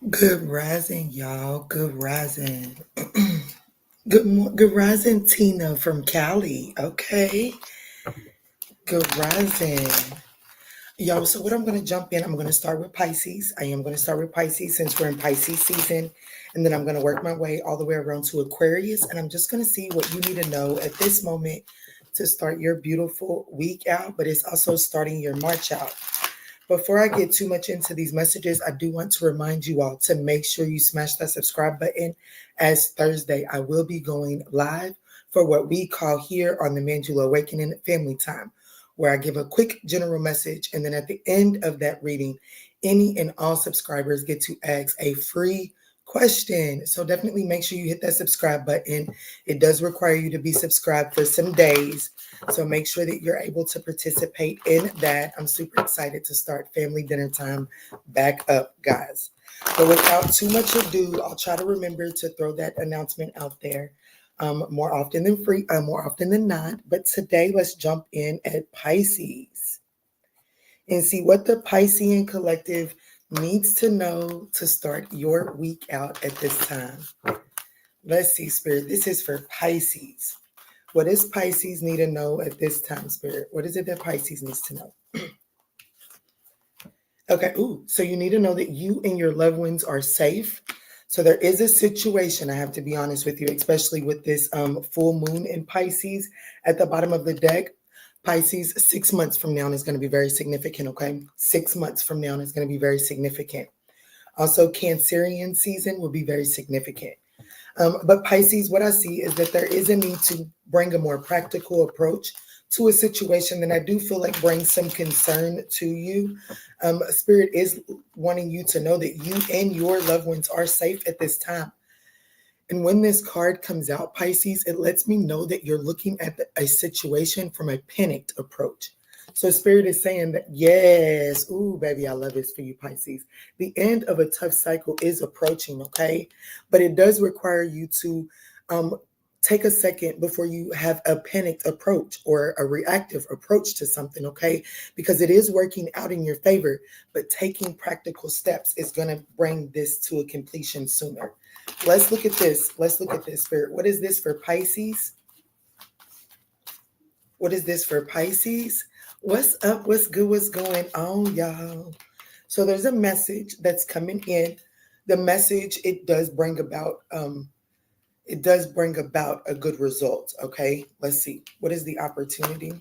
Good rising, y'all. Good rising. Good rising, Tina from Cali. Okay. Good rising. Yo, so what I'm going to jump in, I'm going to start with Pisces. I am going to start with Pisces since we're in Pisces season. And then I'm going to work my way all the way around to Aquarius. And I'm just going to see what you need to know at this moment to start your beautiful week out. But it's also starting your March out. Before I get too much into these messages, I do want to remind you all to make sure you smash that subscribe button, as Thursday I will be going live for what we call here on the Manjula Awakening Family Time, where I give a quick general message, and then at the end of that reading, any and all subscribers get to ask a free question. So definitely make sure you hit that subscribe button. It does require you to be subscribed for some days. So make sure that you're able to participate in that. I'm super excited to start family dinner time back up, guys. But without too much ado, I'll try to remember to throw that announcement out there more often than not. But today, let's jump in at Pisces and see what the Piscean collective needs to know to start your week out at this time. Let's see, Spirit. This is for Pisces. What does Pisces need to know at this time, Spirit? What is it that Pisces needs to know? Okay, so you need to know that you and your loved ones are safe. So there is a situation, I have to be honest with you, especially with this full moon in Pisces at the bottom of the deck. Pisces, 6 months from now is going to be very significant, okay? 6 months from now is going to be very significant. Also, Cancerian season will be very significant. But Pisces, what I see is that there is a need to bring a more practical approach to a situation that I do feel like brings some concern to you. Spirit is wanting you to know that you and your loved ones are safe at this time. And when this card comes out, Pisces, it lets me know that you're looking at a situation from a panicked approach. So Spirit is saying that, yes, ooh, baby, I love this for you, Pisces. The end of a tough cycle is approaching, okay? But it does require you to take a second before you have a panicked approach or a reactive approach to something, okay? Because it is working out in your favor, but taking practical steps is going to bring this to a completion sooner. Let's look at this. Let's look at this, Spirit. What is this for Pisces? What is this for Pisces? What's up? What's good? What's going on, y'all? So there's a message that's coming in. The message, it does bring about a good result. Okay, let's see. What is the opportunity?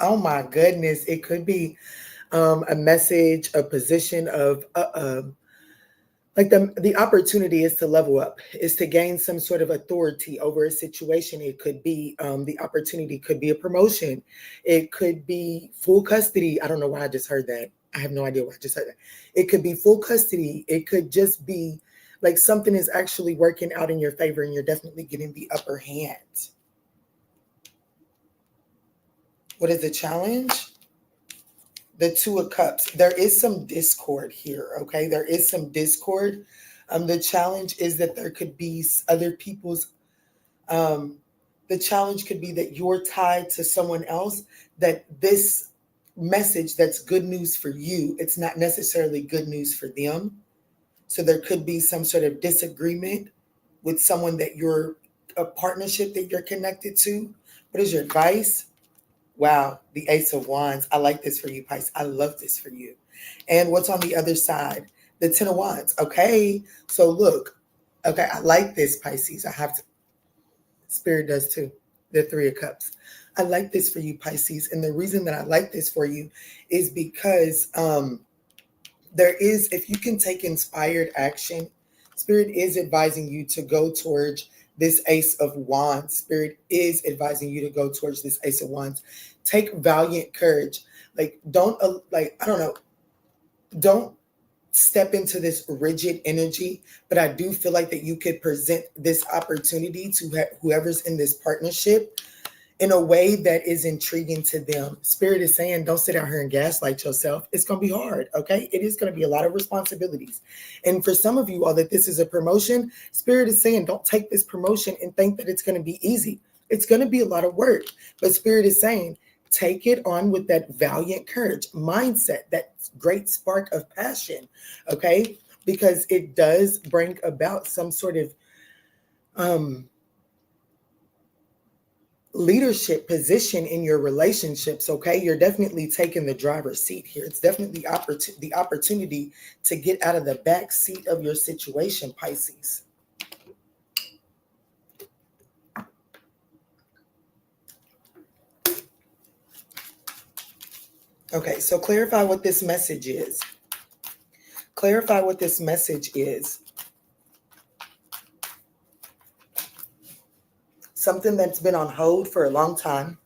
Oh my goodness, it could be a message, a position of like the opportunity is to level up, is to gain some sort of authority over a situation. It could be the opportunity could be a promotion. It could be full custody. I don't know why I just heard that. I have no idea why I just heard that. It could be full custody. It could just be like something is actually working out in your favor and you're definitely getting the upper hand. What is the challenge? The Two of Cups. There is some discord here, okay? There is some discord. The challenge is that there could be other people's, the challenge could be that you're tied to someone else, that this message that's good news for you, it's not necessarily good news for them. So there could be some sort of disagreement with someone that you're, a partnership that you're connected to. What is your advice? Wow, the Ace of Wands. I like this for you, Pisces. I love this for you. And what's on the other side? The Ten of Wands. Okay, so look. Okay, I like this, Pisces. I have to. Spirit does too. The Three of Cups. I like this for you, Pisces. And the reason that I like this for you is because there is, if you can take inspired action, Spirit is advising you to go towards this Ace of Wands. Spirit is advising you to go towards this Ace of Wands. Take valiant courage. Like, don't, I don't know, don't step into this rigid energy, but I do feel like that you could present this opportunity to whoever's in this partnership in a way that is intriguing to them. Spirit is saying, don't sit out here and gaslight yourself. It's going to be hard, okay? It is going to be a lot of responsibilities. And for some of you all that this is a promotion, Spirit is saying, don't take this promotion and think that it's going to be easy. It's going to be a lot of work. But Spirit is saying, take it on with that valiant courage, mindset, that great spark of passion, okay? because it does bring about some sort of leadership position in your relationships. Okay, you're definitely taking the driver's seat here. It's definitely the opportunity to get out of the back seat of your situation, Pisces. Okay, so clarify what this message is. Clarify what this message is. Something that's been on hold for a long time.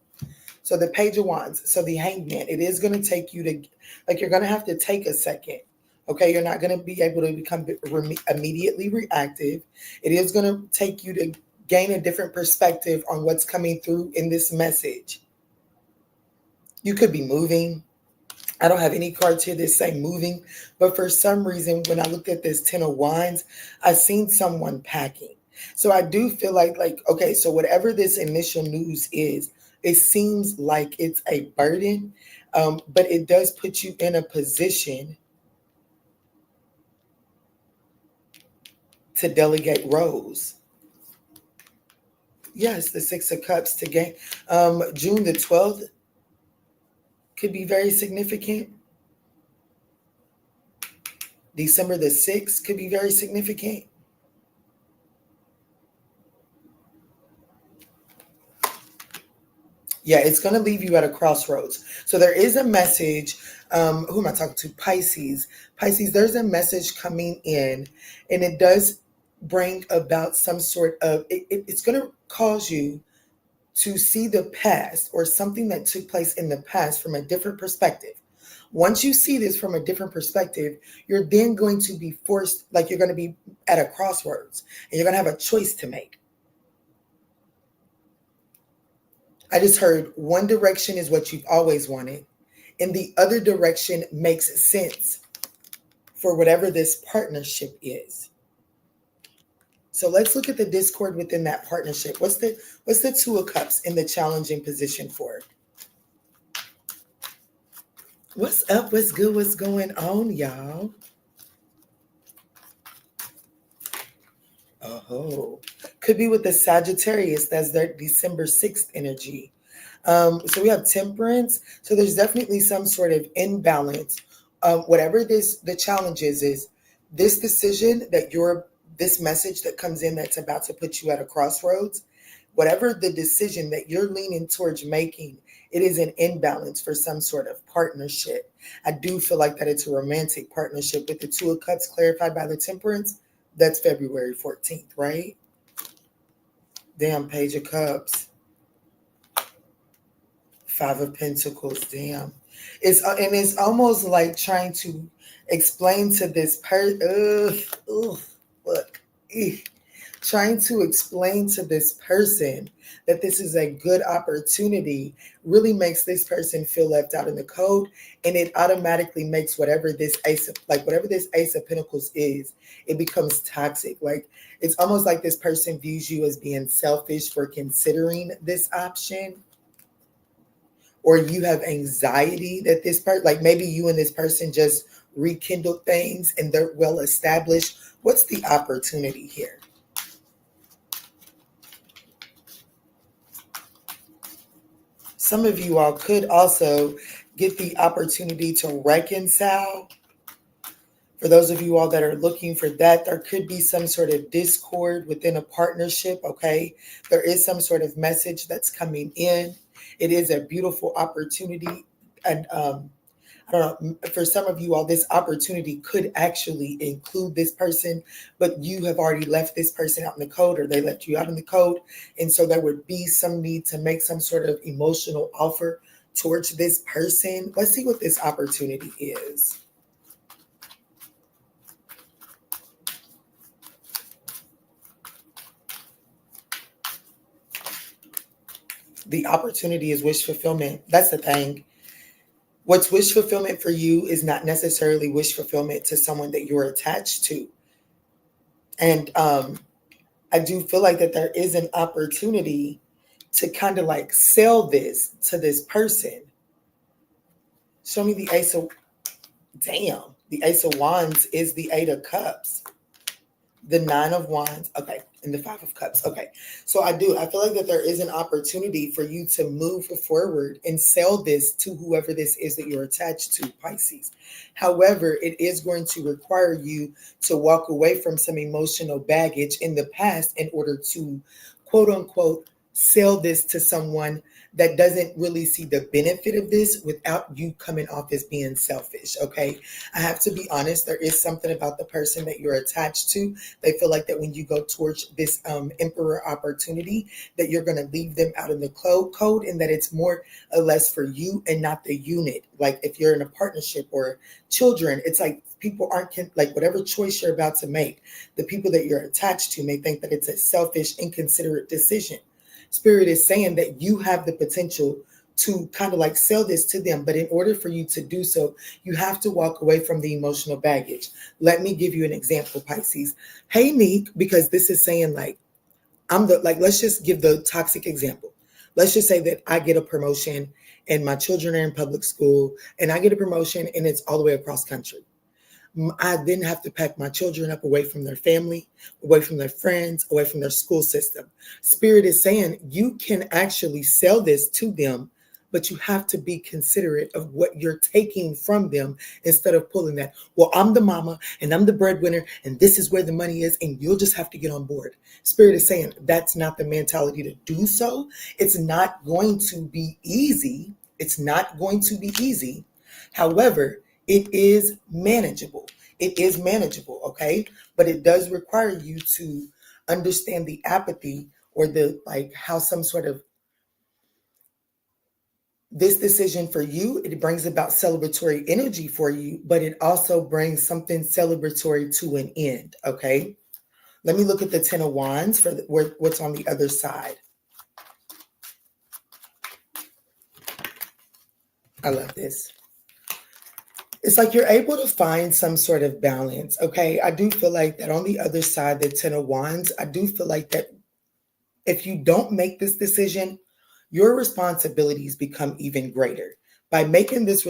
So the Page of Wands, so the Hangman, it is going to take you to, like, you're going to have to take a second. Okay, you're not going to be able to become immediately reactive. It is going to take you to gain a different perspective on what's coming through in this message. You could be moving. I don't have any cards here that say moving, but for some reason, when I looked at this 10 of Wands, I seen someone packing. So I do feel like, okay, so whatever this initial news is, it seems like it's a burden, but it does put you in a position to delegate roles. Yes, the Six of Cups to gain. June the 12th could be very significant. December the 6th could be very significant. Yeah, it's going to leave you at a crossroads. So there is a message. Who am I talking to? Pisces. Pisces, there's a message coming in, and it does bring about some sort of, it's going to cause you to see the past or something that took place in the past from a different perspective. Once you see this from a different perspective, you're then going to be forced, like you're going to be at a crossroads, and you're going to have a choice to make. I just heard one direction is what you've always wanted, and the other direction makes sense for whatever this partnership is. So let's look at the discord within that partnership. What's the Two of Cups in the challenging position for? What's up? What's good? What's going on, y'all? Oh, could be with the Sagittarius. That's their December 6th energy. So we have Temperance. So there's definitely some sort of imbalance. Whatever the challenge is this decision that this message that comes in that's about to put you at a crossroads, whatever the decision that you're leaning towards making, it is an imbalance for some sort of partnership. I do feel like that it's a romantic partnership with the Two of Cups clarified by the Temperance. That's February 14th, right? Damn, Page of Cups. Five of Pentacles, damn. It's almost like trying to explain to this person, trying to explain to this person that this is a good opportunity really makes this person feel left out in the cold, and it automatically makes whatever this Ace of Pentacles is, it becomes toxic. Like, it's almost like this person views you as being selfish for considering this option, or you have anxiety that this person, like maybe you and this person just rekindled things and they're well established. What's the opportunity here? Some of you all could also get the opportunity to reconcile. For those of you all that are looking for that, there could be some sort of discord within a partnership, okay? There is some sort of message that's coming in. It is a beautiful opportunity. And I don't know, for some of you all, this opportunity could actually include this person, but you have already left this person out in the cold, or they left you out in the cold. And so there would be some need to make some sort of emotional offer towards this person. Let's see what this opportunity is. The opportunity is wish fulfillment. That's the thing. What's wish fulfillment for you is not necessarily wish fulfillment to someone that you're attached to. And I do feel like that there is an opportunity to kind of like sell this to this person. Show me the Ace of Damn. The Ace of Wands is the Eight of Cups. The Nine of Wands. Okay. And the Five of Cups. Okay. So I feel like that there is an opportunity for you to move forward and sell this to whoever this is that you're attached to, Pisces. However, it is going to require you to walk away from some emotional baggage in the past in order to, quote unquote, sell this to someone that doesn't really see the benefit of this without you coming off as being selfish. Okay. I have to be honest. There is something about the person that you're attached to. They feel like that when you go towards this emperor opportunity, that you're going to leave them out in the code, and that it's more or less for you and not the unit. Like if you're in a partnership or children, it's like people aren't like whatever choice you're about to make, the people that you're attached to may think that it's a selfish, inconsiderate decision. Spirit is saying that you have the potential to kind of like sell this to them. But in order for you to do so, you have to walk away from the emotional baggage. Let me give you an example, Pisces. Hey, Neek, because this is saying like, let's just give the toxic example. Let's just say that I get a promotion and my children are in public school and I get a promotion and it's all the way across country. I then have to pack my children up away from their family, away from their friends, away from their school system. Spirit is saying you can actually sell this to them, but you have to be considerate of what you're taking from them instead of pulling that, well, I'm the mama and I'm the breadwinner and this is where the money is and you'll just have to get on board. Spirit is saying that's not the mentality to do so. It's not going to be easy. It's not going to be easy. However, it is manageable. It is manageable, okay? But it does require you to understand the apathy or the like how some sort of this decision for you, it brings about celebratory energy for you, but it also brings something celebratory to an end, okay? Let me look at the Ten of Wands for what's on the other side. I love this. It's like you're able to find some sort of balance, okay? I do feel like that on the other side, the Ten of Wands, I do feel like that if you don't make this decision, your responsibilities become even greater. By making this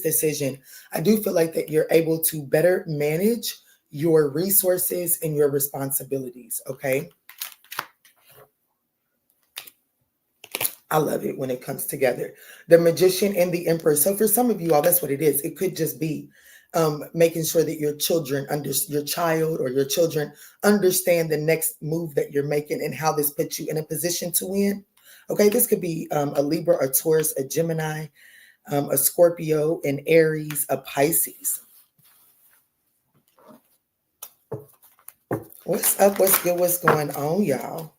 decision, I do feel like that you're able to better manage your resources and your responsibilities, okay? I love it when it comes together. The Magician and the Emperor. So for some of you all, that's what it is. It could just be making sure that your child or your children understand the next move that you're making and how this puts you in a position to win. Okay, this could be a Libra, a Taurus, a Gemini, a Scorpio, an Aries, a Pisces. What's up? What's good? What's going on, y'all?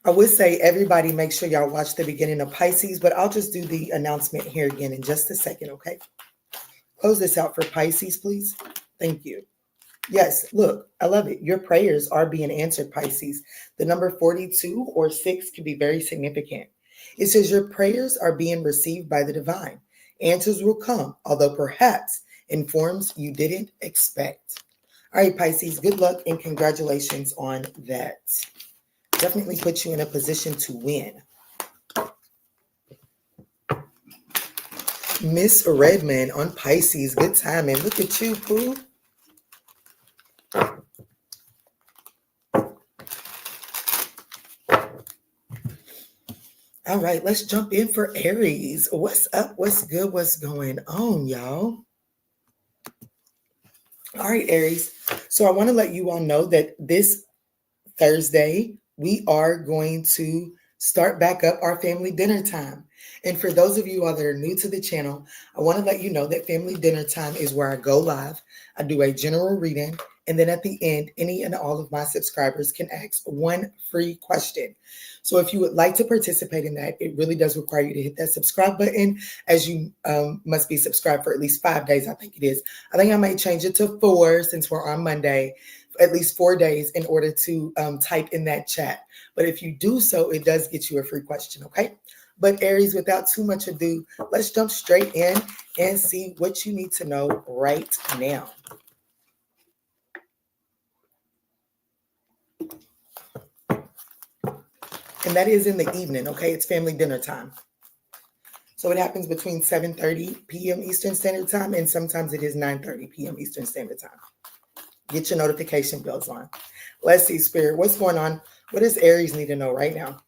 I would say everybody make sure y'all watch the beginning of Pisces, but I'll just do the announcement here again in just a second, okay? Close this out for Pisces, please. Thank you. Yes, look, I love it. Your prayers are being answered, Pisces. The number 42 or 6 can be very significant. It says your prayers are being received by the divine. Answers will come, although perhaps in forms you didn't expect. All right, Pisces, good luck and congratulations on that. Definitely put you in a position to win. Miss Redmond on Pisces, good timing. Look at you, Pooh. All right, let's jump in for Aries. What's up? What's good? What's going on, y'all? All right, Aries. So I want to let you all know that this Thursday, we are going to start back up our family dinner time. And for those of you all that are new to the channel, I want to let you know that family dinner time is where I go live. I do a general reading. And then at the end, any and all of my subscribers can ask one free question. So if you would like to participate in that, it really does require you to hit that subscribe button, as you must be subscribed for at least 5 days, I think it is. I think I may change it to 4 since we're on Monday, at least 4 days in order to type in that chat. But if you do so, it does get you a free question, okay? But Aries, without too much ado, let's jump straight in and see what you need to know right now. And that is in the evening, okay? It's family dinner time. So it happens between 7:30 p.m. Eastern Standard Time, and sometimes it is 9:30 p.m. Eastern Standard Time. Get your notification bells on. Let's see, Spirit, what's going on? What does Aries need to know right now?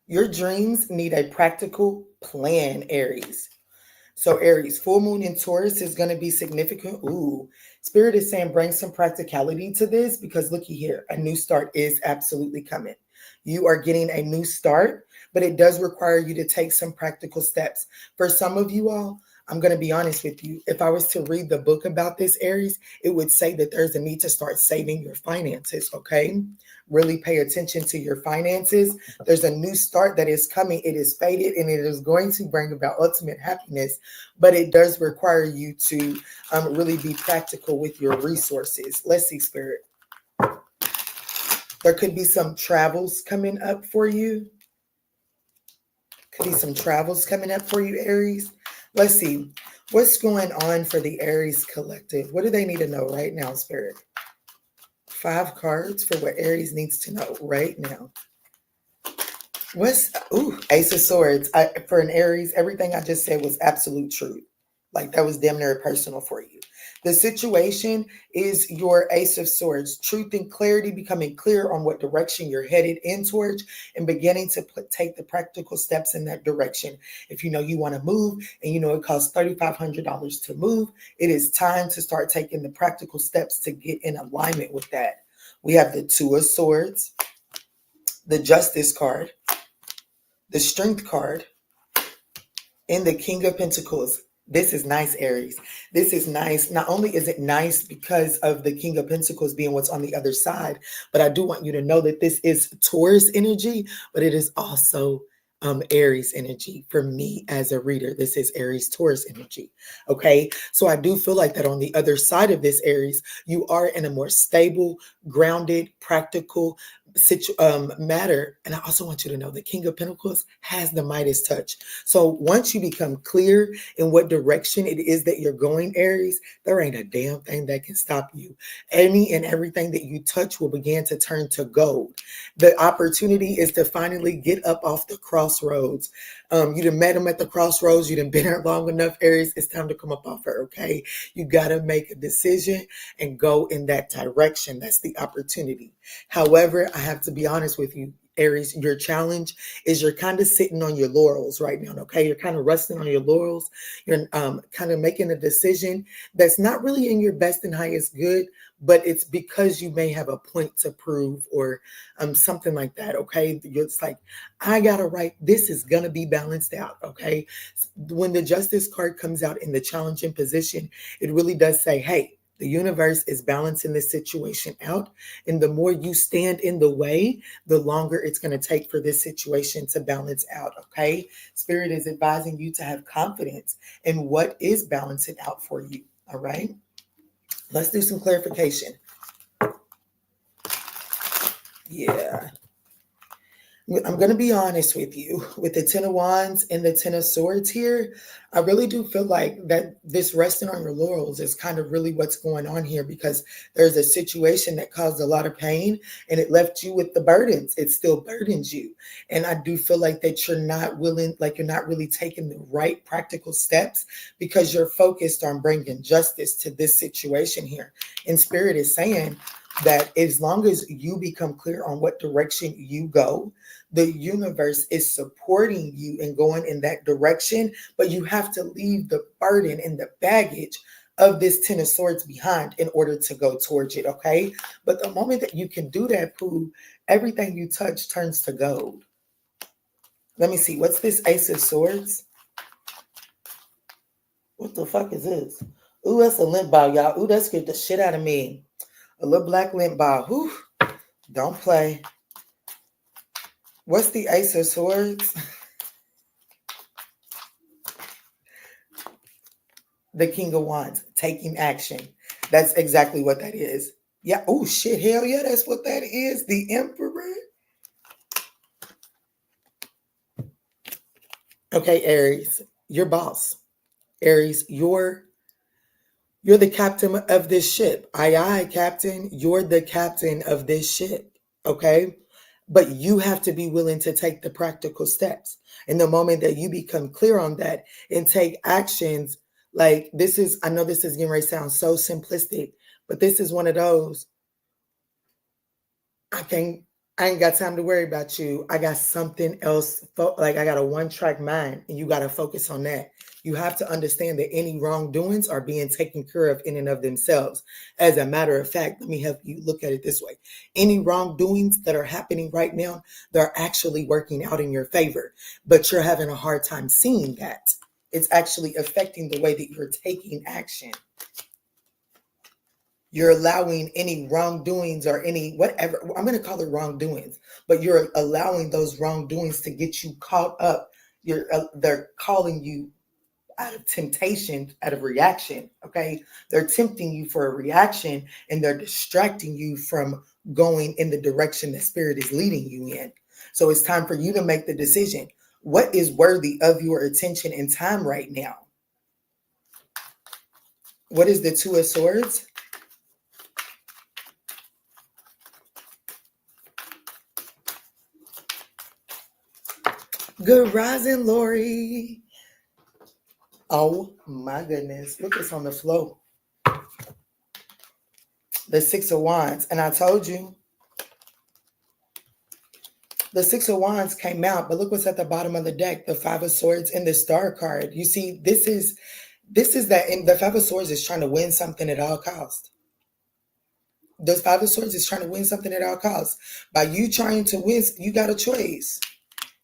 Your dreams need a practical plan, Aries. So Aries, full moon in Taurus is going to be significant. Ooh, Spirit is saying bring some practicality to this, because looky here, a new start is absolutely coming. You are getting a new start, but it does require you to take some practical steps. For some of you all, I'm going to be honest with you. If I was to read the book about this, Aries, it would say that there's a need to start saving your finances, okay? Really pay attention to your finances. There's a new start that is coming. It is fated, and it is going to bring about ultimate happiness, but it does require you to really be practical with your resources. Let's see, Spirit. There could be some travels coming up for you. Could be some travels coming up for you, Aries. Let's see. What's going on for the Aries collective? What do they need to know right now, Spirit? 5 cards for what Aries needs to know right now. Ace of Swords. For an Aries, everything I just said was absolute truth. Like, that was damn near personal for you. The situation is your Ace of Swords. Truth and clarity, becoming clear on what direction you're headed in towards, and beginning to take the practical steps in that direction. If you know you want to move, and you know it costs $3,500 to move, it is time to start taking the practical steps to get in alignment with that. We have the Two of Swords, the Justice card, the Strength card, and the King of Pentacles. This is nice, Aries. This is nice. Not only is it nice because of the King of Pentacles being what's on the other side, but I do want you to know that this is Taurus energy, but it is also Aries energy. For me as a reader, this is Aries Taurus energy. Okay, so I do feel like that on the other side of this, Aries, you are in a more stable, grounded, practical matter. And I also want you to know the King of Pentacles has the Midas touch. So once you become clear in what direction it is that you're going, Aries, there ain't a damn thing that can stop you. Any and everything that you touch will begin to turn to gold. The opportunity is to finally get up off the crossroads. You done met him at the crossroads. You done been there long enough, Aries. It's time to come up off her, okay? You got to make a decision and go in that direction. That's the opportunity. However, I have to be honest with you, Aries, your challenge is you're kind of sitting on your laurels right now, okay? You're kind of resting on your laurels. You're kind of making a decision that's not really in your best and highest good, but it's because you may have a point to prove or something like that, okay? It's like, I got to write, this is going to be balanced out, okay? When the Justice card comes out in the challenging position, it really does say, hey, the universe is balancing this situation out. And the more you stand in the way, the longer it's going to take for this situation to balance out, okay? Spirit is advising you to have confidence in what is balancing out for you, all right? Let's do some clarification. Yeah. I'm going to be honest with you. With the 10 of Wands and the 10 of Swords here, I really do feel like that this resting on your laurels is kind of really what's going on here, because there's a situation that caused a lot of pain and it left you with the burdens. It still burdens you. And I do feel like that you're not willing, like you're not really taking the right practical steps because you're focused on bringing justice to this situation here. And Spirit is saying that as long as you become clear on what direction you go, the universe is supporting you and going in that direction, but you have to leave the burden and the baggage of this 10 of Swords behind in order to go towards it, okay? But the moment that you can do that, Pooh, everything you touch turns to gold. Let me see, what's this Ace of Swords? What the fuck is this? Ooh, that's a lint ball, y'all. Ooh, that scared the shit out of me. A little black lint ball. Whew. Don't play. What's the Ace of Swords? The King of Wands, taking action. That's exactly what that is. Yeah. Oh, shit. Hell yeah. That's what that is. The Emperor. Okay, Aries, your boss. Aries, you're the captain of this ship. Aye, aye, captain. You're the captain of this ship. Okay. But you have to be willing to take the practical steps. And the moment that you become clear on that and take actions, like this is, I know this is getting ready to sound so simplistic, but this is one of those, I ain't got time to worry about you. I got something else. Like I got a one-track mind, and you got to focus on that. You have to understand that any wrongdoings are being taken care of in and of themselves. As a matter of fact, let me help you look at it this way. Any wrongdoings that are happening right now, they're actually working out in your favor, but you're having a hard time seeing that. It's actually affecting the way that you're taking action. You're allowing any wrongdoings or any whatever, I'm going to call it wrongdoings, but you're allowing those wrongdoings to get you caught up. They're calling you out of temptation, out of reaction. Okay. They're tempting you for a reaction, and they're distracting you from going in the direction that spirit is leading you in. So it's time for you to make the decision. What is worthy of your attention and time right now? What is the Two of Swords? Good rising, Lori. Oh my goodness. Look, it's on the floor. The Six of Wands. And I told you, the Six of Wands came out, but look what's at the bottom of the deck. The Five of Swords and the Star card. You see, this is that, and the Five of Swords is trying to win something at all costs. The Five of Swords is trying to win something at all costs. By you trying to win, you got a choice.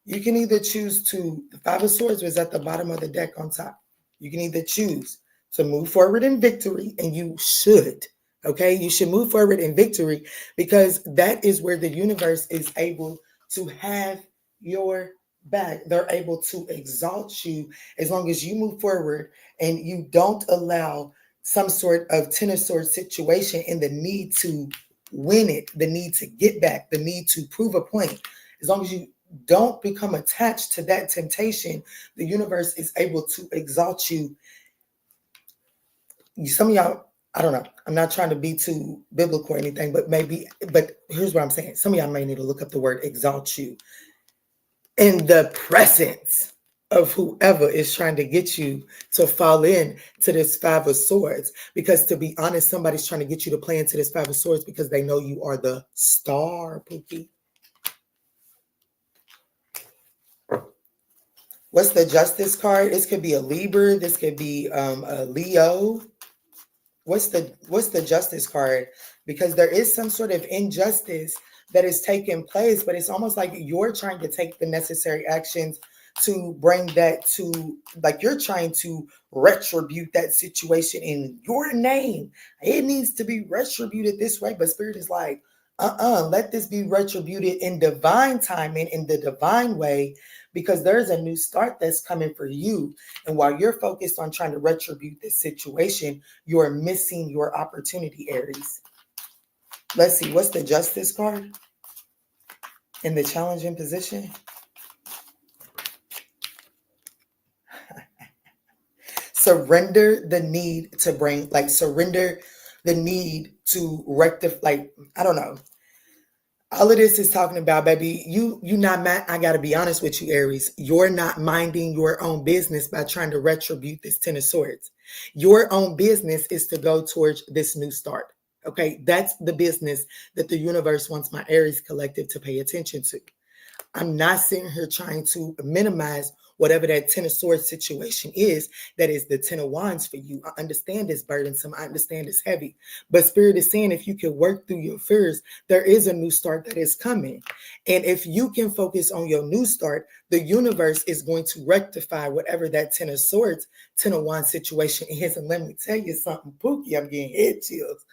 You can either choose to, the Five of Swords was at the bottom of the deck on top. You can either choose to move forward in victory, and you should, okay? You should move forward in victory, because that is where the universe is able to have your back. They're able to exalt you as long as you move forward and you don't allow some sort of Ten of Swords situation and the need to win it, the need to get back, the need to prove a point. As long as you don't become attached to that temptation, the universe is able to exalt you. Some of y'all, I don't know, I'm not trying to be too biblical or anything, but here's what I'm saying. Some of y'all may need to look up the word exalt you in the presence of whoever is trying to get you to fall in to this Five of Swords. Because to be honest, somebody's trying to get you to play into this Five of Swords because they know you are the star, Pookie. What's the Justice card? This could be a Libra. This could be a Leo. What's the Justice card? Because there is some sort of injustice that is taking place, but it's almost like you're trying to take the necessary actions to bring that to, like you're trying to retribute that situation in your name. It needs to be retributed this way, but Spirit is like, let this be retributed in divine timing, in the divine way, because there's a new start that's coming for you. And while you're focused on trying to retribute this situation, you're missing your opportunity, Aries. Let's see, what's the Justice card in the challenging position? Surrender the need to bring, like surrender the need to rectify, like, I don't know. All of this is talking about, baby, you not, I got to be honest with you, Aries. You're not minding your own business by trying to retribute this Ten of Swords. Your own business is to go towards this new start. Okay, that's the business that the universe wants my Aries collective to pay attention to. I'm not sitting here trying to minimize whatever that Ten of Swords situation is. That is the Ten of Wands for you. I understand it's burdensome. I understand it's heavy. But Spirit is saying if you can work through your fears, there is a new start that is coming. And if you can focus on your new start, the universe is going to rectify whatever that Ten of Swords, Ten of Wands situation is. And let me tell you something, Pookie, I'm getting head chills.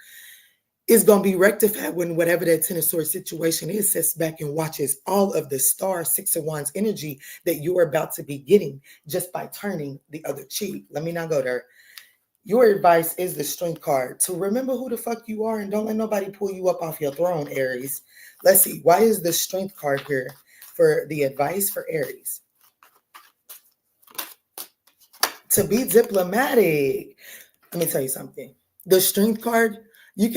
It's going to be rectified when whatever that Ten of Swords situation is sits back and watches all of the Star, Six of Wands energy that you're about to be getting just by turning the other cheek. Let me not go there. Your advice is the Strength card. To remember who the fuck you are and don't let nobody pull you up off your throne, Aries. Let's see. Why is the Strength card here for the advice for Aries? To be diplomatic. Let me tell you something. The Strength card,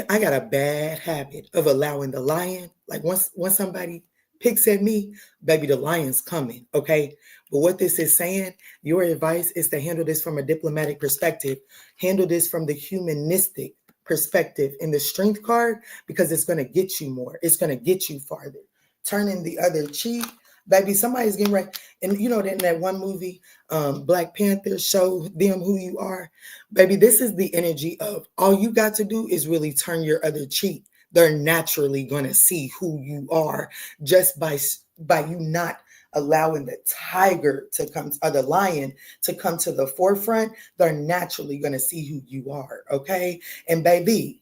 I got a bad habit of allowing the lion. Like once somebody picks at me, baby, the lion's coming, okay? But what this is saying, your advice is to handle this from a diplomatic perspective, handle this from the humanistic perspective in the strength card, because it's going to get you more. It's going to get you farther. Turning the other cheek, baby, somebody's getting right. And you know that in that one movie, Black Panther, show them who you are. Baby, this is the energy of all you got to do is really turn your other cheek. They're naturally going to see who you are just by you not allowing the tiger to come, or the lion to come to the forefront. They're naturally going to see who you are, okay? And baby,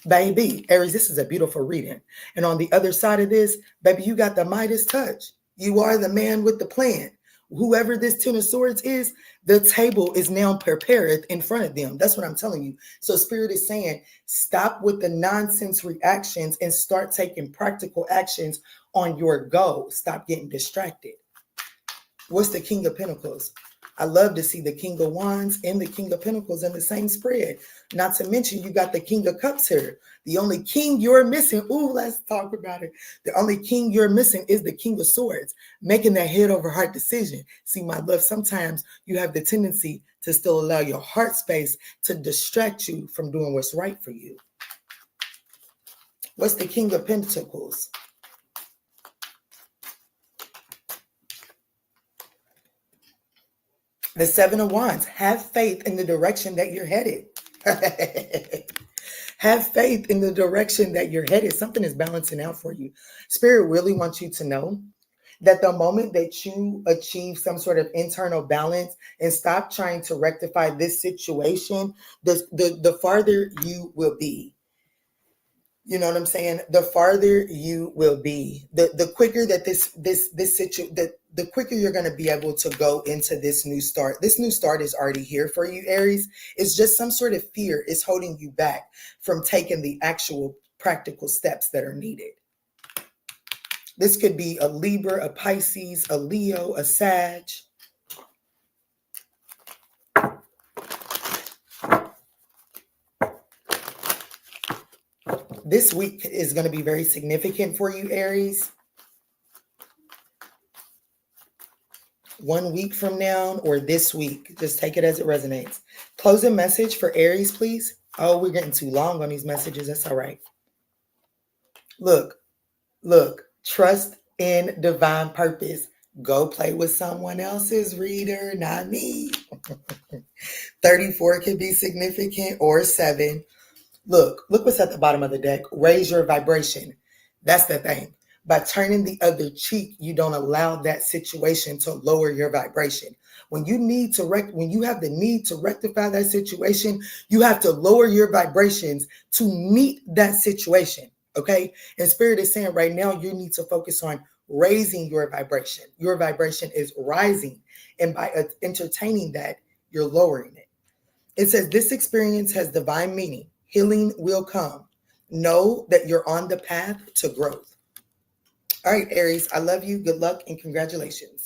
Aries, this is a beautiful reading. And on the other side of this, baby, you got the Midas touch. You are the man with the plan. Whoever this Ten of Swords is, the table is now prepared in front of them. That's what I'm telling you. So Spirit is saying, stop with the nonsense reactions and start taking practical actions on your goal. Stop getting distracted. What's the King of Pentacles? I love to see the King of Wands and the King of Pentacles in the same spread. Not to mention, you got the King of Cups here. The only king you're missing, ooh, let's talk about it. The only king you're missing is the King of Swords, making that head over heart decision. See, my love, sometimes you have the tendency to still allow your heart space to distract you from doing what's right for you. What's the King of Pentacles? The Seven of Wands. Have faith in the direction that you're headed. Have faith in the direction that you're headed. Something is balancing out for you. Spirit really wants you to know that the moment that you achieve some sort of internal balance and stop trying to rectify this situation, the farther you will be. You know what I'm saying? The farther you will be, the quicker that the quicker you're going to be able to go into this new start. This new start is already here for you, Aries. It's just some sort of fear is holding you back from taking the actual practical steps that are needed. This could be a Libra, a Pisces, a Leo, a Sag. This week is going to be very significant for you, Aries. 1 week from now or this week, just take it as it resonates. Closing message for Aries, please. Oh, we're getting too long on these messages. That's all right. Look, trust in divine purpose. Go play with someone else's reader, not me. 34 could be significant, or 7. Look what's at the bottom of the deck. Raise your vibration. That's the thing. By turning the other cheek, you don't allow that situation to lower your vibration. When you need to when you have the need to rectify that situation, you have to lower your vibrations to meet that situation. Okay? And Spirit is saying right now, you need to focus on raising your vibration. Your vibration is rising. And by entertaining that, you're lowering it. It says, this experience has divine meaning. Healing will come. Know that you're on the path to growth. All right, Aries, I love you. Good luck and congratulations.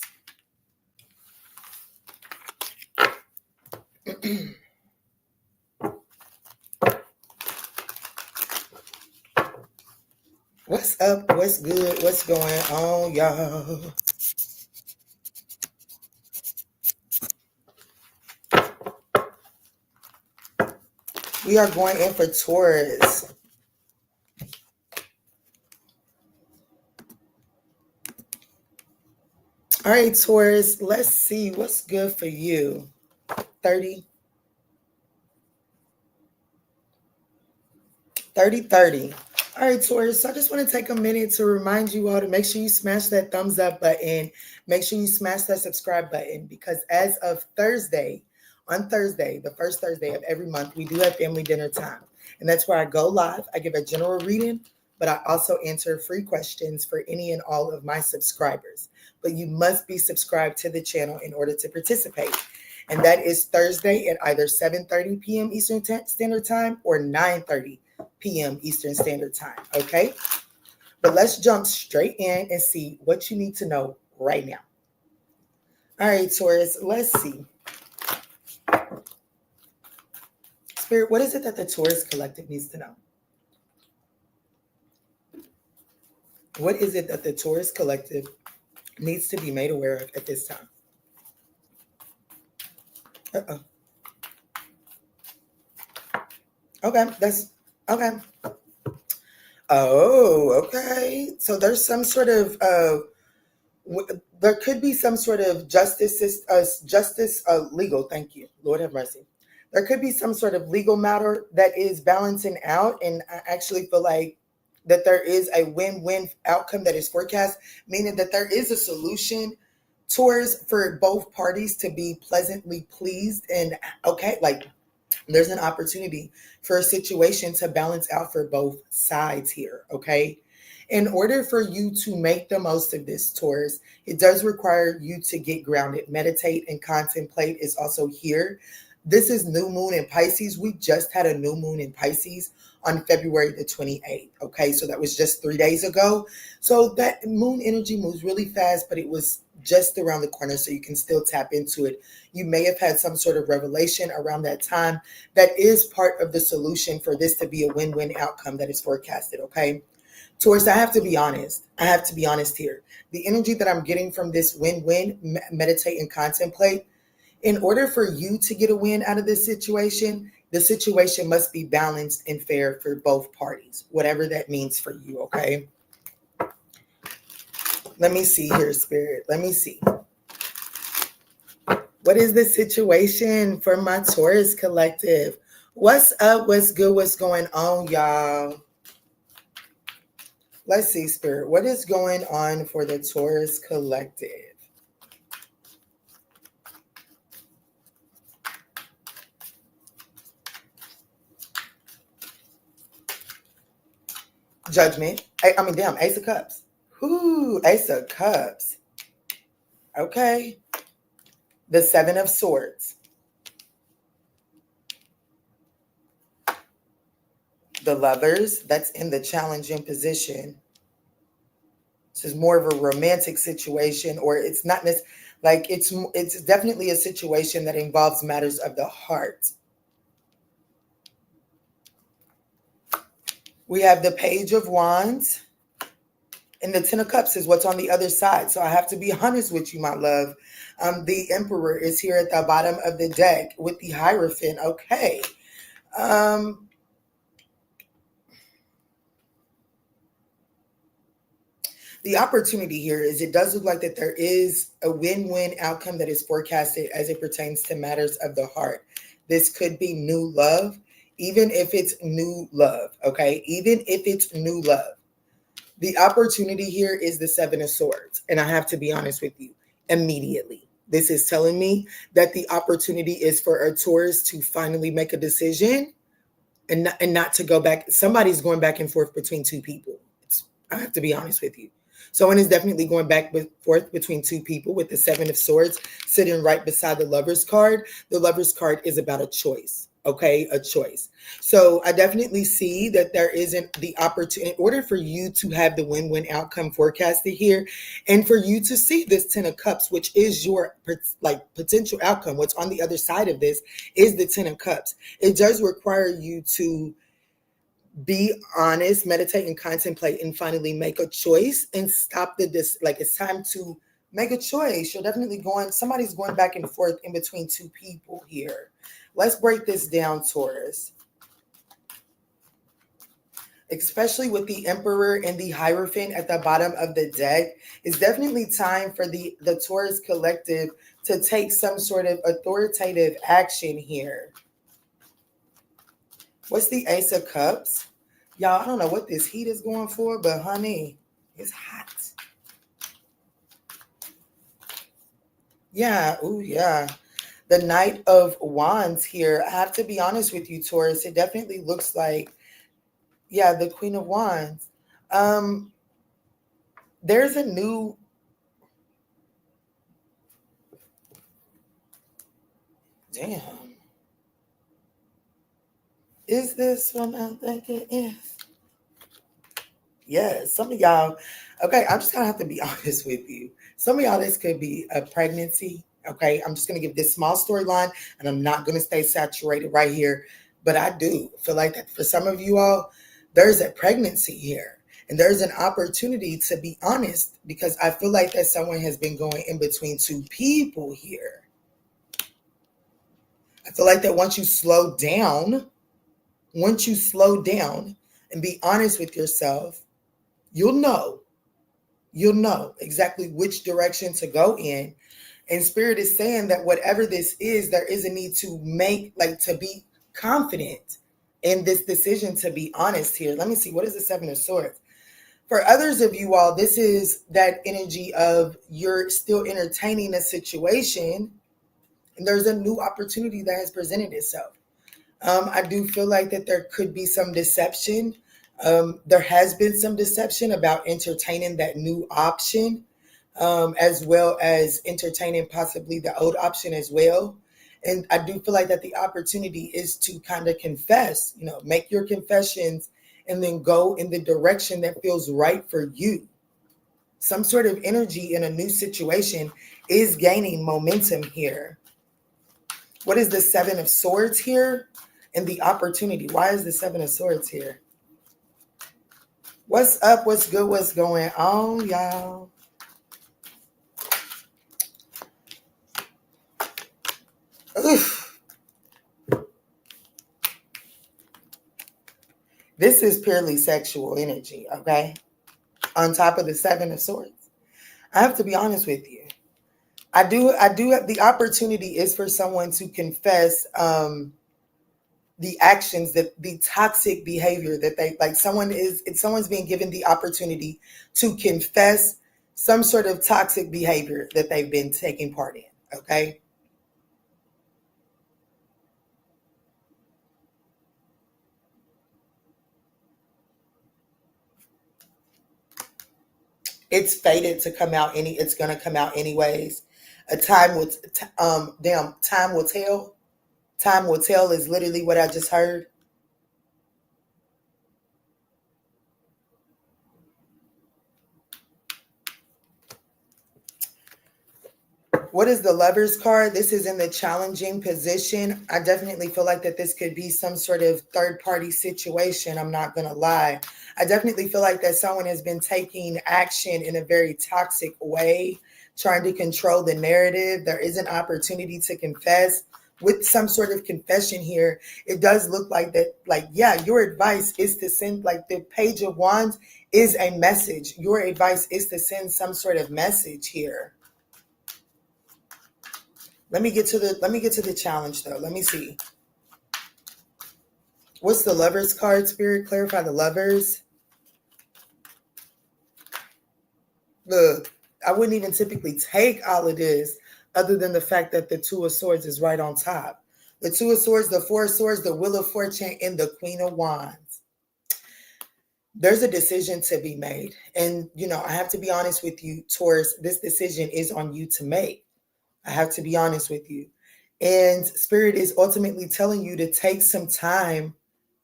What's up? What's good? What's going on, y'all? We are going in for Taurus. All right, Taurus, let's see what's good for you. 30. 30. All right, Taurus, so I just want to take a minute to remind you all to make sure you smash that thumbs up button. Make sure you smash that subscribe button, because as of Thursday, on Thursday, the first Thursday of every month, we do have family dinner time. And that's where I go live. I give a general reading, but I also answer free questions for any and all of my subscribers. But you must be subscribed to the channel in order to participate. And that is Thursday at either 7:30 p.m. Eastern Standard Time or 9:30 p.m. Eastern Standard Time, okay? But let's jump straight in and see what you need to know right now. All right, Taurus, let's see. Spirit, what is it that the Taurus collective needs to know? What is it that the Taurus collective needs to be made aware of at this time? Uh-oh. Okay, that's okay. Oh, okay. So there's some sort of there could be some sort of legal. Thank you, Lord have mercy. There could be some sort of legal matter that is balancing out, and I actually feel like that there is a win-win outcome that is forecast, meaning that there is a solution towards for both parties to be pleasantly pleased and okay, like there's an opportunity for a situation to balance out for both sides here, okay? In order for you to make the most of this, Taurus, it does require you to get grounded. Meditate and contemplate is also here. This is new moon in Pisces. We just had a new moon in Pisces on February the 28th, okay? So that was just 3 days ago. So that moon energy moves really fast, but it was just around the corner, so you can still tap into it. You may have had some sort of revelation around that time that is part of the solution for this to be a win-win outcome that is forecasted, okay? Taurus, I have to be honest. I have to be honest here. The energy that I'm getting from this win-win, meditate and contemplate, in order for you to get a win out of this situation, the situation must be balanced and fair for both parties, whatever that means for you, okay? Let me see here, Spirit. Let me see. What is the situation for my Taurus collective? What's up? What's good? What's going on, y'all? Let's see, Spirit. What is going on for the Taurus collective? Judgment. Damn, Ace of Cups. Ooh, Ace of Cups. Okay. The Seven of Swords. The Lovers. That's in the challenging position. This is more of a romantic situation, or it's not like it's definitely a situation that involves matters of the heart. We have the Page of Wands. And the Ten of Cups is what's on the other side. So I have to be honest with you, my love. The Emperor is here at the bottom of the deck with the Hierophant. Okay. The opportunity here is it does look like that there is a win-win outcome that is forecasted as it pertains to matters of the heart. This could be new love, even if it's new love, okay? Even if it's new love. The opportunity here is the Seven of Swords. And I have to be honest with you, immediately. This is telling me that the opportunity is for a Taurus to finally make a decision and not to go back. Somebody's going back and forth between two people. I have to be honest with you. Someone is definitely going back and forth between two people with the Seven of Swords sitting right beside the Lover's card. The Lover's card is about a choice, okay? A choice. So I definitely see that there isn't the opportunity in order for you to have the win-win outcome forecasted here and for you to see this Ten of Cups, which is your potential outcome. What's on the other side of this is the Ten of Cups. It does require you to be honest, meditate and contemplate, and finally make a choice and stop it's time to make a choice. You're definitely somebody's going back and forth in between two people here. Let's break this down, Taurus. Especially with the Emperor and the Hierophant at the bottom of the deck, it's definitely time for the Taurus collective to take some sort of authoritative action here. What's the Ace of Cups? Y'all, I don't know what this heat is going for, but honey, it's hot. Yeah, ooh, yeah. The Knight of Wands here. I have to be honest with you, Taurus. It definitely looks like, yeah, the Queen of Wands. There's a new... Damn. Is this what I think it is? Yes, some of y'all, okay, I'm just gonna have to be honest with you. Some of y'all, this could be a pregnancy, okay? I'm just gonna give this small storyline and I'm not gonna stay saturated right here, but I do feel like that for some of you all, there's a pregnancy here. And there's an opportunity to be honest, because I feel like that someone has been going in between two people here. I feel like that once you slow down and be honest with yourself, you'll know exactly which direction to go in. And Spirit is saying that whatever this is, there is a need to to be confident in this decision, to be honest here. Let me see, what is the Seven of Swords? For others of you all, this is that energy of you're still entertaining a situation and there's a new opportunity that has presented itself. I do feel like that there could be some deception. There has been some deception about entertaining that new option, as well as entertaining possibly the old option as well. And I do feel like that the opportunity is to kind of confess, make your confessions and then go in the direction that feels right for you. Some sort of energy in a new situation is gaining momentum here. What is the Seven of Swords here? And the opportunity. Why is the Seven of Swords here? What's up? What's good? What's going on, y'all? Oof. This is purely sexual energy, okay? On top of the Seven of Swords. I have to be honest with you. I do the opportunity is for someone to confess the actions, that the toxic behavior that someone's being given the opportunity to confess some sort of toxic behavior that they've been taking part in, okay? It's fated to come out it's going to come out anyways. Time will tell. Time will tell is literally what I just heard. What is the Lover's card? This is in the challenging position. I definitely feel like that this could be some sort of third-party situation. I'm not going to lie. I definitely feel like that someone has been taking action in a very toxic way, trying to control the narrative. There is an opportunity to confess. With some sort of confession here, it does look like that, your advice is to send, the Page of Wands is a message. Your advice is to send some sort of message here. Let me get to the challenge though. Let me see. What's the Lover's card, Spirit? Clarify the Lovers. Look, I wouldn't even typically take all of this other than the fact that the Two of Swords is right on top. The Two of Swords, the Four of Swords, the Wheel of Fortune, and the Queen of Wands. There's a decision to be made. And, I have to be honest with you, Taurus, this decision is on you to make. I have to be honest with you. And Spirit is ultimately telling you to take some time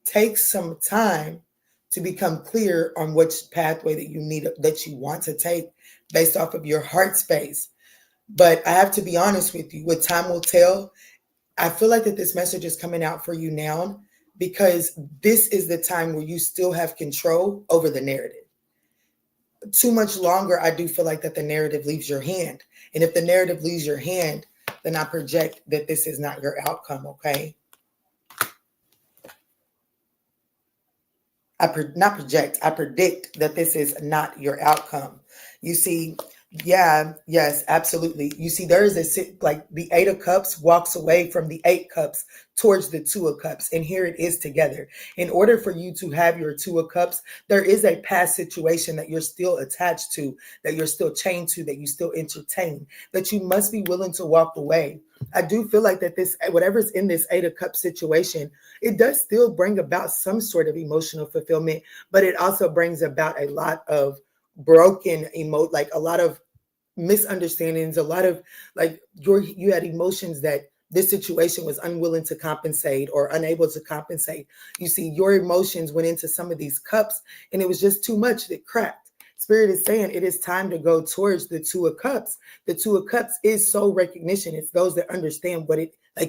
to become clear on which pathway that you want to take based off of your heart space. But I have to be honest with you, what time will tell. I feel like that this message is coming out for you now because this is the time where you still have control over the narrative. Too much longer, I do feel like that the narrative leaves your hand. And if the narrative leaves your hand, then I project that this is not your outcome, okay? I predict that this is not your outcome. You see, yes, absolutely. You see, there is the Eight of Cups walks away from the Eight Cups towards the Two of Cups, and here it is together. In order for you to have your Two of Cups, there is a past situation that you're still attached to, that you're still chained to, that you still entertain, that you must be willing to walk away. I do feel like that whatever's in this Eight of Cups situation, it does still bring about some sort of emotional fulfillment, but it also brings about a lot of broken a lot of misunderstandings, a lot of you had emotions that this situation was unwilling to compensate or unable to compensate. You see, your emotions went into some of these cups and it was just too much that cracked. Spirit is saying it is time to go towards the Two of Cups. The Two of Cups is soul recognition. It's those that understand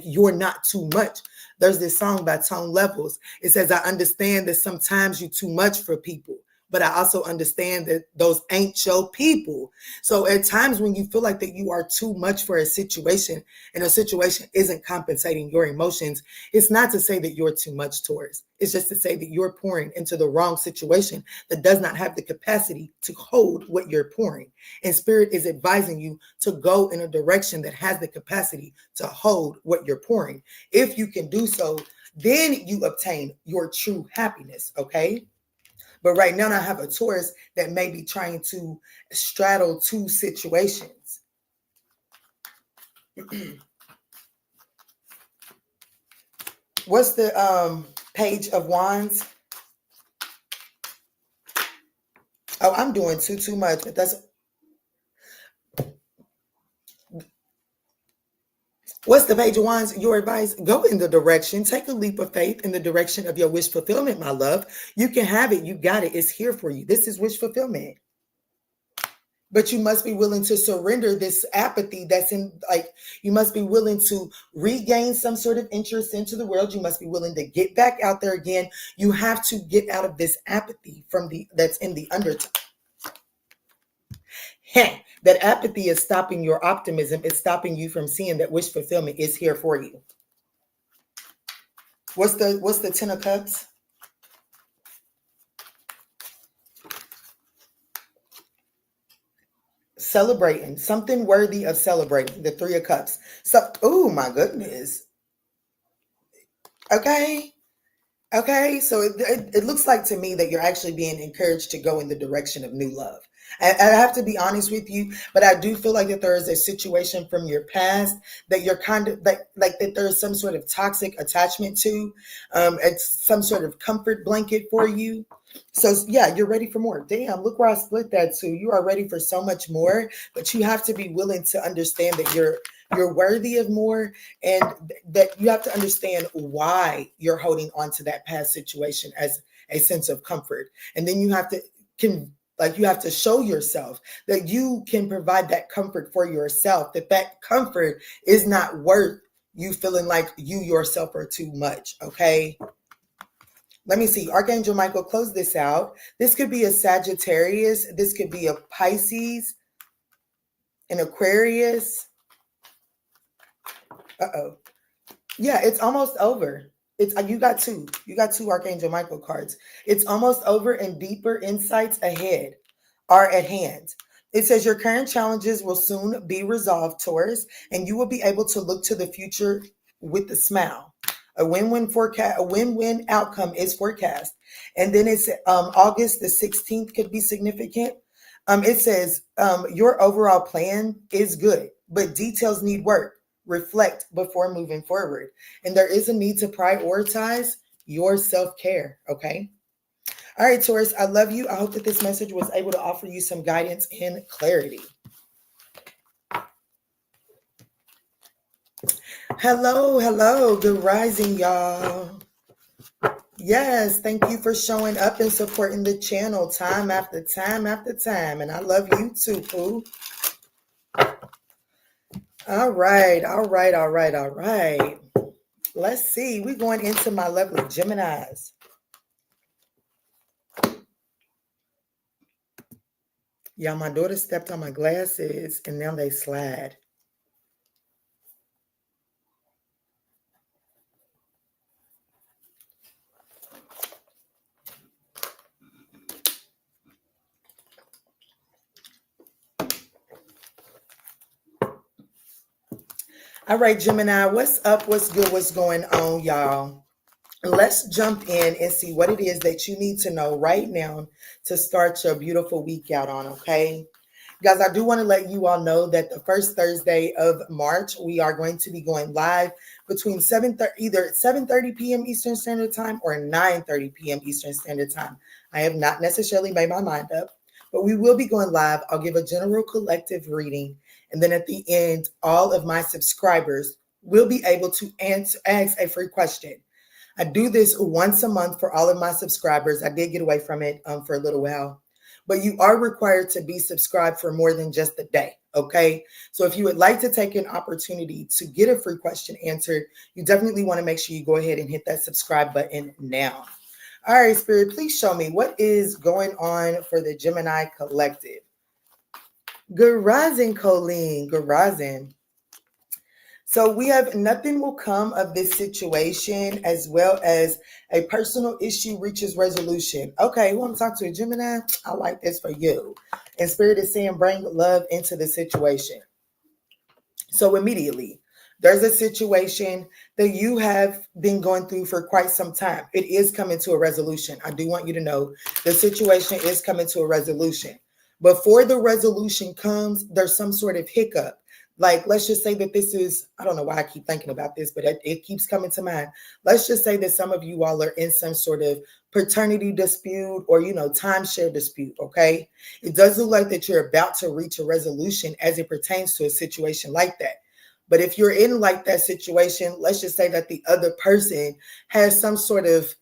you're not too much. There's this song by Tone Levels. It says, I understand that sometimes you're too much for people. but I also understand that those ain't your people. So at times when you feel like that you are too much for a situation and a situation isn't compensating your emotions, it's not to say that you're too much, Taurus. It's just to say that you're pouring into the wrong situation that does not have the capacity to hold what you're pouring. And Spirit is advising you to go in a direction that has the capacity to hold what you're pouring. If you can do so, then you obtain your true happiness, okay? But right now I have a Taurus that may be trying to straddle two situations. What's the Page of Wands? Oh, I'm doing too much, but that's... What's the Page of Wands? Your advice? Go in the direction. Take a leap of faith in the direction of your wish fulfillment, my love. You can have it. You got it. It's here for you. This is wish fulfillment. But you must be willing to surrender this apathy that's in, like, you must be willing to regain some sort of interest into the world. You must be willing to get back out there again. You have to get out of this apathy that's in the undertone. That apathy is stopping your optimism. It's stopping you from seeing that wish fulfillment is here for you. What's the Ten of Cups? Celebrating, something worthy of celebrating. The Three of Cups. So, oh my goodness. Okay. So it looks like to me that you're actually being encouraged to go in the direction of new love. I have to be honest with you, but I do feel like that there is a situation from your past that you're kind of like that there's some sort of toxic attachment to. It's some sort of comfort blanket for you. So yeah, you're ready for more. Damn, look where I split that to. You are ready for so much more, but you have to be willing to understand that you're worthy of more, and that you have to understand why you're holding on to that past situation as a sense of comfort. And then you have to show yourself that you can provide that comfort for yourself, that comfort is not worth you feeling like you yourself are too much, okay? Let me see. Archangel Michael, close this out. This could be a Sagittarius. This could be a Pisces, an Aquarius. Uh-oh. Yeah, it's almost over. You got two Archangel Michael cards. It's almost over, and deeper insights ahead are at hand. It says your current challenges will soon be resolved, Taurus, and you will be able to look to the future with a smile. A win-win outcome is forecast. And then it's August the 16th could be significant. It says your overall plan is good, but details need work. Reflect before moving forward. And there is a need to prioritize your self-care, okay? All right, Taurus, I love you. I hope that this message was able to offer you some guidance and clarity. Hello. Good rising, y'all. Yes, thank you for showing up and supporting the channel time after time after time. And I love you too, Pooh. All right. Let's see. We're going into my lovely Geminis. Yeah, my daughter stepped on my glasses and now they slide. All right, Gemini, what's up? What's good? What's going on, y'all? Let's jump in and see what it is that you need to know right now to start your beautiful week out on, okay? Guys, I do want to let you all know that the first Thursday of March, we are going to be going live between either 7:30 p.m. Eastern Standard Time or 9:30 p.m. Eastern Standard Time. I have not necessarily made my mind up, but we will be going live. I'll give a general collective reading, and then at the end, all of my subscribers will be able to ask a free question. I do this once a month for all of my subscribers. I did get away from it for a little while, but you are required to be subscribed for more than just a day, okay? So if you would like to take an opportunity to get a free question answered, you definitely want to make sure you go ahead and hit that subscribe button now. All right, Spirit, please show me what is going on for the Gemini collective. Good rising, Colleen. Good rising. So we have nothing will come of this situation, as well as a personal issue reaches resolution. Okay, who I'm talking to? A Gemini? I like this for you. And Spirit is saying bring love into the situation. So immediately, there's a situation that you have been going through for quite some time. It is coming to a resolution. I do want you to know the situation is coming to a resolution. Before the resolution comes, there's some sort of hiccup. Like, let's just say that this is, I don't know why I keep thinking about this, but it keeps coming to mind. Let's just say that some of you all are in some sort of paternity dispute or, timeshare dispute, okay? It does look like that you're about to reach a resolution as it pertains to a situation like that. But if you're in like that situation, let's just say that the other person has some sort of,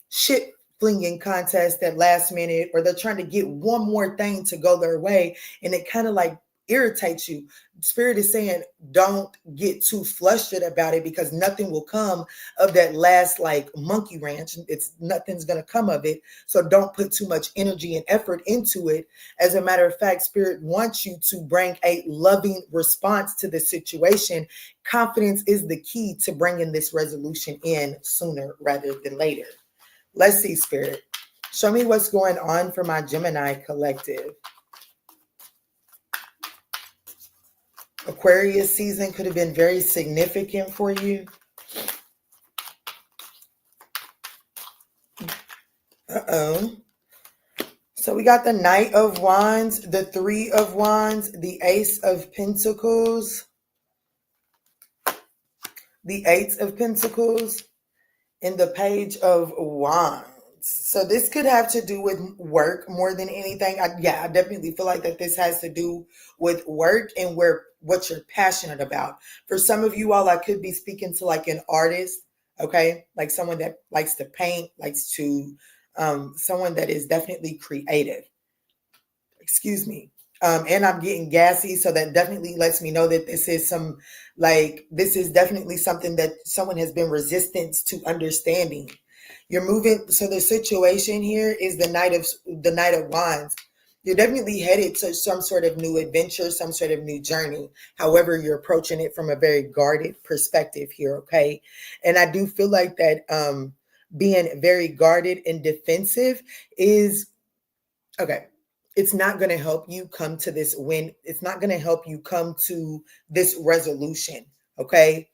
shit flinging contest at last minute, or they're trying to get one more thing to go their way, and it kind of like irritates you. Spirit is saying don't get too flustered about it, because nothing will come of that last like monkey ranch. Nothing's going to come of it. So don't put too much energy and effort into it. As a matter of fact, Spirit wants you to bring a loving response to the situation. Confidence is the key to bringing this resolution in sooner rather than later. Let's see, Spirit. Show me what's going on for my Gemini collective. Aquarius season could have been very significant for you. So we got the Knight of Wands, the Three of Wands, the Ace of Pentacles, the Eight of Pentacles, and the Page of Wands. So this could have to do with work more than anything. I definitely feel like that this has to do with work and what you're passionate about. For some of you all, I could be speaking to like an artist, okay? Like someone that likes to paint, someone that is definitely creative. Excuse me. And I'm getting gassy, so that definitely lets me know that this is definitely something that someone has been resistant to understanding. You're moving. So the situation here is the Knight of Wands. You're definitely headed to some sort of new adventure, some sort of new journey. However, you're approaching it from a very guarded perspective here, okay? And I do feel like that being very guarded and defensive is, okay, it's not going to help you come to this win. It's not going to help you come to this resolution, okay?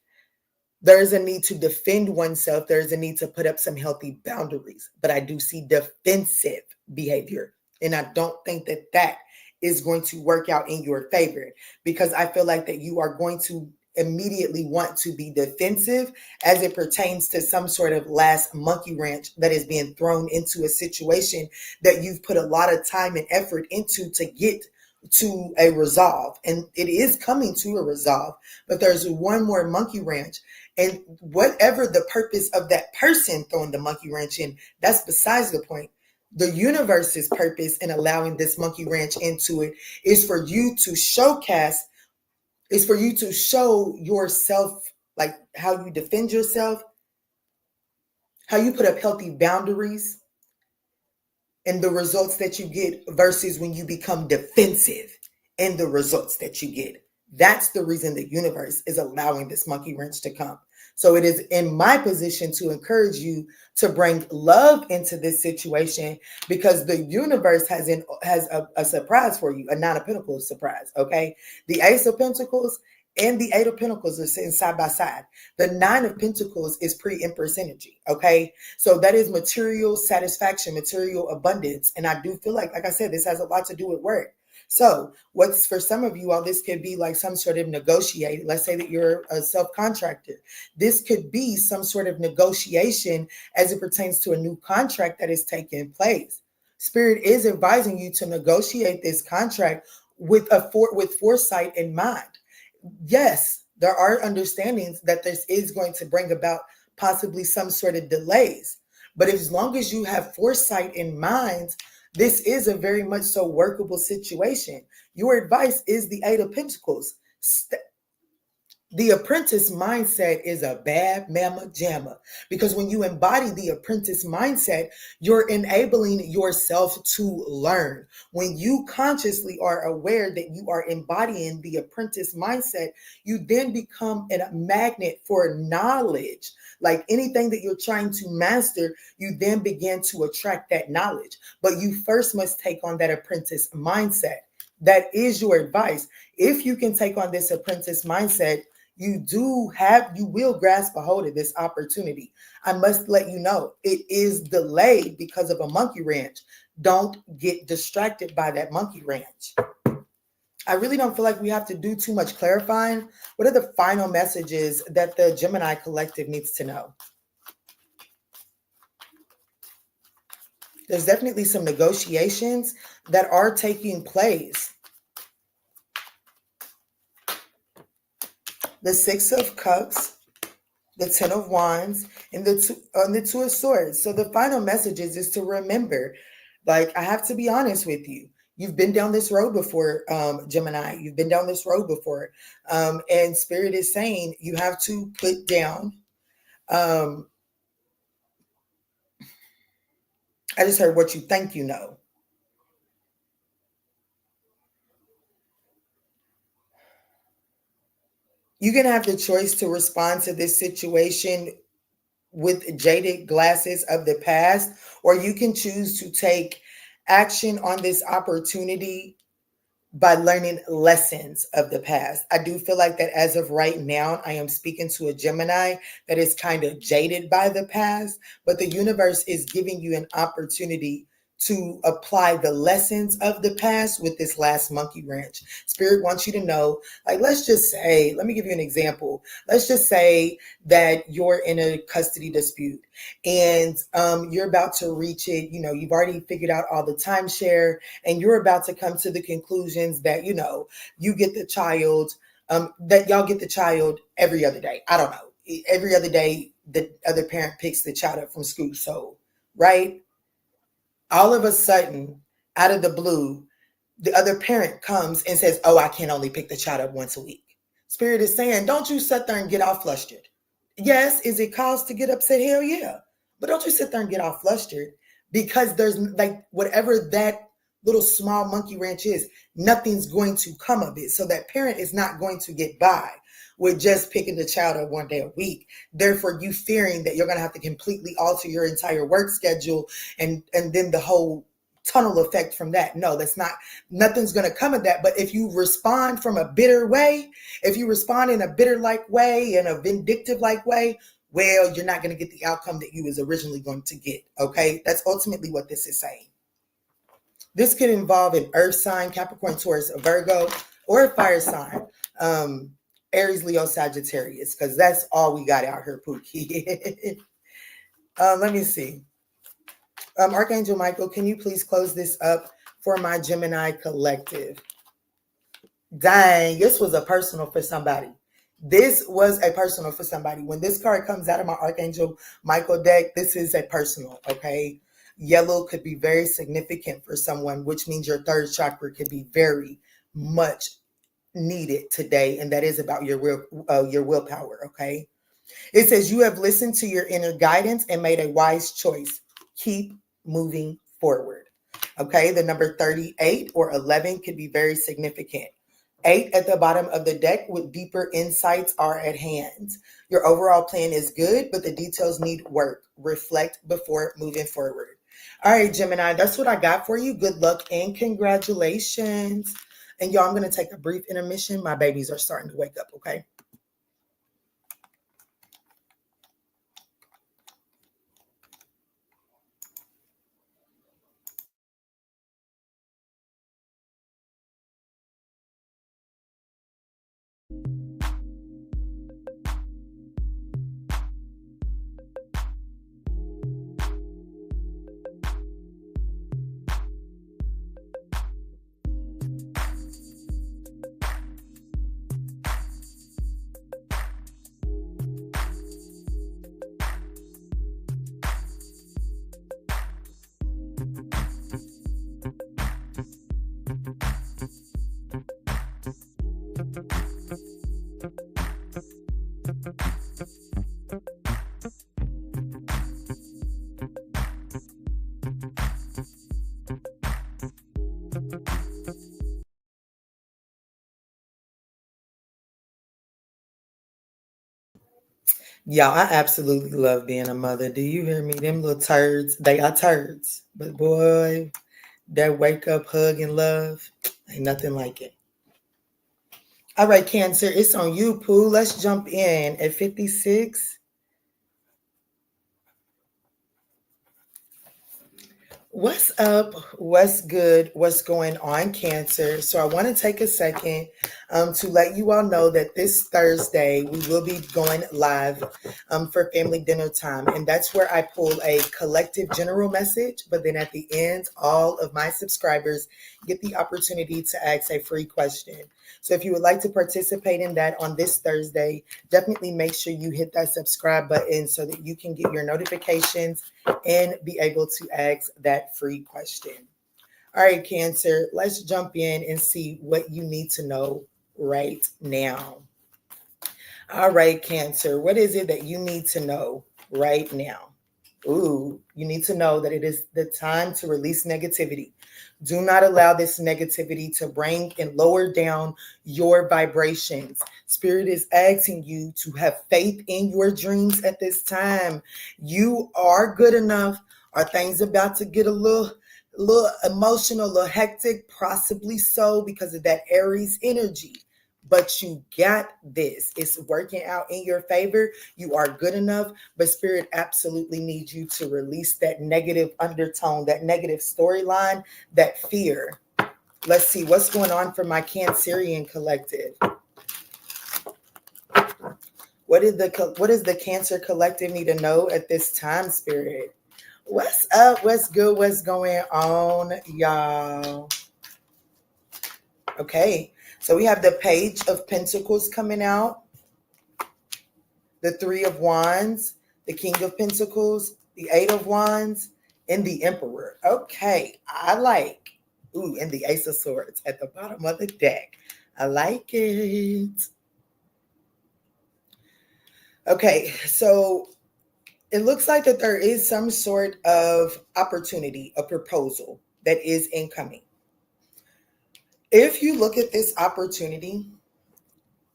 There's a need to defend oneself. There's a need to put up some healthy boundaries. But I do see defensive behavior. And I don't think that that is going to work out in your favor, because I feel like that you are going to immediately want to be defensive as it pertains to some sort of last monkey wrench that is being thrown into a situation that you've put a lot of time and effort into to get to a resolve. And it is coming to a resolve, but there's one more monkey wrench. And whatever the purpose of that person throwing the monkey wrench in, that's besides the point. The universe's purpose in allowing this monkey wrench into it is for you to showcase, is for you to show yourself, like how you defend yourself, how you put up healthy boundaries, and the results that you get versus when you become defensive and the results that you get. That's the reason the universe is allowing this monkey wrench to come. So it is in my position to encourage you to bring love into this situation, because the universe has a surprise for you, a Nine of Pentacles surprise, okay? The Ace of Pentacles and the Eight of Pentacles are sitting side by side. The Nine of Pentacles is pre-Empress energy, okay? So that is material satisfaction, material abundance. And I do feel like I said, this has a lot to do with work. So what's for some of you all, this could be like some sort of negotiating. Let's say that you're a self-contractor. This could be some sort of negotiation as it pertains to a new contract that is taking place. Spirit is advising you to negotiate this contract with foresight in mind. Yes, there are understandings that this is going to bring about possibly some sort of delays. But as long as you have foresight in mind, this is a very much so workable situation. Your advice is the Eight of Pentacles. The apprentice mindset is a bad mamma jamma, because when you embody the apprentice mindset, you're enabling yourself to learn. When you consciously are aware that you are embodying the apprentice mindset, you then become a magnet for knowledge. Like anything that you're trying to master, you then begin to attract that knowledge. But you first must take on that apprentice mindset. That is your advice. If you can take on this apprentice mindset, you will grasp a hold of this opportunity. I must let you know it is delayed because of a monkey wrench. Don't get distracted by that monkey wrench. I really don't feel like we have to do too much clarifying. What are the final messages that the Gemini collective needs to know? There's definitely some negotiations that are taking place. The Six of Cups, the Ten of Wands, and the Two of Swords. So the final message is to remember, like, I have to be honest with you. You've been down this road before, Gemini. You've been down this road before. And Spirit is saying you have to put down. I just heard what you think you know. You can have the choice to respond to this situation with jaded glasses of the past, or you can choose to take action on this opportunity by learning lessons of the past. I do feel like that as of right now, I am speaking to a Gemini that is kind of jaded by the past, but the universe is giving you an opportunity to apply the lessons of the past with this last monkey wrench. Spirit wants you to know, like, let's just say, let me give you an example. Let's just say that you're in a custody dispute and you're about to reach it. You know, you've already figured out all the timeshare and you're about to come to the conclusions that, you know, you get the child, that y'all get the child every other day. I don't know. Every other day, the other parent picks the child up from school. So, right? All of a sudden, out of the blue, the other parent comes and says, oh, I can only pick the child up once a week. Spirit is saying, don't you sit there and get all flustered. Yes, is it cause to get upset? Hell yeah. But don't you sit there and get all flustered, because there's like whatever that little small monkey wrench is, nothing's going to come of it. So that parent is not going to get by with just picking the child up one day a week. Therefore, you fearing that you're going to have to completely alter your entire work schedule and then the whole tunnel effect from that. No, nothing's going to come of that. But if you respond from a bitter way, if you respond in a bitter-like way, in a vindictive-like way, well, you're not going to get the outcome that you was originally going to get. Okay. That's ultimately what this is saying. This could involve an earth sign, Capricorn, Taurus, a Virgo, or a fire sign. Aries, Leo, Sagittarius, because that's all we got out here, Pookie. Let me see. Archangel Michael, can you please close this up for my Gemini collective? Dang, this was a personal for somebody. This was a personal for somebody. When this card comes out of my Archangel Michael deck, this is a personal, okay? Yellow could be very significant for someone, which means your third chakra could be very much needed today, and that is about your willpower. Okay, it says you have listened to your inner guidance and made a wise choice. Keep moving forward. Okay, the number 38 or 11 could be very significant. 8 at the bottom of the deck with deeper insights are at hand. Your overall plan is good, but the details need work. Reflect before moving forward. All right, Gemini, that's what I got for you. Good luck and congratulations. And y'all, I'm going to take a brief intermission. My babies are starting to wake up, okay? Y'all, I absolutely love being a mother. Do you hear me? Them little turds, they are turds. But boy, that wake up, hug, and love, ain't nothing like it. All right, Cancer, it's on you, Pooh. Let's jump in at 56. What's up? What's good? What's going on, Cancer? So I want to take a second to let you all know that this Thursday we will be going live for family dinner time. And that's where I pull a collective general message. But then at the end, all of my subscribers get the opportunity to ask a free question. So if you would like to participate in that on this Thursday, definitely make sure you hit that subscribe button so that you can get your notifications and be able to ask that free question. All right, Cancer, let's jump in and see what you need to know right now. All right, Cancer, what is it that you need to know right now? Ooh, you need to know that it is the time to release negativity. Do not allow this negativity to bring and lower down your vibrations. Spirit is asking you to have faith in your dreams at this time. You are good enough. Are things about to get a little emotional, a little hectic? Possibly so, because of that Aries energy. But you got this. It's working out in your favor. You are good enough, but Spirit absolutely needs you to release that negative undertone, that negative storyline, that fear. Let's see what's going on for my Cancerian collective. What does the Cancer collective need to know at this time, Spirit? What's up? What's good? What's going on, y'all? Okay, so we have the Page of Pentacles coming out, the Three of Wands, the King of Pentacles, the Eight of Wands, and the Emperor. Okay, I like. Ooh, and the Ace of Swords at the bottom of the deck. I like it. Okay, so it looks like that there is some sort of opportunity, a proposal that is incoming. If you look at this opportunity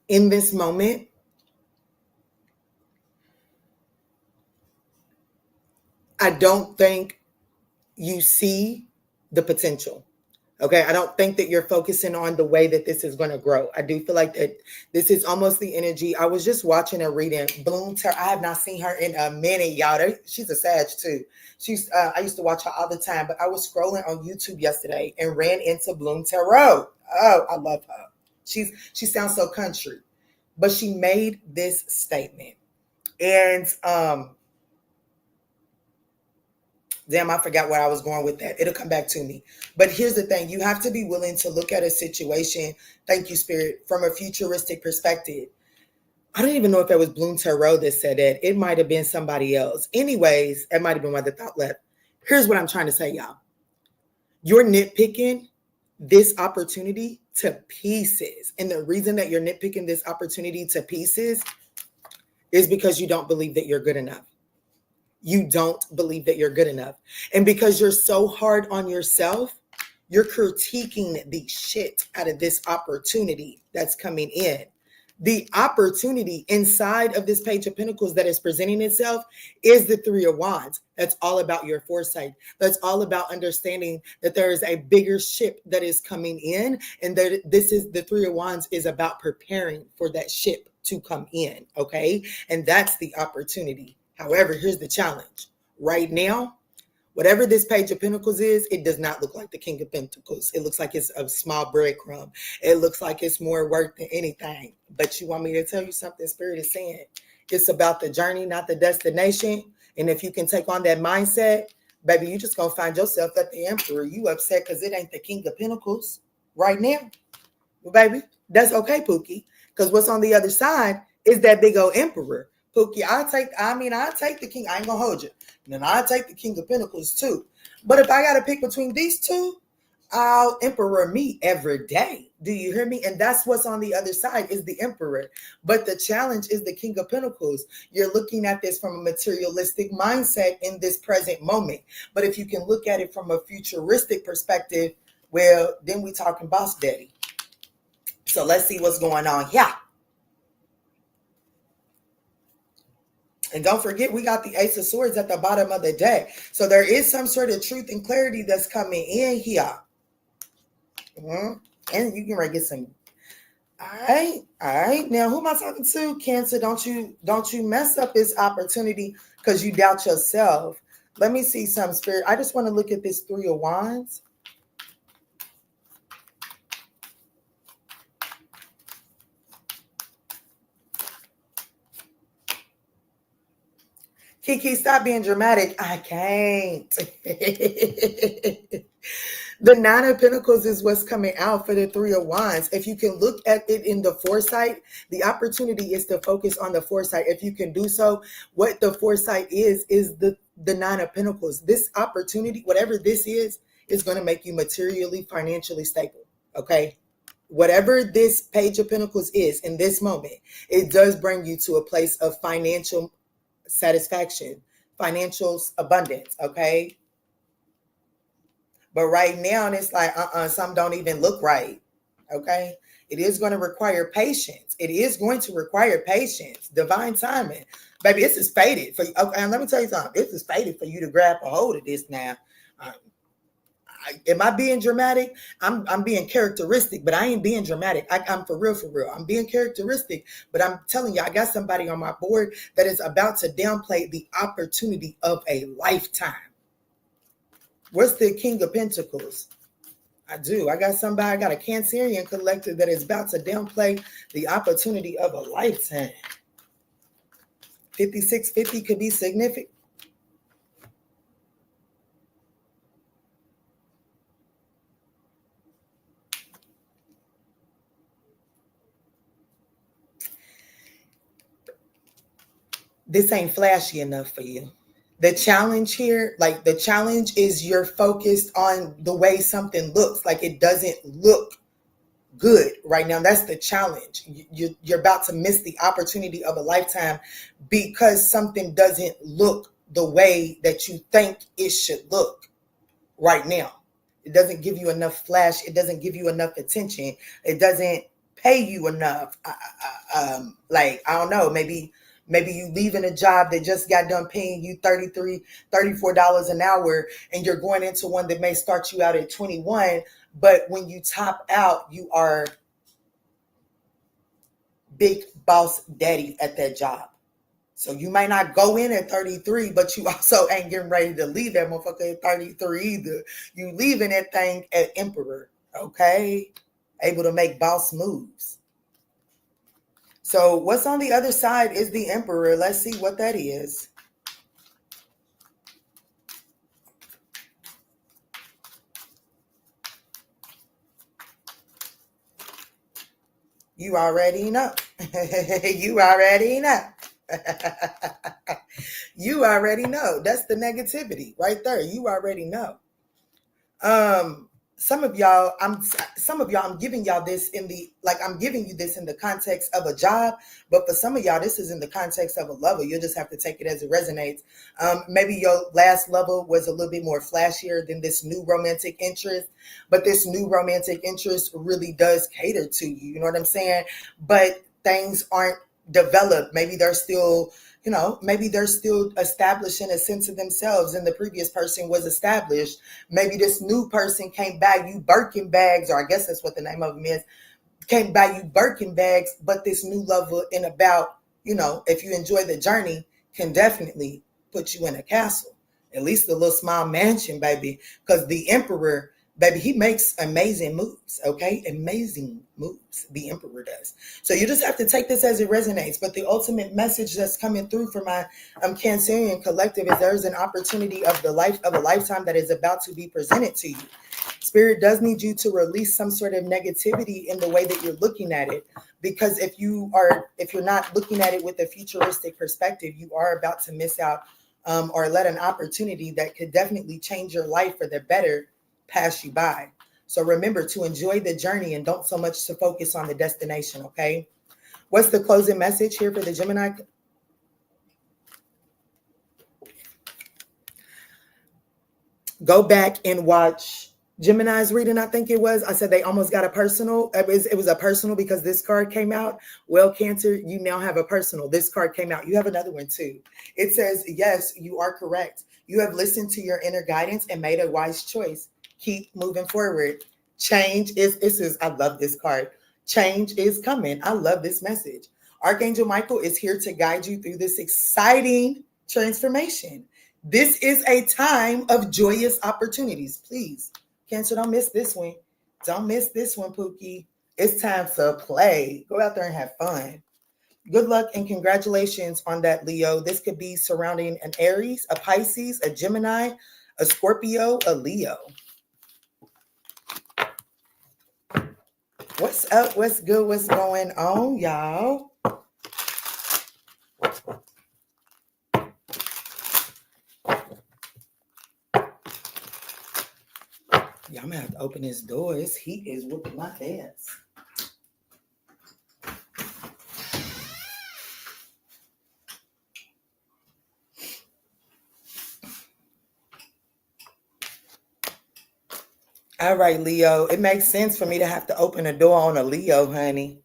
in this moment, I don't think you see the potential. Okay, I don't think that you're focusing on the way that this is going to grow. I do feel like that this is almost the energy. I was just watching a reading. Bloom Tarot. I have not seen her in a minute, y'all. She's a Sag too. I used to watch her all the time, but I was scrolling on YouTube yesterday and ran into Bloom Tarot. Oh, I love her. She sounds so country, but she made this statement, and damn, I forgot where I was going with that. It'll come back to me. But here's the thing. You have to be willing to look at a situation, thank you, Spirit, from a futuristic perspective. I don't even know if it was Bloom Tarot that said that. It might have been somebody else. Anyways, it might have been why the thought left. Here's what I'm trying to say, y'all. You're nitpicking this opportunity to pieces. And the reason that you're nitpicking this opportunity to pieces is because you don't believe that you're good enough. You don't believe that you're good enough. And because you're so hard on yourself, you're critiquing the shit out of this opportunity that's coming in. The opportunity inside of this Page of Pentacles that is presenting itself is the Three of Wands. That's all about your foresight. That's all about understanding that there is a bigger ship that is coming in, and that the Three of Wands is about preparing for that ship to come in, okay? And that's the opportunity. However, here's the challenge. Right now, whatever this Page of Pentacles is, it does not look like the King of Pentacles. It looks like it's a small breadcrumb. It looks like it's more work than anything. But you want me to tell you something? Spirit is saying it's about the journey, not the destination. And if you can take on that mindset, baby, you just going to find yourself at the Emperor. You upset because it ain't the King of Pentacles right now. Well, baby, that's okay, Pookie. Because what's on the other side is that big old Emperor. Pookie, I'll take the King. I ain't gonna hold you. And then I'll take the King of Pentacles too. But if I gotta pick between these two, I'll Emperor me every day. Do you hear me? And that's what's on the other side is the Emperor. But the challenge is the King of Pentacles. You're looking at this from a materialistic mindset in this present moment. But if you can look at it from a futuristic perspective, well, then we talking boss daddy. So let's see what's going on here. And don't forget, we got the Ace of Swords at the bottom of the deck. So there is some sort of truth and clarity that's coming in here. And you can get some. All right. Now, who am I talking to? Cancer, don't you mess up this opportunity because you doubt yourself. Let me see some spirit. I just want to look at this Three of Wands. Kiki, stop being dramatic. I can't. The Nine of Pentacles is what's coming out for the Three of Wands. If you can look at it in the foresight, the opportunity is to focus on the foresight. If you can do so, what the foresight is the Nine of Pentacles. This opportunity, whatever this is going to make you materially, financially stable. Okay? Whatever this Page of Pentacles is in this moment, it does bring you to a place of financial satisfaction, financial abundance. Okay? But right now, it's like, some don't even look right, okay? It is going to require patience. It is going to require patience, divine timing. Baby, this is fated for you. Okay, and let me tell you something. This is fated for you to grab a hold of this now. Am I being dramatic? I'm being characteristic, but I ain't being dramatic. I'm for real. I'm being characteristic, but I'm telling you, I got somebody on my board that is about to downplay the opportunity of a lifetime. What's the King of Pentacles? I do. I got a Cancerian collective that is about to downplay the opportunity of a lifetime. 5650 could be significant. This ain't flashy enough for you. The challenge here, like the challenge is you're focused on the way something looks. Like it doesn't look good right now. That's the challenge. You're about to miss the opportunity of a lifetime because something doesn't look the way that you think it should look right now. It doesn't give you enough flash. It doesn't give you enough attention. It doesn't pay you enough. Like, I don't know, maybe you leaving a job that just got done paying you $33, $34 an hour, and you're going into one that may start you out at 21. But when you top out, you are big boss daddy at that job. So you might not go in at 33, but you also ain't getting ready to leave that motherfucker at 33 either. You leaving that thing at emperor, okay? Able to make boss moves. So what's on the other side is the emperor. Let's see what that is. You already know. You already know. You already know. That's the negativity right there. You already know. Some of y'all, I'm giving y'all this I'm giving you this in the context of a job, but for some of y'all, this is in the context of a lover. You'll just have to take it as it resonates. Maybe your last lover was a little bit more flashier than this new romantic interest, but this new romantic interest really does cater to you. You know what I'm saying? But things aren't developed. Maybe they're still establishing a sense of themselves, and the previous person was established. Maybe this new person came by you Birkin bags, or I guess that's what the name of them is, came by you Birkin bags, but this new lover in about, if you enjoy the journey, can definitely put you in a castle, at least a little small mansion, baby, because the emperor, baby, he makes amazing moves, okay? Amazing moves, the emperor does. So you just have to take this as it resonates. But the ultimate message that's coming through for my Cancerian collective is there's an opportunity of a lifetime that is about to be presented to you. Spirit does need you to release some sort of negativity in the way that you're looking at it. Because if you're not looking at it with a futuristic perspective, you are about to miss out or let an opportunity that could definitely change your life for the better pass you by. So remember to enjoy the journey and don't so much to focus on the destination, okay? What's the closing message here for the Gemini? Go back and watch Gemini's reading, I think it was. I said they almost got a personal. It was a personal because this card came out. Well, Cancer, you now have a personal. This card came out. You have another one too. It says, yes, you are correct. You have listened to your inner guidance and made a wise choice. Keep moving forward. Change is, I love this card. Change is coming. I love this message. Archangel Michael is here to guide you through this exciting transformation. This is a time of joyous opportunities. Please, Cancer, don't miss this one. Don't miss this one, Pookie. It's time to play. Go out there and have fun. Good luck and congratulations on that, Leo. This could be surrounding an Aries, a Pisces, a Gemini, a Scorpio, a Leo. What's up? What's good? What's going on, y'all? Yeah, I'm gonna have to open this door. This heat is whooping my ass. All right, Leo. It makes sense for me to have to open a door on a Leo, honey.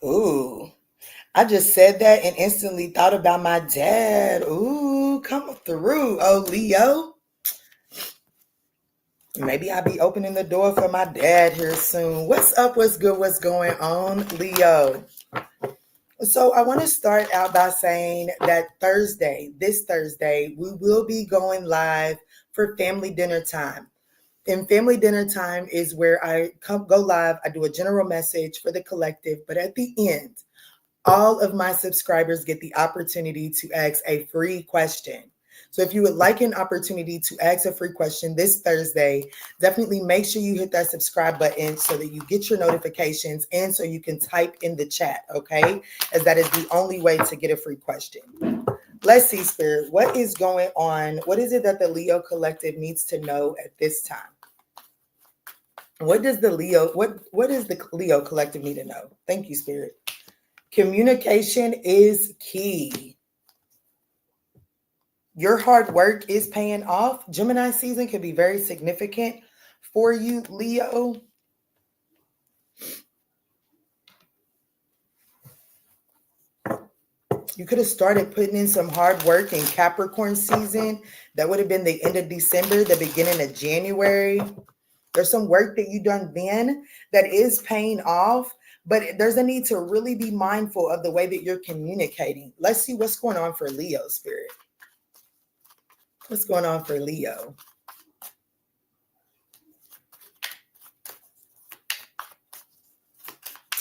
Ooh. I just said that and instantly thought about my dad. Ooh, come through. Oh, Leo. Maybe I'll be opening the door for my dad here soon. What's up? What's good? What's going on, Leo? So I want to start out by saying that this Thursday, we will be going live for family dinner time. And family dinner time is where I go live. I do a general message for the collective, but at the end, all of my subscribers get the opportunity to ask a free question. So if you would like an opportunity to ask a free question this Thursday, definitely make sure you hit that subscribe button so that you get your notifications and so you can type in the chat, okay? As that is the only way to get a free question. Let's see, Spirit, what is going on? What is it that the Leo collective needs to know at this time? What does the Leo collective need to know? Thank you, Spirit. Communication is key. Your hard work is paying off. Gemini season can be very significant for you, Leo. You could have started putting in some hard work in Capricorn season. That would have been the end of December, the beginning of January. There's some work that you've done then that is paying off, but there's a need to really be mindful of the way that you're communicating. Let's see what's going on for Leo, Spirit. What's going on for Leo?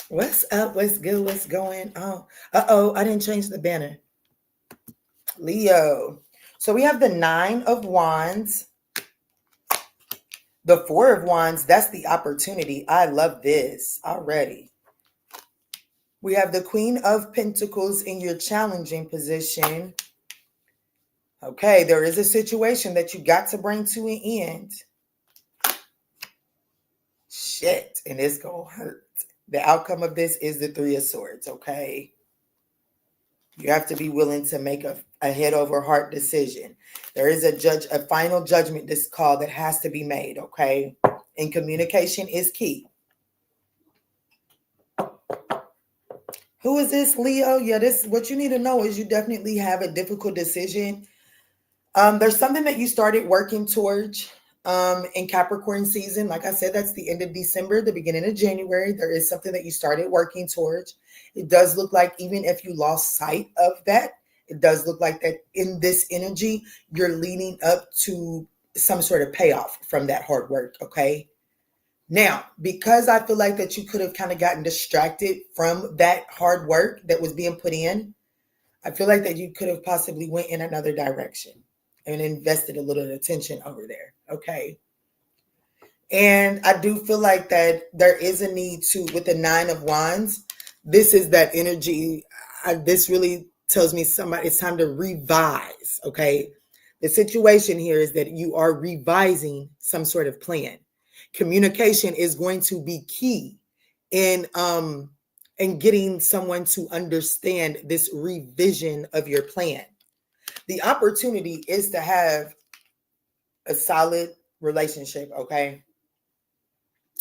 What's up? What's good? What's going on? Uh-oh, I didn't change the banner. Leo. So we have the 9 of Wands. The 4 of Wands, that's the opportunity. I love this already. We have the Queen of Pentacles in your challenging position. Okay, there is a situation that you got to bring to an end. Shit, and it's going to hurt. The outcome of this is the 3 of Swords, okay? You have to be willing to make a head over heart decision. There is a final judgment this call that has to be made, okay? And communication is key. Who is this, Leo? Yeah, this what you need to know is you definitely have a difficult decision. There's something that you started working towards in Capricorn season. Like I said, that's the end of December, the beginning of January. There is something that you started working towards. It does look like even if you lost sight of that, it does look like that in this energy, you're leading up to some sort of payoff from that hard work, okay? Now, because I feel like that you could have kind of gotten distracted from that hard work that was being put in, I feel like that you could have possibly went in another direction and invested a little attention over there, okay? And I do feel like that there is a need to, with the 9 of Wands, this is that energy. This really tells me it's time to revise, okay? The situation here is that you are revising some sort of plan. Communication is going to be key in and getting someone to understand this revision of your plan. The opportunity is to have a solid relationship, okay?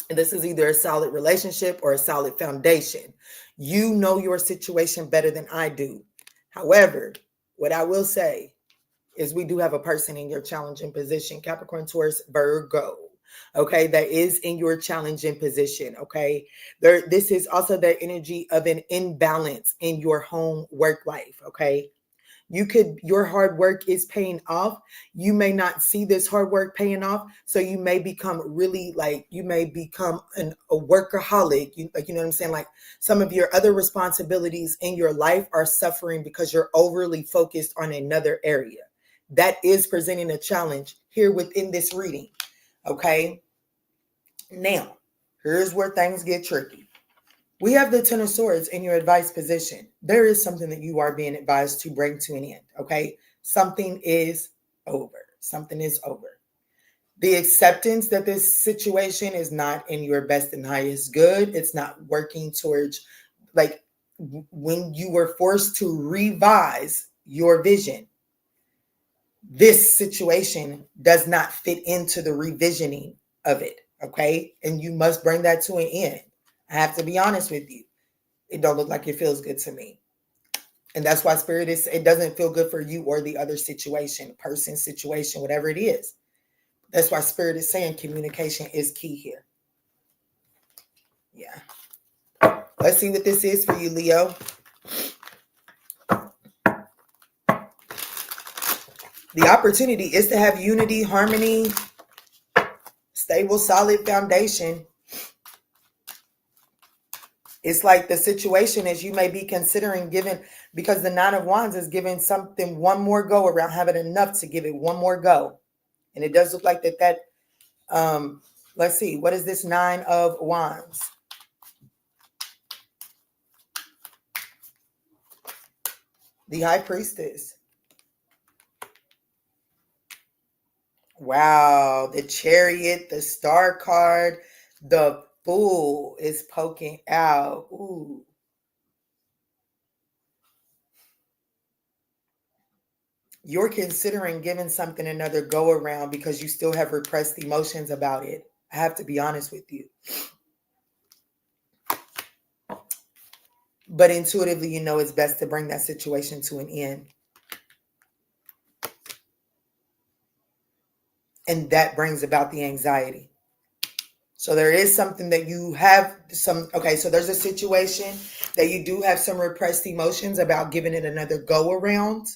And this is either a solid relationship or a solid foundation. You know your situation better than I do. However, what I will say is we do have a person in your challenging position, Capricorn, Taurus, Virgo. Okay, that is in your challenging position. Okay, this is also the energy of an imbalance in your home work life. Okay, your hard work is paying off. You may not see this hard work paying off, so you may become really you may become a workaholic. You know what I'm saying? Like some of your other responsibilities in your life are suffering because you're overly focused on another area. That is presenting a challenge here within this reading. Okay. Now, here's where things get tricky. We have the Ten of Swords in your advice position. There is something that you are being advised to bring to an end. Okay. Something is over. Something is over. The acceptance that this situation is not in your best and highest good. It's not working towards, like, when you were forced to revise your vision, this situation does not fit into the revisioning of it. Okay. And you must bring that to an end. I have to be honest with you. It don't look like it feels good to me. And that's why Spirit is, it doesn't feel good for you or the other situation, person, situation, whatever it is. That's why Spirit is saying communication is key here. Yeah. Let's see what this is for you, Leo. The opportunity is to have unity, harmony, stable, solid foundation. It's like the situation is you may be considering giving, because the Nine of Wands is giving something one more go around, having enough to give it one more go. And it does look like that, let's see, what is this Nine of Wands? The High Priestess. Wow, the Chariot, the Star card, the Fool is poking out. Ooh. You're considering giving something another go around because you still have repressed emotions about it. I have to be honest with you. But intuitively, you know it's best to bring that situation to an end. And that brings about the anxiety. So there is something that you have okay, so there's a situation that you do have some repressed emotions about giving it another go around.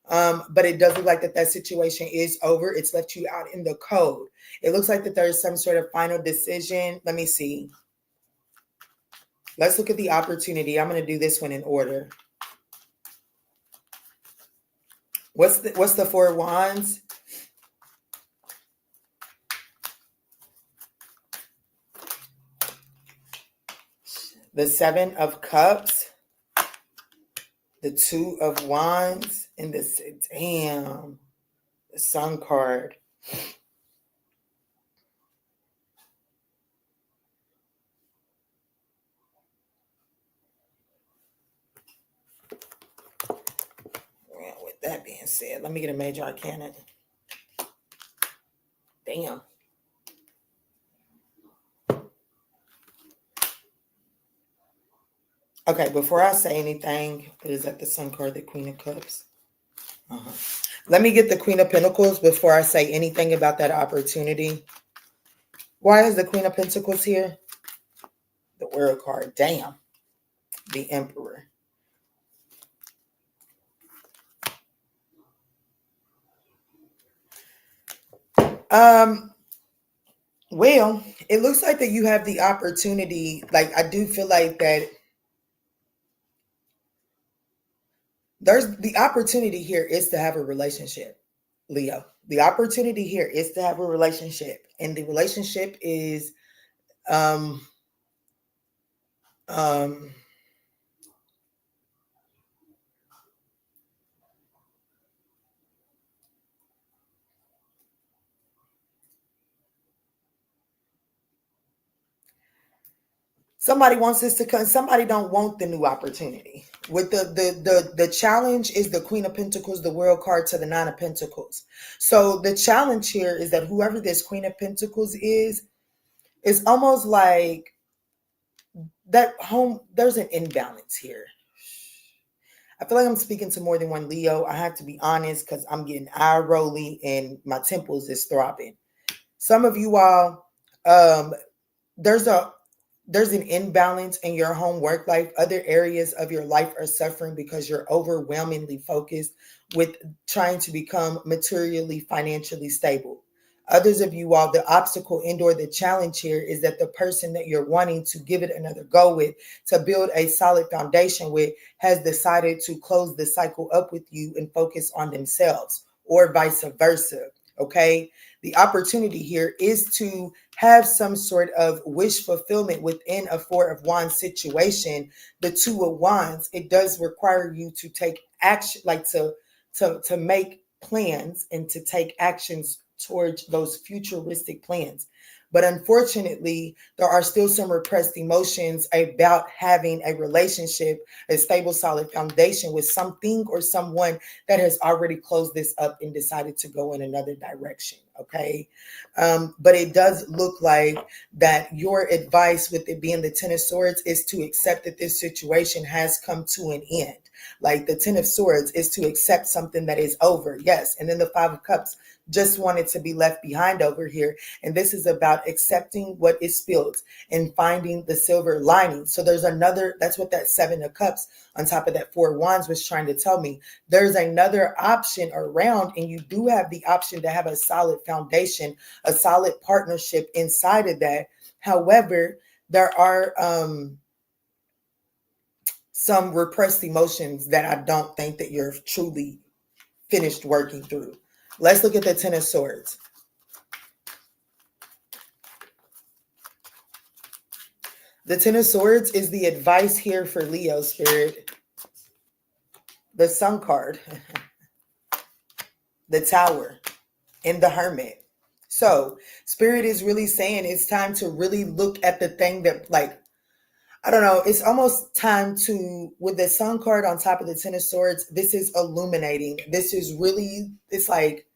But it does look like that situation is over. It's left you out in the cold. It looks like that there's some sort of final decision. Let me see. Let's look at the opportunity. I'm going to do this one in order. What's the Four of Wands? The Seven of Cups, the Two of Wands, and the Sun card. Well, with that being said, let me get a major arcana. Damn. Okay, before I say anything, is that the Sun card, the Queen of Cups? Let me get the Queen of Pentacles before I say anything about that opportunity. Why is the Queen of Pentacles here? The World card. Damn. The Emperor. Well, it looks like that you have the opportunity. Like, I do feel like that there's the opportunity here is to have a relationship, Leo. The opportunity here is to have a relationship, and the relationship is Somebody wants this to come. Somebody don't want the new opportunity. With the challenge is the Queen of Pentacles, the World card to the Nine of Pentacles. So the challenge here is that whoever this Queen of Pentacles is, it's almost like that home. There's an imbalance here. I feel like I'm speaking to more than one Leo. I have to be honest because I'm getting eye rolly and my temples is throbbing. Some of you all, there's an imbalance in your home work life. Other areas of your life are suffering because you're overwhelmingly focused with trying to become materially, financially stable. Others of you all, the obstacle and/or the challenge here is that the person that you're wanting to give it another go with, to build a solid foundation with, has decided to close the cycle up with you and focus on themselves, or vice versa. Okay. The opportunity here is to have some sort of wish fulfillment within a Four of Wands situation. The Two of Wands, it does require you to take action, like to make plans and to take actions towards those futuristic plans. But unfortunately, there are still some repressed emotions about having a relationship, a stable, solid foundation with something or someone that has already closed this up and decided to go in another direction. Okay. But it does look like that your advice, with it being the Ten of Swords, is to accept that this situation has come to an end. Like the Ten of Swords is to accept something that is over. Yes. And then the Five of Cups just wanted to be left behind over here. And this is about accepting what is spilled and finding the silver lining. So there's another, that's what that Seven of Cups on top of that Four of Wands was trying to tell me. There's another option around, and you do have the option to have a solid foundation, a solid partnership inside of that. However, there are some repressed emotions that I don't think that you're truly finished working through. Let's look at the Ten of Swords. The Ten of Swords is the advice here for Leo Spirit. The Sun card, the Tower, and the Hermit. So Spirit is really saying it's time to really look at the thing that, like, I don't know, it's almost time to, with the Sun card on top of the Ten of Swords, this is illuminating. This is really, it's like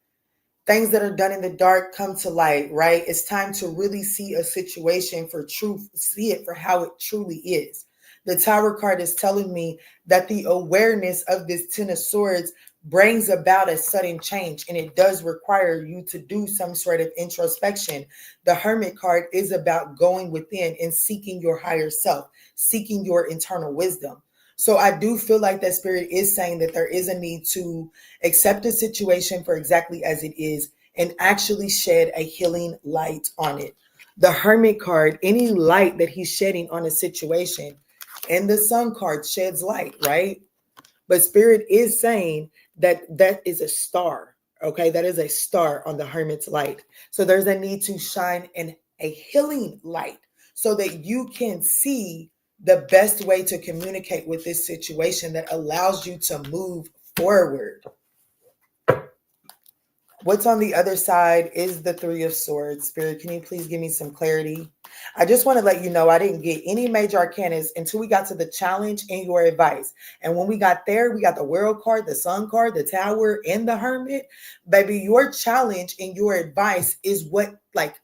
things that are done in the dark come to light, right? It's time to really see a situation for truth, see it for how it truly is. The Tower card is telling me that the awareness of this Ten of Swords brings about a sudden change, and it does require you to do some sort of introspection. The Hermit card is about going within and seeking your higher self, seeking your internal wisdom. So I do feel like that Spirit is saying that there is a need to accept the situation for exactly as it is and actually shed a healing light on it. The Hermit card, any light that he's shedding on a situation, and the Sun card sheds light, right? But Spirit is saying that that is a star, okay? That is a star on the Hermit's light. So there's a need to shine a healing light so that you can see the best way to communicate with this situation that allows you to move forward. What's on the other side is the Three of Swords. Spirit, can you please give me some clarity? I just want to let you know I didn't get any major arcanas until we got to the challenge and your advice. And when we got there, we got the World card, the Sun card, the Tower, and the Hermit. Baby, your challenge and your advice is what, like,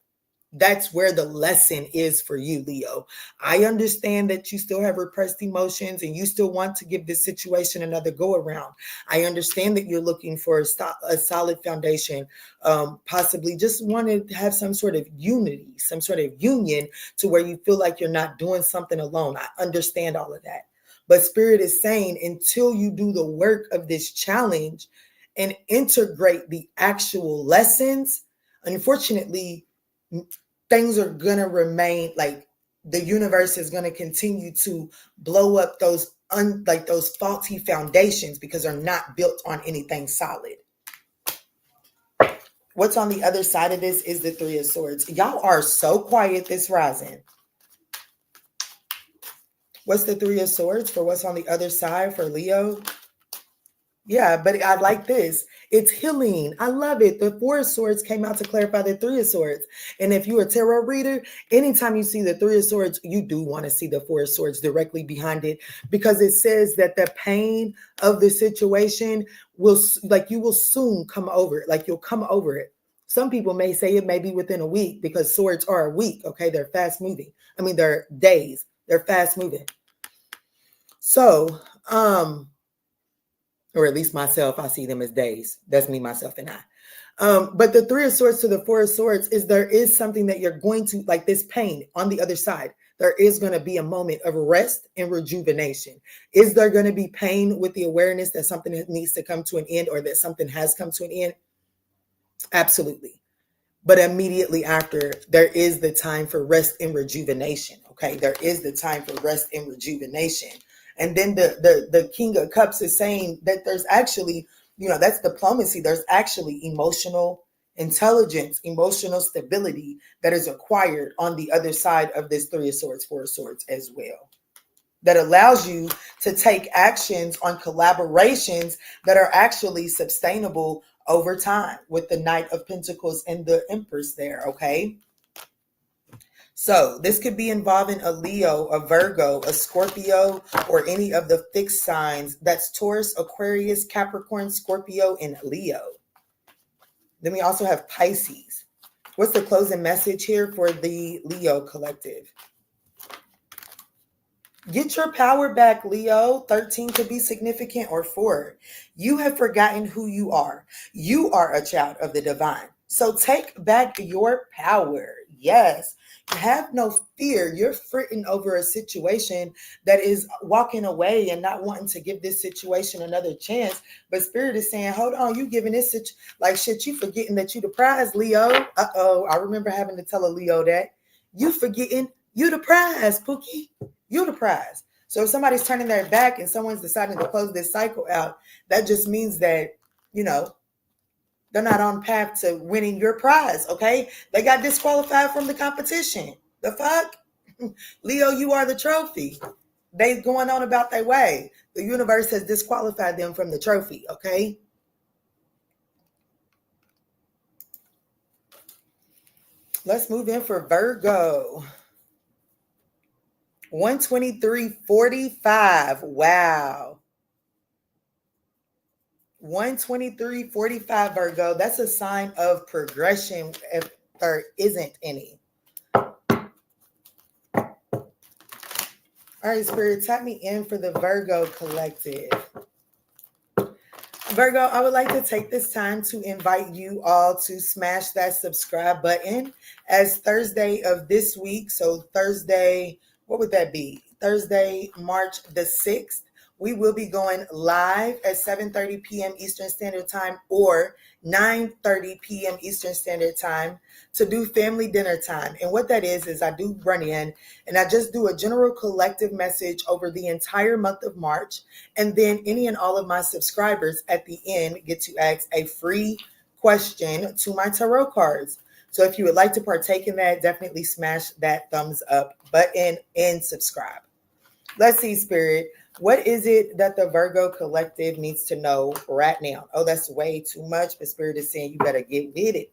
that's where the lesson is for you, Leo. I understand that you still have repressed emotions and you still want to give this situation another go around. I understand that you're looking for a solid foundation, possibly just want to have some sort of unity, some sort of union to where you feel like you're not doing something alone. I understand all of that. But Spirit is saying until you do the work of this challenge and integrate the actual lessons, unfortunately, things are going to remain, like the universe is going to continue to blow up those those faulty foundations because they're not built on anything solid. What's on the other side of this is the Three of Swords. Y'all are so quiet this rising. What's the Three of Swords for what's on the other side for Leo? Yeah, but I like this. It's healing. I love it. The Four of Swords came out to clarify the Three of Swords. And if you're a tarot reader, anytime you see the Three of Swords, you do want to see the Four of Swords directly behind it, because it says that the pain of the situation will, like, you will soon come over it. Like, you'll come over it. Some people may say it may be within a week, because swords are a week. Okay. They're fast moving. I mean, they're days. They're fast moving. So, or at least myself, I see them as days. That's me, myself, and I. But the Three of Swords to the Four of Swords is, there is something that you're going to, like, this pain on the other side. There is going to be a moment of rest and rejuvenation. Is there going to be pain with the awareness that something needs to come to an end, or that something has come to an end? Absolutely. But immediately after, there is the time for rest and rejuvenation. Okay, there is the time for rest and rejuvenation. And then the King of Cups is saying that there's actually, that's diplomacy. There's actually emotional intelligence, emotional stability that is acquired on the other side of this Three of Swords, Four of Swords as well. That allows you to take actions on collaborations that are actually sustainable over time, with the Knight of Pentacles and the Empress there, okay? So this could be involving a Leo, a Virgo, a Scorpio, or any of the fixed signs. That's Taurus, Aquarius, Capricorn, Scorpio, and Leo. Then we also have Pisces. What's the closing message here for the Leo collective? Get your power back, Leo. 13 could be significant, or 4. You have forgotten who you are. You are a child of the divine. So take back your power. Yes. Have no fear. You're fretting over a situation that is walking away and not wanting to give this situation another chance. But Spirit is saying, hold on, you giving this like shit, you forgetting that you the prize, Leo. Uh-oh. I remember having to tell a Leo that. You forgetting you the prize, Pookie. You're the prize. So if somebody's turning their back and someone's deciding to close this cycle out, that just means that, they're not on path to winning your prize, okay? They got disqualified from the competition. The fuck? Leo, you are the trophy. They going on about their way. The universe has disqualified them from the trophy, okay? Let's move in for Virgo. 123.45. Wow. 123.45, Virgo. That's a sign of progression if there isn't any. All right, Spirit, tap me in for the Virgo collective. Virgo, I would like to take this time to invite you all to smash that subscribe button, as Thursday of this week. So Thursday, what would that be? Thursday, March the 6th. We will be going live at 7:30 p.m. Eastern Standard Time, or 9:30 p.m. Eastern Standard Time, to do family dinner time. And what that is I do run in and I just do a general collective message over the entire month of March. And then any and all of my subscribers at the end get to ask a free question to my tarot cards. So if you would like to partake in that, definitely smash that thumbs up button and subscribe. Let's see, Spirit. What is it that the Virgo collective needs to know right now? Oh, that's way too much, but Spirit is saying you better get with it.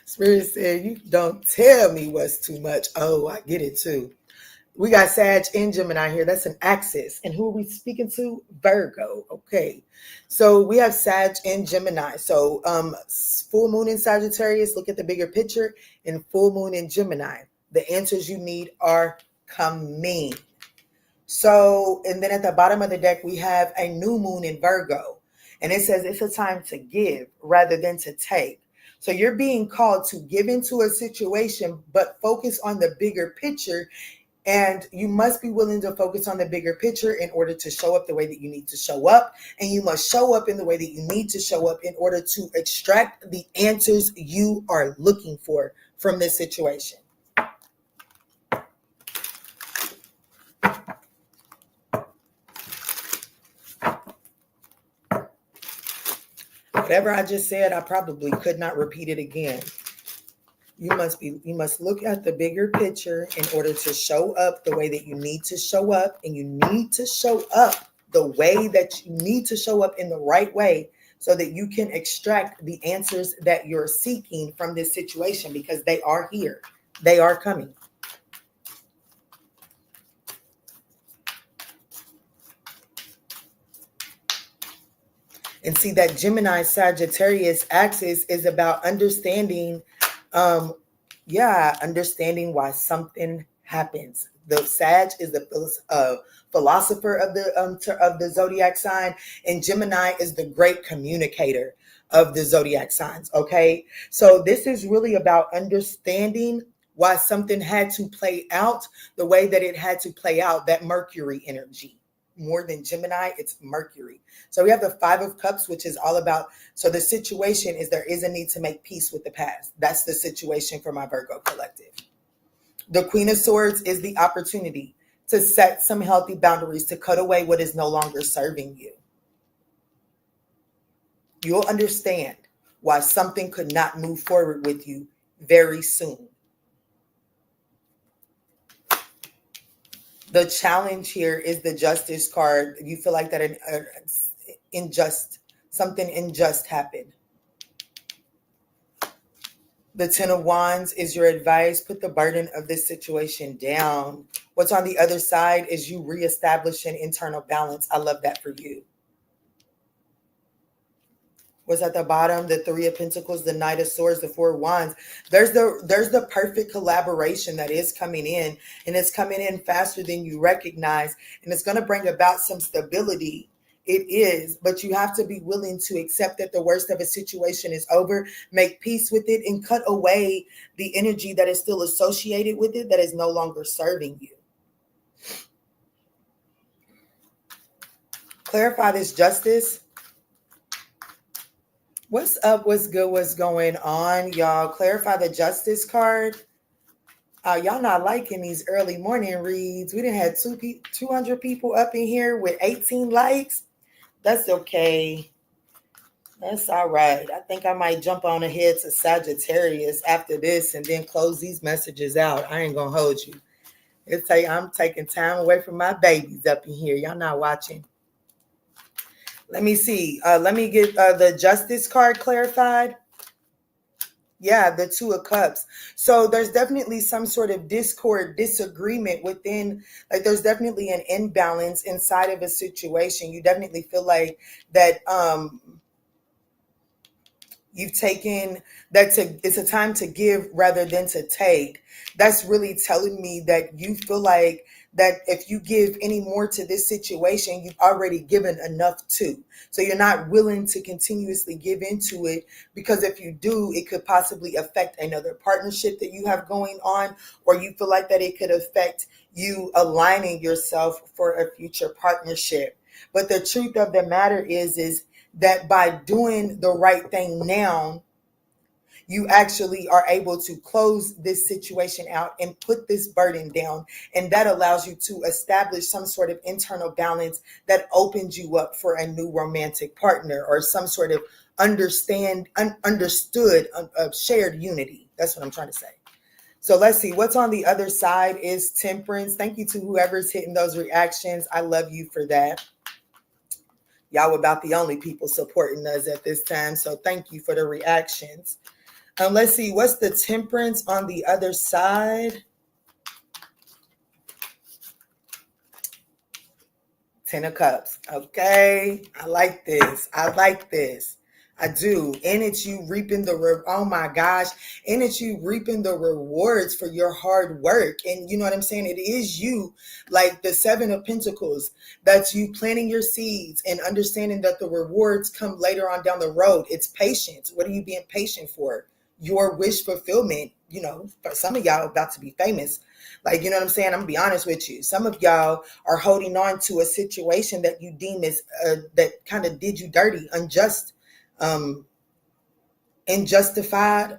Spirit said, you don't tell me what's too much. Oh, I get it too. We got Sag and Gemini here. That's an axis. And who are we speaking to? Virgo. Okay. So we have Sag and Gemini. So full moon in Sagittarius, look at the bigger picture, and full moon in Gemini. The answers you need are coming. So, and then at the bottom of the deck, we have a new moon in Virgo. And it says it's a time to give rather than to take. So you're being called to give into a situation, but focus on the bigger picture. And you must be willing to focus on the bigger picture in order to show up the way that you need to show up. And you must show up in the way that you need to show up in order to extract the answers you are looking for from this situation. Whatever I just said, I probably could not repeat it again. You must look at the bigger picture in order to show up the way that you need to show up, and you need to show up the way that you need to show up in the right way so that you can extract the answers that you're seeking from this situation, because they are here. They are coming. And see, that Gemini Sagittarius axis is about understanding, understanding why something happens. The Sag is the philosopher of the zodiac sign, and Gemini is the great communicator of the zodiac signs. Okay, so this is really about understanding why something had to play out the way that it had to play out. That Mercury energy. More than Gemini, it's Mercury. So we have the Five of Cups, which is all about, so the situation is there is a need to make peace with the past. That's the situation for my Virgo collective. The Queen of Swords is the opportunity to set some healthy boundaries, to cut away what is no longer serving you. You'll understand why something could not move forward with you very soon. The challenge here is the Justice card. You feel like that something unjust happened. The Ten of Wands is your advice. Put the burden of this situation down. What's on the other side is you reestablishing internal balance. I love that for you. What's at the bottom? The Three of Pentacles, the Knight of Swords, the Four of Wands. There's the perfect collaboration that is coming in, and it's coming in faster than you recognize, and it's going to bring about some stability. It is, but you have to be willing to accept that the worst of a situation is over, make peace with it, and cut away the energy that is still associated with it that is no longer serving you. Clarify this Justice. What's up? What's good? What's going on, y'all? Clarify the Justice card. Y'all not liking these early morning reads. We didn't have 200 people up in here with 18 likes. That's okay. That's all right. I think I might jump on ahead to Sagittarius after this and then close these messages out. I ain't gonna hold you. I'm taking time away from my babies up in here. Y'all not watching. Let me see. Let me get the Justice card clarified. Yeah, the Two of Cups. So there's definitely some sort of disagreement within, like there's definitely an imbalance inside of a situation. You definitely feel like that you've taken that it's a time to give rather than to take. That's really telling me that you feel like that if you give any more to this situation, you've already given enough to. So you're not willing to continuously give into it, because if you do, it could possibly affect another partnership that you have going on, or you feel like that it could affect you aligning yourself for a future partnership. But the truth of the matter is that by doing the right thing now, you actually are able to close this situation out and put this burden down. And that allows you to establish some sort of internal balance that opens you up for a new romantic partner, or some sort of understood shared unity. That's what I'm trying to say. So let's see. What's on the other side is Temperance. Thank you to whoever's hitting those reactions. I love you for that. Y'all were about the only people supporting us at this time. So thank you for the reactions. Let's see, what's the Temperance on the other side? Ten of Cups. Okay, I like this. I like this. I do. And it's you reaping oh my gosh. And it's you reaping the rewards for your hard work. And you know what I'm saying? It is you, like the Seven of Pentacles. That's you planting your seeds and understanding that the rewards come later on down the road. It's patience. What are you being patient for? Your wish fulfillment. You know, for some of y'all about to be famous. Like, you know what I'm saying? I'm gonna be honest with you. Some of y'all are holding on to a situation that you deem as that kind of did you dirty, unjustified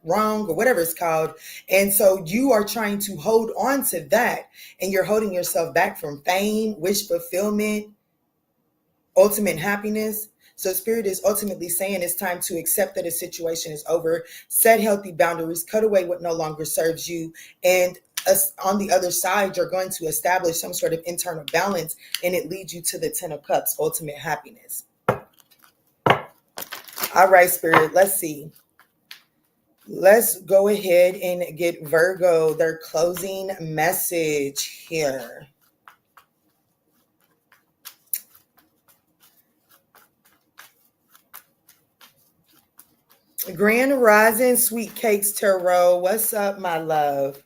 wrong, or whatever it's called. And so you are trying to hold on to that, and you're holding yourself back from fame, wish fulfillment, ultimate happiness. So Spirit is ultimately saying it's time to accept that a situation is over, set healthy boundaries, cut away what no longer serves you, and on the other side, you're going to establish some sort of internal balance, and it leads you to the 10 of Cups, ultimate happiness. All right, Spirit, let's see. Let's go ahead and get Virgo their closing message here. Grand Rising Sweet Cakes Tarot. What's up, my love?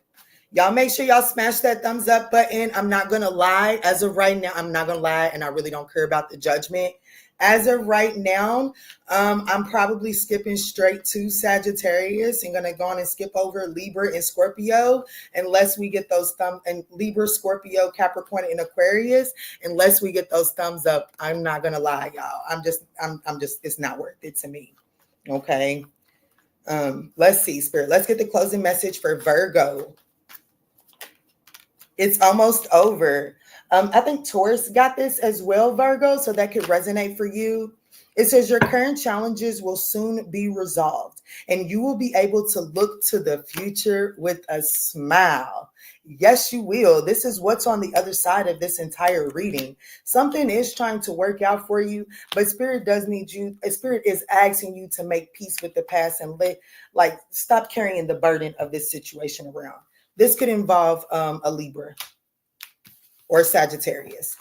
Y'all make sure y'all smash that thumbs up button. I'm not going to lie. As of right now, I'm not going to lie, and I really don't care about the judgment. As of right now, I'm probably skipping straight to Sagittarius and going to go on and skip over Libra and Scorpio unless we get those and Libra, Scorpio, Capricorn, and Aquarius. Unless we get those thumbs up, I'm not going to lie, y'all. I'm just, it's not worth it to me. Okay. Let's see, Spirit. Let's get the closing message for Virgo. It's almost over. I think Taurus got this as well, Virgo, so that could resonate for you. It says your current challenges will soon be resolved, and you will be able to look to the future with a smile. Yes, you will. This is what's on the other side of this entire reading. Something is trying to work out for you, but Spirit does need you. Spirit is asking you to make peace with the past and stop carrying the burden of this situation around. This could involve a Libra or Sagittarius.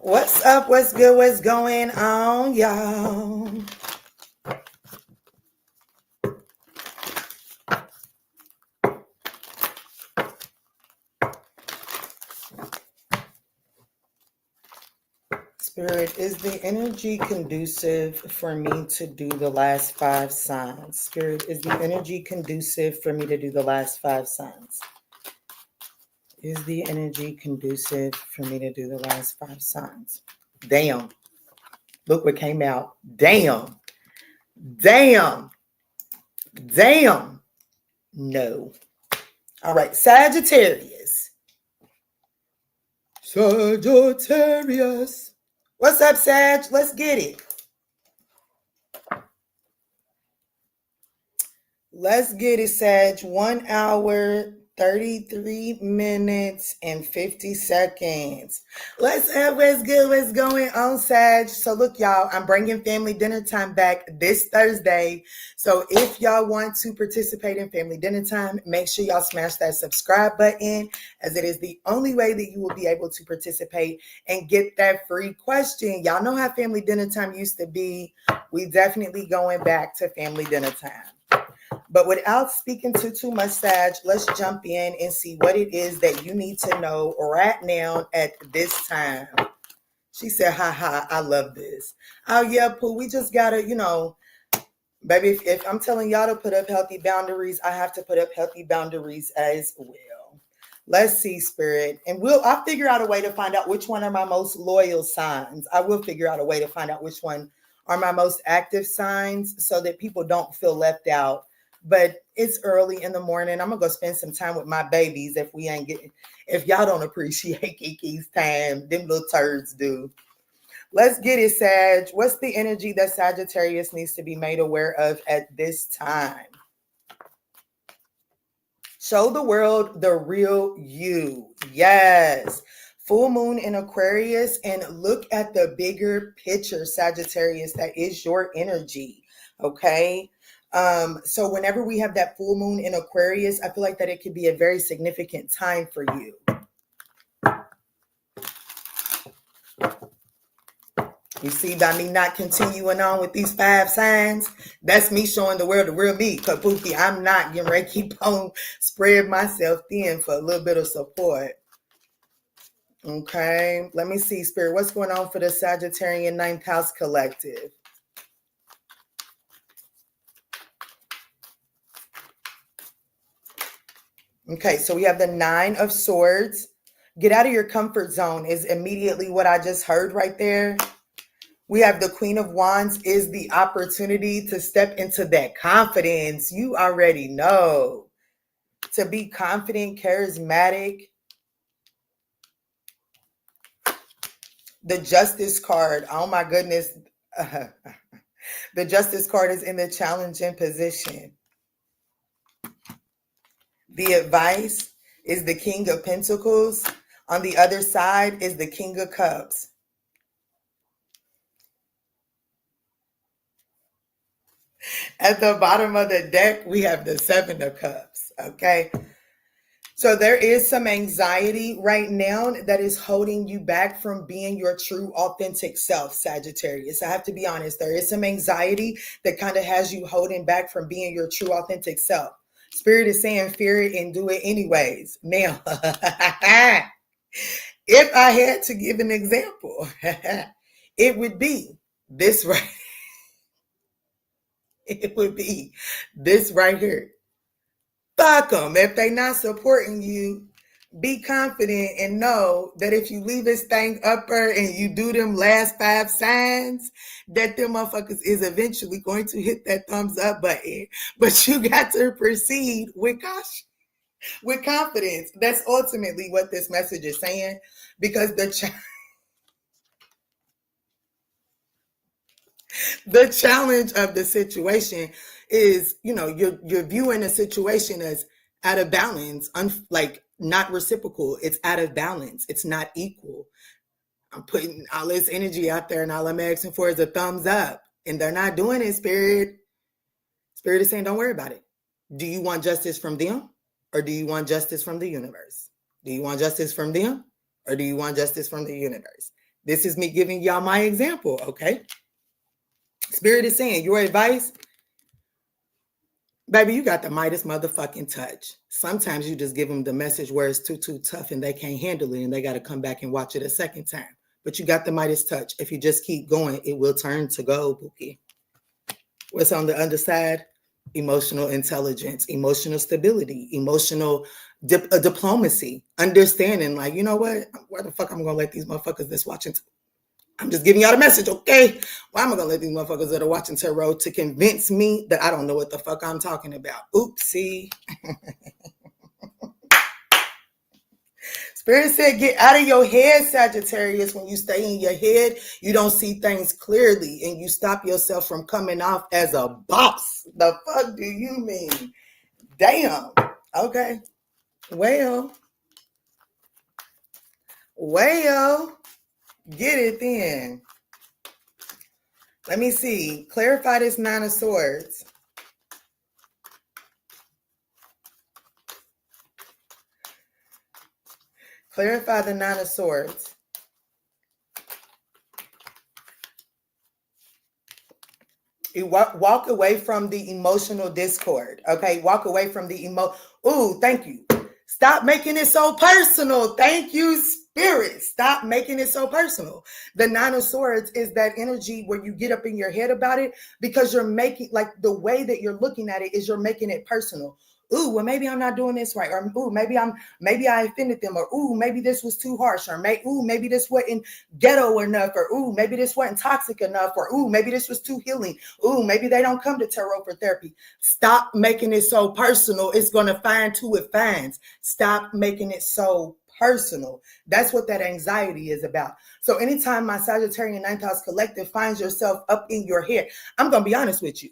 What's up? What's good? What's going on, y'all? Spirit, is the energy conducive for me to do the last 5 signs? Spirit, is the energy conducive for me to do the last 5 signs? Is the energy conducive for me to do the last 5 signs? Damn. Look what came out. Damn. Damn. Damn. No. All right. Sagittarius. Sagittarius. What's up, Sag? Let's get it. Let's get it, Sag. 1 hour, 33 minutes, and 50 seconds. Let's have what's good, what's going on, Sag. So look, y'all, I'm bringing family dinner time back this Thursday. So if y'all want to participate in family dinner time, make sure y'all smash that subscribe button, as it is the only way that you will be able to participate and get that free question. Y'all know how family dinner time used to be. We definitely going back to family dinner time. But without speaking to too much, Sag, let's jump in and see what it is that you need to know right now at this time. She said, ha, I love this. Oh, yeah, Pooh, we just got to, baby, if I'm telling y'all to put up healthy boundaries, I have to put up healthy boundaries as well. Let's see, Spirit. And I'll figure out a way to find out which one are my most loyal signs. I will figure out a way to find out which one are my most active signs so that people don't feel left out. But it's early in the morning. I'm gonna go spend some time with my babies if y'all don't appreciate Kiki's time, them little turds do. Let's get it, Sag. What's the energy that Sagittarius needs to be made aware of at this time? Show the world the real you. Yes. Full moon in Aquarius, and look at the bigger picture, Sagittarius. That is your energy. Okay. So whenever we have that full moon in Aquarius, I feel like that it could be a very significant time for you. You see, by me not continuing on with these 5 signs, that's me showing the world the real me. Kabuki, I'm not getting ready to keep on spread myself thin for a little bit of support. Okay, let me see, Spirit. What's going on for the Sagittarian 9th house collective? Okay, so we have the 9 of Swords. Get out of your comfort zone is immediately what I just heard right there. We have the Queen of Wands is the opportunity to step into that confidence. You already know. To be confident, charismatic. The Justice card. Oh my goodness. The Justice card is in the challenging position. The advice is the King of Pentacles. On the other side is the King of Cups. At the bottom of the deck, we have the Seven of Cups, okay? So there is some anxiety right now that is holding you back from being your true, authentic self, Sagittarius. I have to be honest. There is some anxiety that kind of has you holding back from being your true, authentic self. Spirit is saying fear it and do it anyways. Now, if I had to give an example, it would be this right. It would be this right here. Fuck them. If they not supporting you, be confident and know that if you leave this thing upper and you do them last 5 signs, that them motherfuckers is eventually going to hit that thumbs up button. But you got to proceed with caution, with confidence. That's ultimately what this message is saying, because the challenge of the situation is, you know, you're viewing a situation as out of balance, like not reciprocal. It's out of balance. It's not equal. I'm putting all this energy out there and all I'm asking for is a thumbs up, and they're not doing it. Spirit is saying, don't worry about it. Do you want justice from them, or do you want justice from the universe? Do you want justice from them, or do you want justice from the universe? This is me giving y'all my example, okay? Spirit is saying, your advice, baby, you got the Midas motherfucking touch. Sometimes you just give them the message where it's too tough and they can't handle it and they got to come back and watch it a second time. But you got the Midas touch. If you just keep going, it will turn to gold, Bookie. What's on the underside? Emotional intelligence, emotional stability, emotional diplomacy, understanding, like, you know what? Where the fuck I'm going to let these motherfuckers that's watching I'm just giving y'all the message, okay? Why am I going to let these motherfuckers that are watching tarot to convince me that I don't know what the fuck I'm talking about? Oopsie. Spirit said, get out of your head, Sagittarius. When you stay in your head, you don't see things clearly and you stop yourself from coming off as a boss. The fuck do you mean? Damn. Okay. Well, get it then. Let me see. Clarify this Nine of Swords. Clarify the Nine of Swords. You walk away from the emotional discord. Okay, walk away from the Ooh, thank you. Stop making it so personal. Thank you, Spirit. Stop making it so personal. The Nine of Swords is that energy where you get up in your head about it because you're making, like, the way that you're looking at it is you're making it personal. Ooh, well, maybe I'm not doing this right. Or ooh, maybe I offended them. Or ooh, maybe this was too harsh. Or maybe this wasn't ghetto enough. Or ooh, maybe this wasn't toxic enough. Or ooh, maybe this was too healing. Ooh, maybe they don't come to tarot for therapy. Stop making it so personal. It's gonna find who it finds. Stop making it so personal. That's what that anxiety is about. So anytime my Sagittarian Ninth House collective finds yourself up in your head, I'm gonna be honest with you.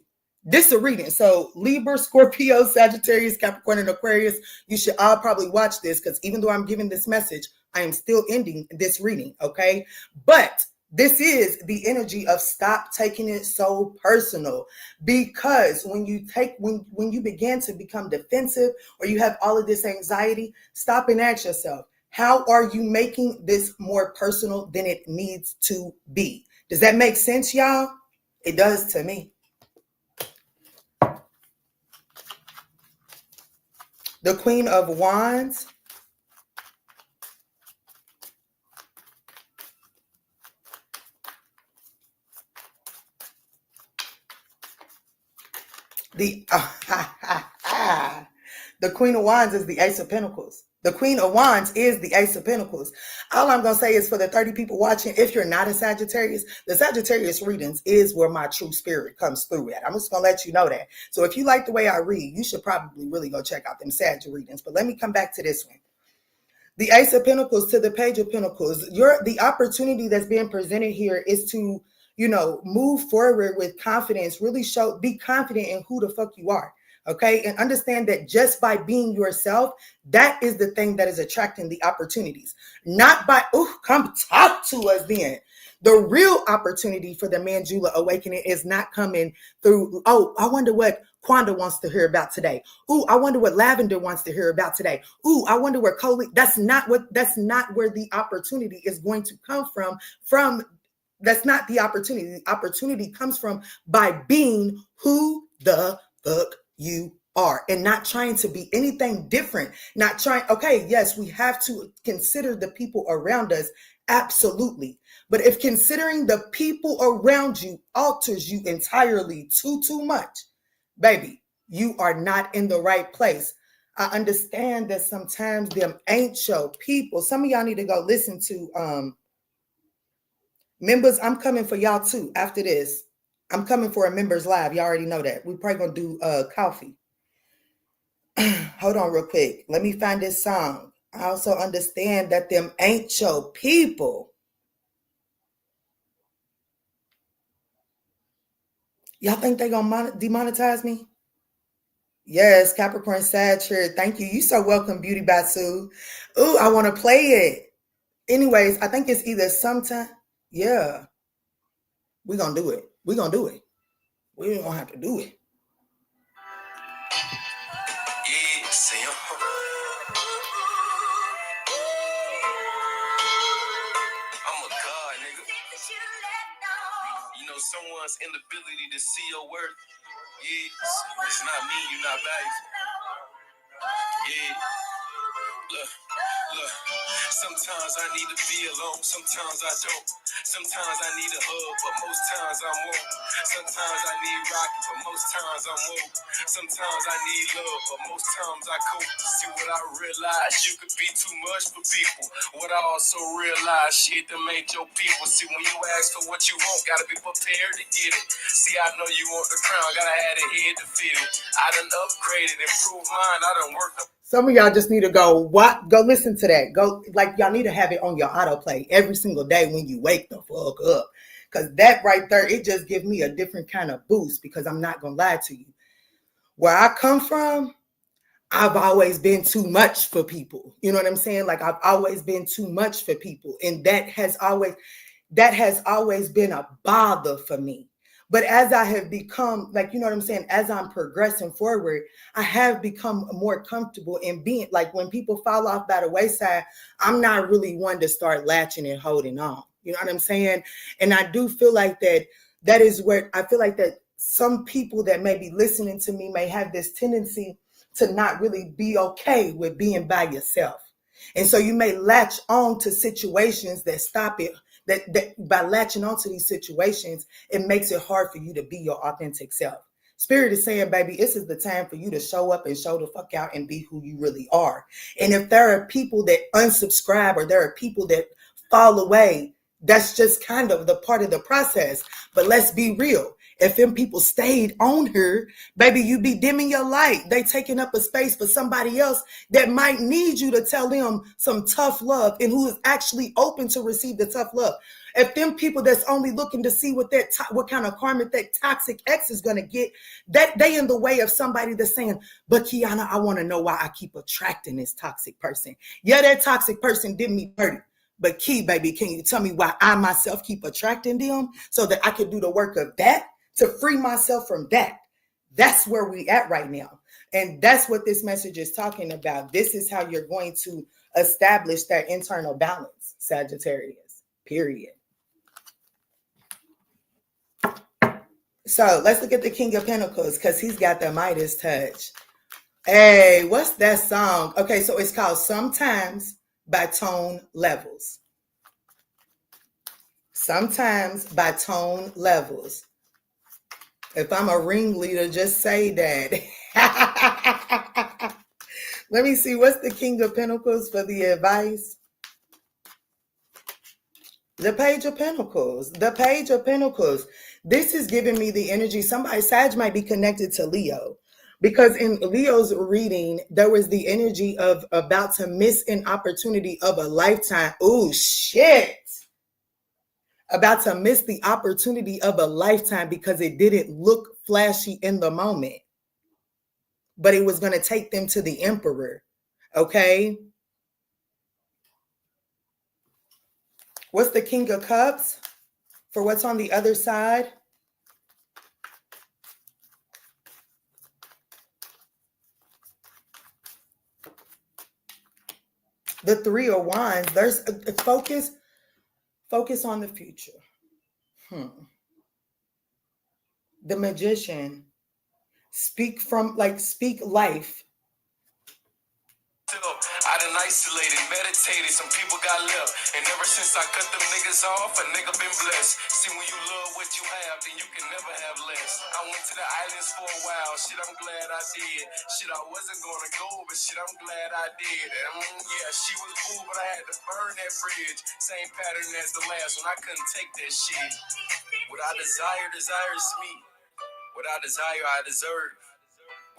This is a reading. So Libra, Scorpio, Sagittarius, Capricorn, and Aquarius, you should all probably watch this, because even though I'm giving this message, I am still ending this reading, okay? But this is the energy of stop taking it so personal, because when you begin to become defensive or you have all of this anxiety, stop and ask yourself, how are you making this more personal than it needs to be? Does that make sense, y'all? It does to me. The Queen of Wands. The Queen of Wands is the Ace of Pentacles. The Queen of Wands is the Ace of Pentacles. All I'm going to say is for the 30 people watching, if you're not a Sagittarius, the Sagittarius readings is where my true spirit comes through at. I'm just going to let you know that. So if you like the way I read, you should probably really go check out them Sag readings. But let me come back to this one. The Ace of Pentacles to the Page of Pentacles. The opportunity that's being presented here is to, move forward with confidence, really be confident in who the fuck you are. Okay. And understand that just by being yourself, that is the thing that is attracting the opportunities. Not by, come talk to us then. The real opportunity for the Manjula awakening is not coming through, I wonder what Quanda wants to hear about today. I wonder what Lavender wants to hear about today. I wonder where Coley, that's not where the opportunity is going to come from. That's not the opportunity. The opportunity comes from by being who the fuck you are and not trying to be anything different. Okay, yes, we have to consider the people around us. Absolutely. But if considering the people around you alters you entirely too much, baby, you are not in the right place. I understand that sometimes them ain't your people. Some of y'all need to go listen to members. I'm coming for y'all too after this. I'm coming for a members live. Y'all already know that. We're probably gonna do coffee. Hold on real quick. Let me find this song. I also understand that them ain't your people. Y'all think they gonna demonetize me? Yes, Capricorn Sagittarius. Thank you. You so welcome, Beauty Basu. I want to play it. Anyways, I think it's either sometime. Yeah. We're gonna do it. We're gonna do it. We ain't gonna have to do it. Yeah, Sam. I'm a god, nigga. Someone's inability to see your worth. Yeah, it's not me, you're not valuable. Yeah. Look. Sometimes I need to be alone, sometimes I don't. Sometimes I need a hug, but most times I won't. Sometimes I need rocky, but most times I'm woke. Sometimes I need love, but most times I cope. See what I realize, you could be too much for people. What I also realize, shit, them ain't your people. See, when you ask for what you want, gotta be prepared to get it. See, I know you want the crown, gotta have the head to fit it. I done upgraded, improved mine, I done worked up. Some of y'all just need to go listen to that. Y'all need to have it on your autoplay every single day when you wake the fuck up. Because that right there, it just gives me a different kind of boost, because I'm not going to lie to you. Where I come from, I've always been too much for people. You know what I'm saying? Like, I've always been too much for people. And that has always been a bother for me. But as I have become, as I'm progressing forward, I have become more comfortable in being, like, when people fall off by the wayside, I'm not really one to start latching and holding on. You know what I'm saying? And I do feel like that is where I feel like that some people that may be listening to me may have this tendency to not really be okay with being by yourself. And so you may latch on to situations that stop it. That by latching onto these situations, it makes it hard for you to be your authentic self. Spirit is saying, baby, this is the time for you to show up and show the fuck out and be who you really are. And if there are people that unsubscribe or there are people that fall away, that's just kind of the part of the process. But let's be real. If them people stayed on her, baby, you be dimming your light. They taking up a space for somebody else that might need you to tell them some tough love and who is actually open to receive the tough love. If them people that's only looking to see what kind of karma that toxic ex is going to get, that they in the way of somebody that's saying, but Kiana, I want to know why I keep attracting this toxic person. Yeah, that toxic person did me dirty. But Key, baby, can you tell me why I myself keep attracting them so that I can do the work of that? To free myself from that. That's where we at right now. And that's what this message is talking about. This is how you're going to establish that internal balance, Sagittarius, period. So let's look at the King of Pentacles, because he's got the Midas touch. Hey, what's that song? Okay, so it's called Sometimes by Tone Levels. Sometimes by Tone Levels. If I'm a ringleader, just say that. Let me see. What's the King of Pentacles for the advice? The Page of Pentacles. The Page of Pentacles. This is giving me the energy. Somebody, Sag might be connected to Leo. Because in Leo's reading, there was the energy of about to miss an opportunity of a lifetime. Oh, shit. About to miss the opportunity of a lifetime because it didn't look flashy in the moment. But it was going to take them to the Emperor. Okay? What's the King of Cups for what's on the other side? The Three of Wands. There's a focus on the future. The Magician. Speak life. I done isolated, meditated, some people got left. And ever since I cut them niggas off, a nigga been blessed. See, when you love what you have, then you can never have less. I went to the islands for a while, shit, I'm glad I did. Shit, I wasn't gonna go, but shit, I'm glad I did. Yeah, she was cool, but I had to burn that bridge. Same pattern as the last one, I couldn't take that shit. What I desire is me. What I desire, I deserve.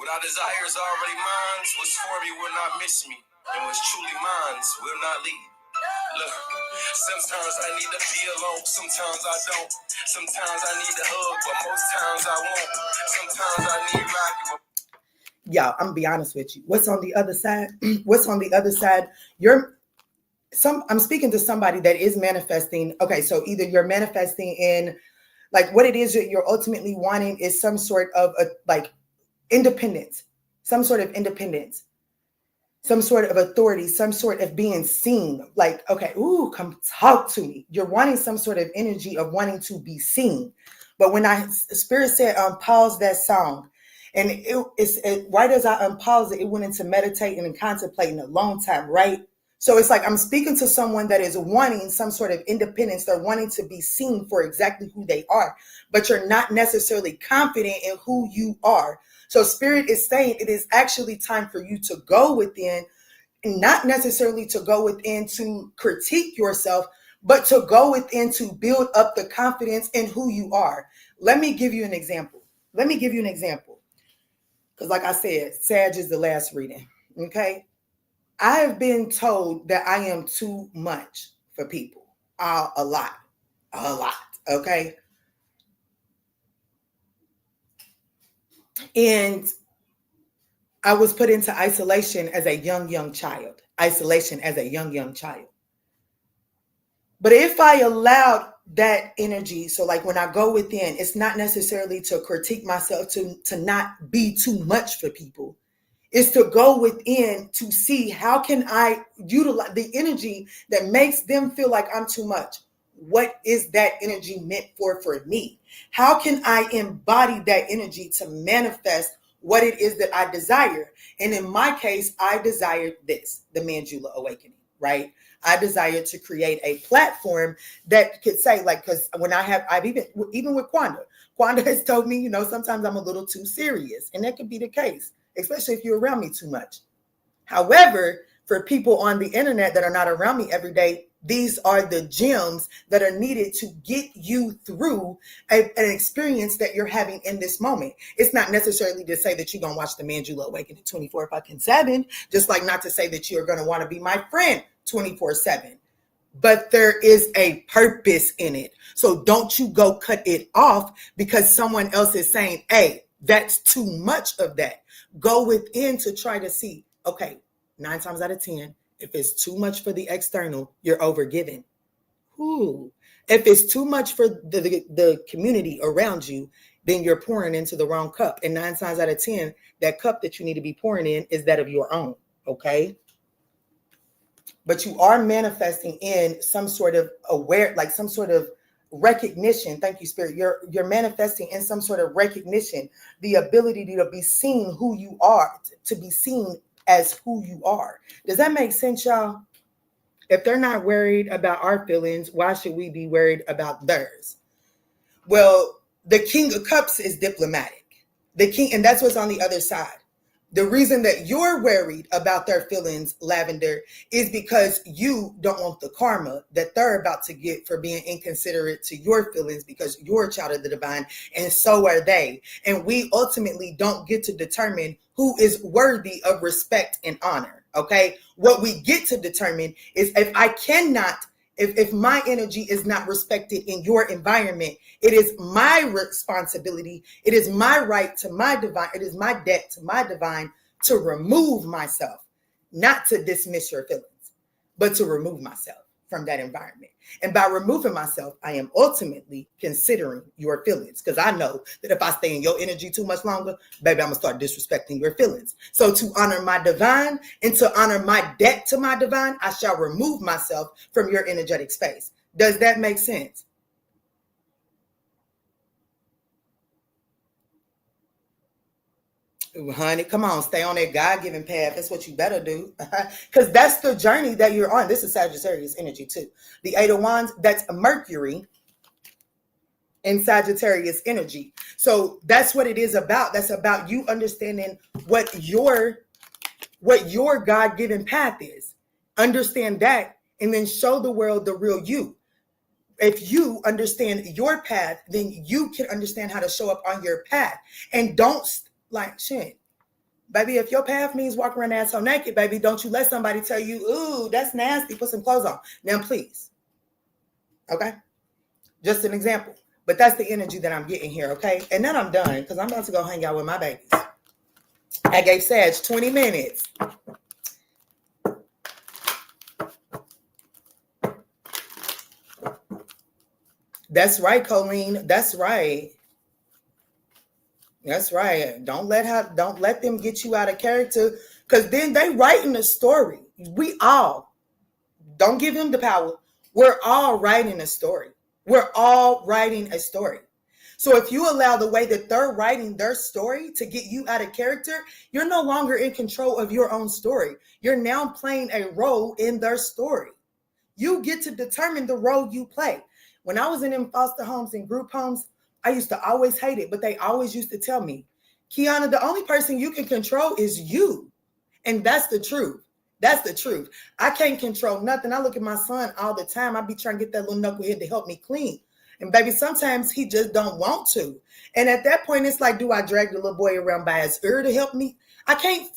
What I desire is already mine. What's for me will not miss me. And what's truly mine will not leave. Look, sometimes I need to be alone. Sometimes I don't. Sometimes I need to hug, but most times I won't. Sometimes I need rocking. Yeah, I'm gonna be honest with you. What's on the other side? What's on the other side? I'm speaking to somebody that is manifesting. Okay, so either you're manifesting in like what it is that you're ultimately wanting is some sort of independence, some sort of independence, some sort of authority, some sort of being seen. Like, okay, ooh, come talk to me. You're wanting some sort of energy of wanting to be seen. But when Spirit said, pause that song, and right as I unpause it, it went into meditating and contemplating a long time, right? So it's like I'm speaking to someone that is wanting some sort of independence. They're wanting to be seen for exactly who they are, but you're not necessarily confident in who you are. So Spirit is saying it is actually time for you to go within, and not necessarily to go within to critique yourself, but to go within to build up the confidence in who you are. Let me give you an example. Because like I said, Sag is the last reading, okay? I have been told that I am too much for people. A lot, okay? And I was put into isolation as a young child. But if I allowed that energy, so like when I go within, it's not necessarily to critique myself, to not be too much for people. It's to go within to see how can I utilize the energy that makes them feel like I'm too much. What is that energy meant for me? How can I embody that energy to manifest what it is that I desire? And in my case, I desired this, the ManjulaAwakening, right? I desired to create a platform that could say, like, because when I've even with Quanda has told me, sometimes I'm a little too serious, and that could be the case, especially if you're around me too much. However, for people on the internet that are not around me every day, these are the gems that are needed to get you through an experience that you're having in this moment. It's not necessarily to say that you're going to watch the ManjulaAwakening 24/7, just like not to say that you're going to want to be my friend 24/7. But there is a purpose in it. So don't you go cut it off because someone else is saying, hey, that's too much of that. Go within to try to see, okay, 9 times out of 10, if it's too much for the external, you're overgiving. Ooh. If it's too much for the community around you, then you're pouring into the wrong cup. And 9 times out of 10, that cup that you need to be pouring in is that of your own, okay? But you are manifesting in some sort of some sort of recognition. Thank you, Spirit. You're manifesting in some sort of recognition, the ability to be seen who you are, to be seen as who you are. Does that make sense, y'all? If they're not worried about our feelings, why should we be worried about theirs? Well, the King of Cups is diplomatic. The king, and that's what's on the other side. The reason that you're worried about their feelings, Lavender, is because you don't want the karma that they're about to get for being inconsiderate to your feelings, because you're a child of the divine and so are they. And we ultimately don't get to determine who is worthy of respect and honor. Okay. What we get to determine is if my energy is not respected in your environment, it is my responsibility. It is my right to my divine. It is my debt to my divine to remove myself, not to dismiss your feelings, but to remove myself from that environment. And by removing myself, I am ultimately considering your feelings, because I know that if I stay in your energy too much longer, baby, I'm going to start disrespecting your feelings. So to honor my divine and to honor my debt to my divine, I shall remove myself from your energetic space. Does that make sense? Honey, come on, stay on that God-given path. That's what you better do. Because that's the journey that you're on. This is Sagittarius energy too. The Eight of Wands, that's Mercury in Sagittarius energy. So that's what it is about. That's about you understanding what your God-given path is. Understand that and then show the world the real you. If you understand your path, then you can understand how to show up on your path. And don't like shit. Baby, if your path means walking around asshole naked, baby, don't you let somebody tell you, ooh, that's nasty, put some clothes on. Now, please. Okay? Just an example. But that's the energy that I'm getting here, okay? And then I'm done, because I'm about to go hang out with my babies. I gave Sag 20 minutes. That's right, Colleen. That's right. That's right. Don't let them get you out of character, because then they writing a story. We all, don't give them the power. We're all writing a story. We're all writing a story. So if you allow the way that they're writing their story to get you out of character, you're no longer in control of your own story. You're now playing a role in their story. You get to determine the role you play. When I was in them foster homes and group homes, I used to always hate it, but they always used to tell me, Kiana, the only person you can control is you. And that's the truth. That's the truth. I can't control nothing. I look at my son all the time. I be trying to get that little knucklehead to help me clean. And baby, sometimes he just don't want to. And at that point, it's like, do I drag the little boy around by his ear to help me? I can't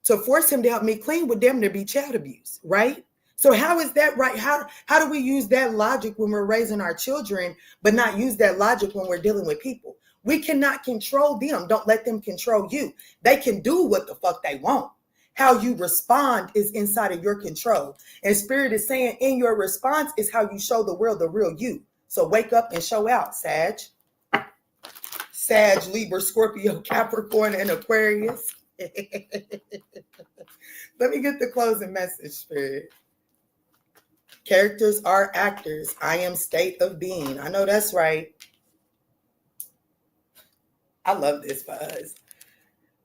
to force him to help me clean would damn near be child abuse, right? So how is that right? How do we use that logic when we're raising our children, but not use that logic when we're dealing with people? We cannot control them. Don't let them control you. They can do what the fuck they want. How you respond is inside of your control. And Spirit is saying in your response is how you show the world the real you. So wake up and show out, Sag. Sag, Libra, Scorpio, Capricorn, and Aquarius. Let me get the closing message, Spirit. Characters are actors. I am state of being. I know that's right. I love this for us.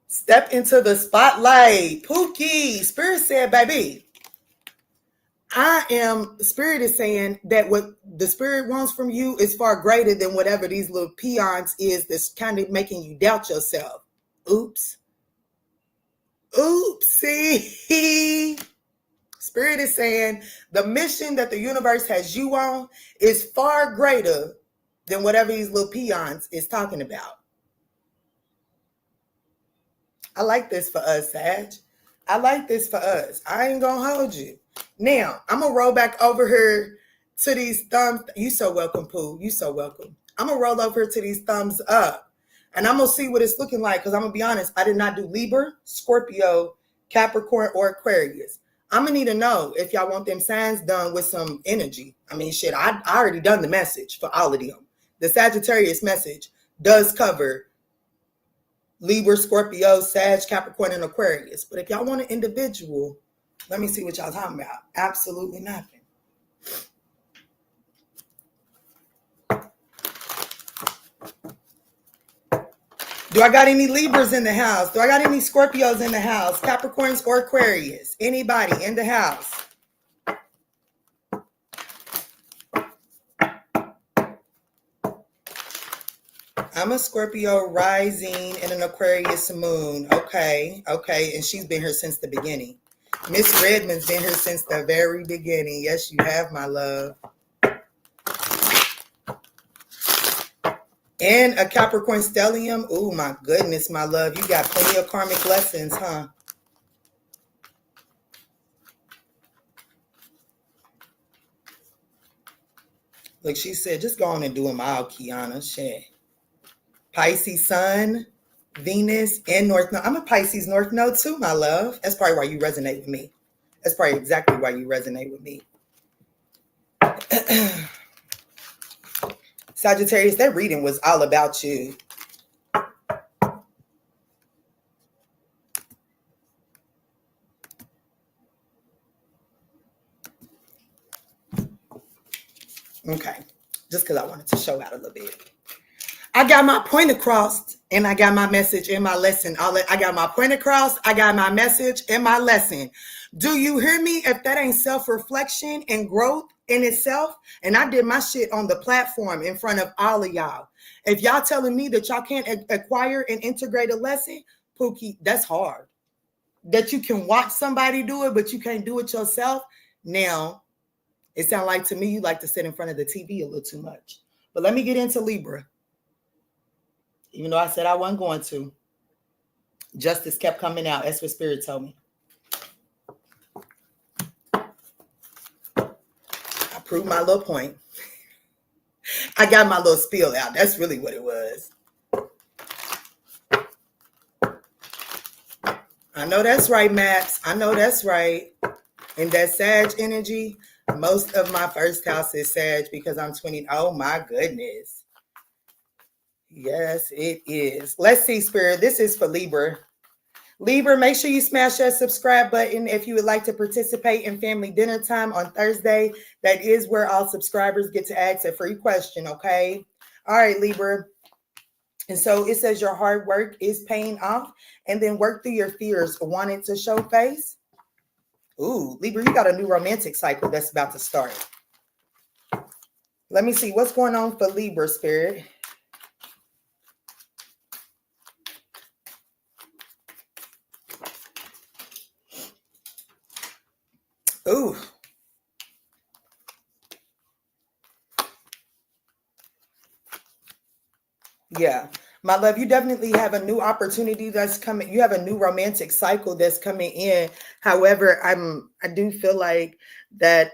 Step into the spotlight. Pookie. Spirit said, baby, Spirit is saying that what the Spirit wants from you is far greater than whatever these little peons is that's kind of making you doubt yourself. Oops. Oopsie. Spirit is saying the mission that the universe has you on is far greater than whatever these little peons is talking about. I like this for us, Sag. I like this for us. I ain't gonna hold you. Now, I'm gonna roll back over here to these thumbs. You so welcome, Pooh. You so welcome. I'm gonna roll over to these thumbs up. And I'm gonna see what it's looking like, because I'm gonna be honest, I did not do Libra, Scorpio, Capricorn, or Aquarius. I'm gonna need to know if y'all want them signs done with some energy. I mean, shit, I already done the message for all of them. The Sagittarius message does cover Libra, Scorpio, Sag, Capricorn, and Aquarius. But if y'all want an individual, let me see what y'all talking about. Absolutely nothing. Do I got any Libras in the house? Do I got any Scorpios in the house? Capricorns or Aquarius? Anybody in the house? I'm a Scorpio rising and an Aquarius moon. Okay. And she's been here since the beginning. Miss Redmond's been here since the very beginning. Yes, you have, my love. And a Capricorn stellium. Oh, my goodness, my love. You got plenty of karmic lessons, huh? Look, she said, just go on and do them all, Kiana. Shit. Pisces sun, Venus, and North Node. I'm a Pisces North Node too, my love. That's probably why you resonate with me. That's probably exactly why you resonate with me. Sagittarius, that reading was all about you. Okay, just because I wanted to show out a little bit. I got my point across, and I got my message and my lesson. I got my point across, I got my message and my lesson. Do you hear me? If that ain't self-reflection and growth in itself, and I did my shit on the platform in front of all of y'all. If y'all telling me that y'all can't acquire and integrate a lesson, Pookie, that's hard. That you can watch somebody do it, but you can't do it yourself. Now, it sounds like to me you like to sit in front of the TV a little too much. But let me get into Libra. Even though I said I wasn't going to. Justice kept coming out. That's what Spirit told me. I proved my little point. I got my little spiel out. That's really what it was. I know that's right, Max. I know that's right. And that Sag energy, most of my first house is Sag because I'm 20. Oh, my goodness. Yes, it is. Let's see, Spirit. This is for Libra. Libra, make sure you smash that subscribe button if you would like to participate in family dinner time on Thursday. That is where all subscribers get to ask a free question, okay? All right, Libra. And so it says your hard work is paying off, and then work through your fears. Want it to show face? Ooh, Libra, you got a new romantic cycle that's about to start. Let me see what's going on for Libra, Spirit. Ooh. Yeah. My love, you definitely have a new opportunity that's coming. You have a new romantic cycle that's coming in. However, I do feel like that,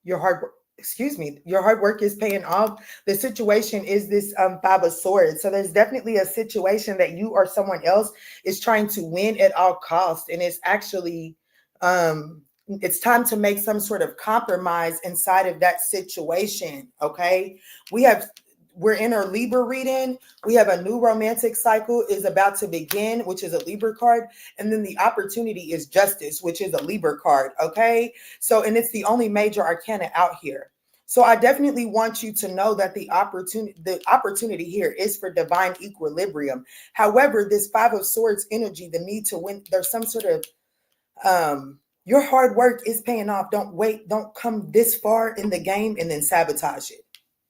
your hard work is paying off. The situation is this Five of Swords. So there's definitely a situation that you or someone else is trying to win at all costs. And it's actually, it's time to make some sort of compromise inside of that situation. Okay. We're in our Libra reading. We have a new romantic cycle is about to begin, which is a Libra card. And then the opportunity is Justice, which is a Libra card. Okay. So, and it's the only major arcana out here. So I definitely want you to know that the opportunity here is for divine equilibrium. However, this Five of Swords energy, the need to win, there's some sort of, your hard work is paying off. Don't wait. Don't come this far in the game and then sabotage it.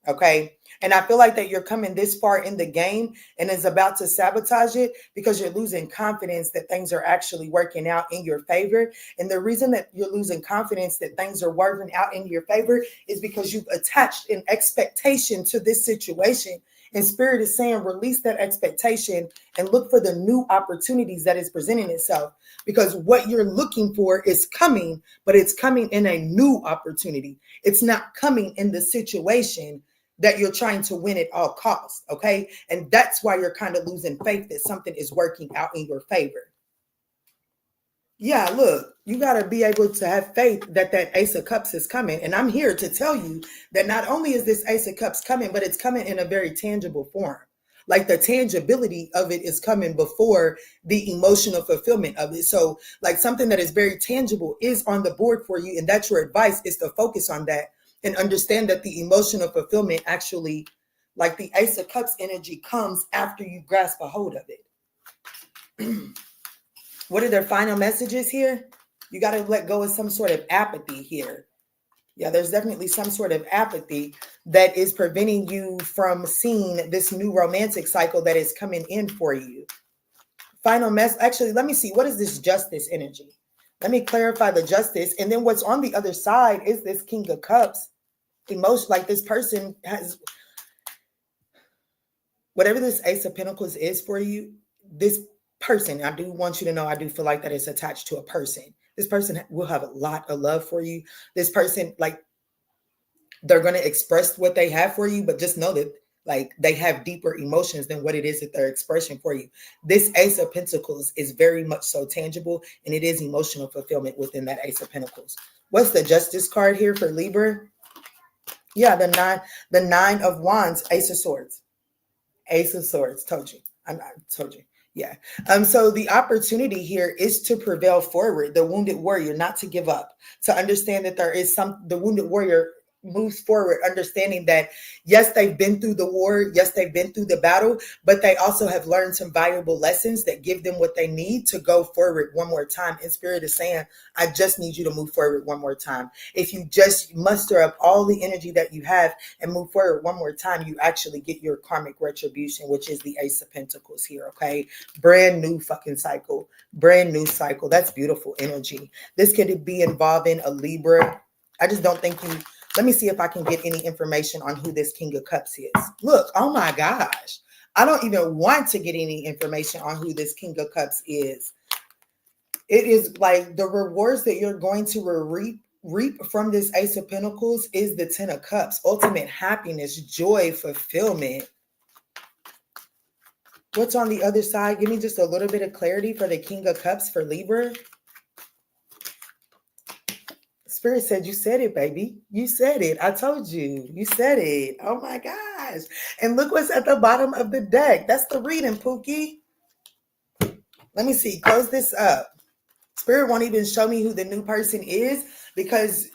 Okay. And I feel like that you're coming this far in the game and is about to sabotage it because you're losing confidence that things are actually working out in your favor. And the reason that you're losing confidence that things are working out in your favor is because you've attached an expectation to this situation. And Spirit is saying, release that expectation and look for the new opportunities that is presenting itself. Because what you're looking for is coming, but it's coming in a new opportunity. It's not coming in the situation that you're trying to win at all costs, okay? And that's why you're kind of losing faith that something is working out in your favor. Yeah, look, you got to be able to have faith that that Ace of Cups is coming. And I'm here to tell you that not only is this Ace of Cups coming, but it's coming in a very tangible form. Like the tangibility of it is coming before the emotional fulfillment of it. So like something that is very tangible is on the board for you. And that's your advice, is to focus on that and understand that the emotional fulfillment actually, like the Ace of Cups energy, comes after you grasp a hold of it. What are their final messages here? You got to let go of some sort of apathy here. Yeah, there's definitely some sort of apathy that is preventing you from seeing this new romantic cycle that is coming in for you. Final mess. Actually, let me see. What is this justice energy? Let me clarify the justice. And then what's on the other side is this King of Cups. Emotion, like this person has, whatever this Ace of Pentacles is for you, this person, I do want you to know, I do feel like that it's attached to a person. This person will have a lot of love for you. This person, like, they're going to express what they have for you, but just know that like they have deeper emotions than what it is that they're expressing for you. This Ace of Pentacles is very much so tangible, and it is emotional fulfillment within that Ace of Pentacles. What's the Justice card here for Libra? Yeah, the nine of Wands, Ace of Swords. Ace of Swords. Told you. I told you. Yeah. So the opportunity here is to prevail forward. The wounded warrior, not to give up, to understand that the wounded warrior moves forward, understanding that yes, they've been through the war, yes, they've been through the battle, but they also have learned some valuable lessons that give them what they need to go forward one more time. And Spirit is saying, I just need you to move forward one more time. If you just muster up all the energy that you have and move forward one more time, you actually get your karmic retribution, which is the Ace of Pentacles here. Okay, brand new fucking cycle, brand new cycle. That's beautiful energy. This could be involving a Libra. I just don't think you. Let me see if I can get any information on who this King of Cups is. Look, oh my gosh. I don't even want to get any information on who this King of Cups is. It is like the rewards that you're going to reap from this Ace of Pentacles is the Ten of Cups. Ultimate happiness, joy, fulfillment. What's on the other side? Give me just a little bit of clarity for the King of Cups for Libra. Spirit said, you said it, baby. You said it. I told you. You said it. Oh my gosh. And look what's at the bottom of the deck. That's the reading, Pookie. Let me see. Close this up. Spirit won't even show me who the new person is because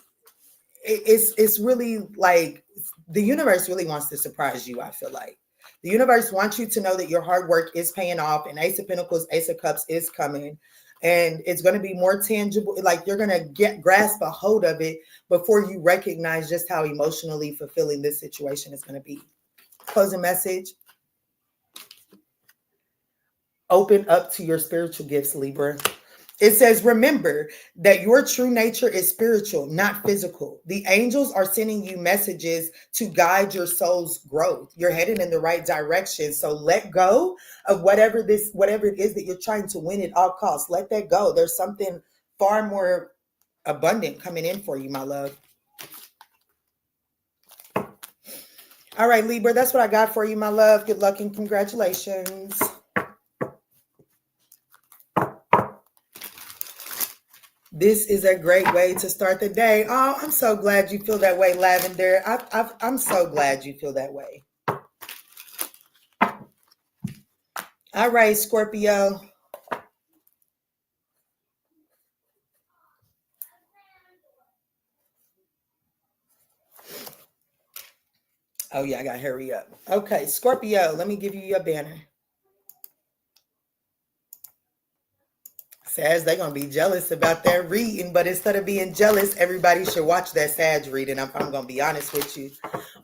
it's really like the universe really wants to surprise you, I feel like. The universe wants you to know that your hard work is paying off, and Ace of Pentacles, Ace of Cups is coming. And it's going to be more tangible. Like you're going to grasp a hold of it before you recognize just how emotionally fulfilling this situation is going to be. Closing message. Open up to your spiritual gifts, Libra. It says, remember that your true nature is spiritual, not physical. The angels are sending you messages to guide your soul's growth. You're headed in the right direction. So let go of whatever it is that you're trying to win at all costs. Let that go. There's something far more abundant coming in for you, my love. All right, Libra, that's what I got for you, my love. Good luck and congratulations. This is a great way to start the day. Oh, I'm so glad you feel that way, Lavender. I'm so glad you feel that way. All right, Scorpio. Oh, yeah, I got to hurry up. Okay, Scorpio, let me give you your banner. Says they're going to be jealous about that reading, but instead of being jealous, everybody should watch that Sag reading. I'm going to be honest with you.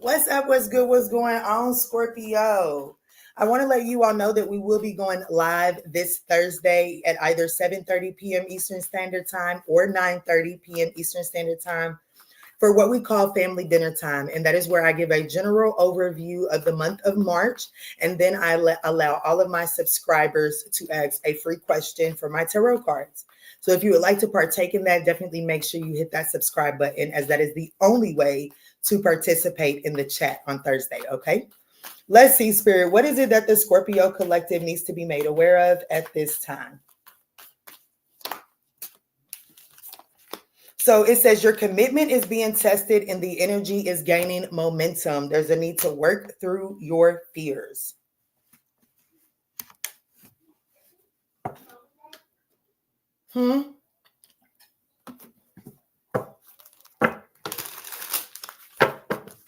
What's up? What's good? What's going on, Scorpio? I want to let you all know that we will be going live this Thursday at either 7:30 p.m. Eastern Standard Time or 9:30 p.m. Eastern Standard Time for what we call family dinner time. And that is where I give a general overview of the month of March. And then I allow all of my subscribers to ask a free question for my tarot cards. So if you would like to partake in that, definitely make sure you hit that subscribe button, as that is the only way to participate in the chat on Thursday. Okay. Let's see, Spirit. What is it that the Scorpio collective needs to be made aware of at this time? So it says your commitment is being tested and the energy is gaining momentum. There's a need to work through your fears.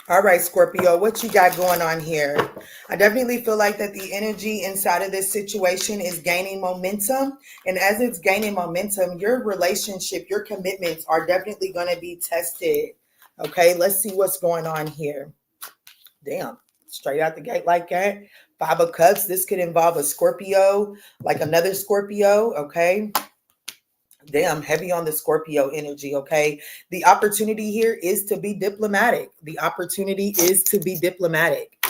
All right, Scorpio, what you got going on here? I definitely feel like that the energy inside of this situation is gaining momentum. And as it's gaining momentum, your relationship, your commitments are definitely going to be tested. Okay, let's see what's going on here. Damn, straight out the gate like that. 5 of Cups. This could involve a Scorpio, like another Scorpio. Okay. Damn, heavy on the Scorpio energy. Okay. The opportunity here is to be diplomatic. The opportunity is to be diplomatic.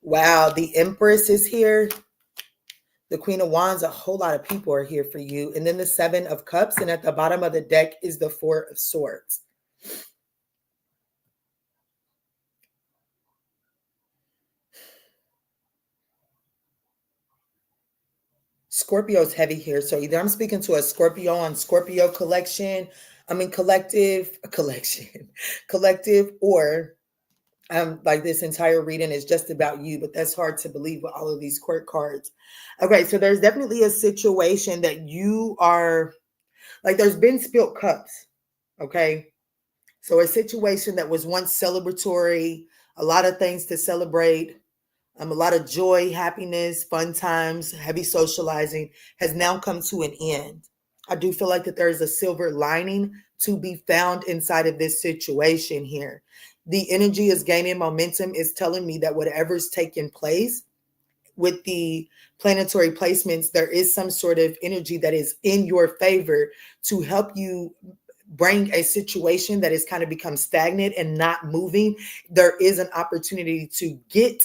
Wow. The Empress is here. The Queen of Wands, a whole lot of people are here for you. And then the 7 of Cups. And at the bottom of the deck is the 4 of Swords. Scorpio's heavy here. So either I'm speaking to a Scorpio on Scorpio collective, collective, or like this entire reading is just about you, but that's hard to believe with all of these court cards. Okay, so there's definitely a situation that you are, like there's been spilt cups, okay? So a situation that was once celebratory, a lot of things to celebrate, a lot of joy, happiness, fun times, heavy socializing has now come to an end. I do feel like that there is a silver lining to be found inside of this situation here. The energy is gaining momentum. It's telling me that whatever's taking place with the planetary placements, there is some sort of energy that is in your favor to help you bring a situation that has kind of become stagnant and not moving. There is an opportunity to get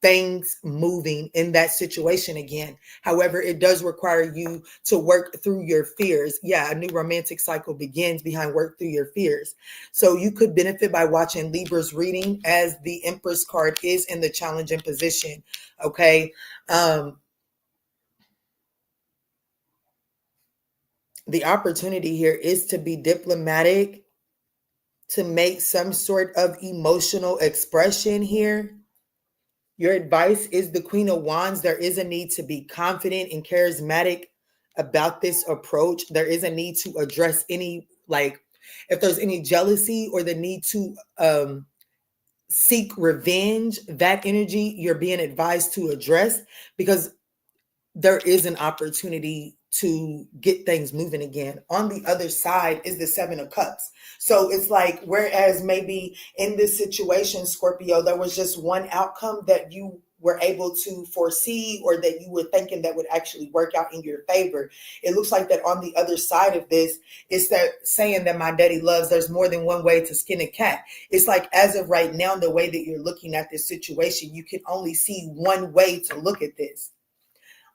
things moving in that situation again. However, it does require you to work through your fears. Yeah, a new romantic cycle begins behind work through your fears. So you could benefit by watching Libra's reading, as the Empress card is in the challenging position. Okay. The opportunity here is to be diplomatic, to make some sort of emotional expression here. Your advice is the Queen of Wands. There is a need to be confident and charismatic about this approach. There is a need to address any, like, if there's any jealousy or the need to seek revenge, that energy you're being advised to address, because there is an opportunity to get things moving again. On the other side is the 7 of Cups. So it's like, whereas maybe in this situation, Scorpio, there was just one outcome that you were able to foresee, or that you were thinking that would actually work out in your favor. It looks like that on the other side of this is that saying that my daddy loves, there's more than one way to skin a cat. It's like, as of right now, the way that you're looking at this situation, you can only see one way to look at this.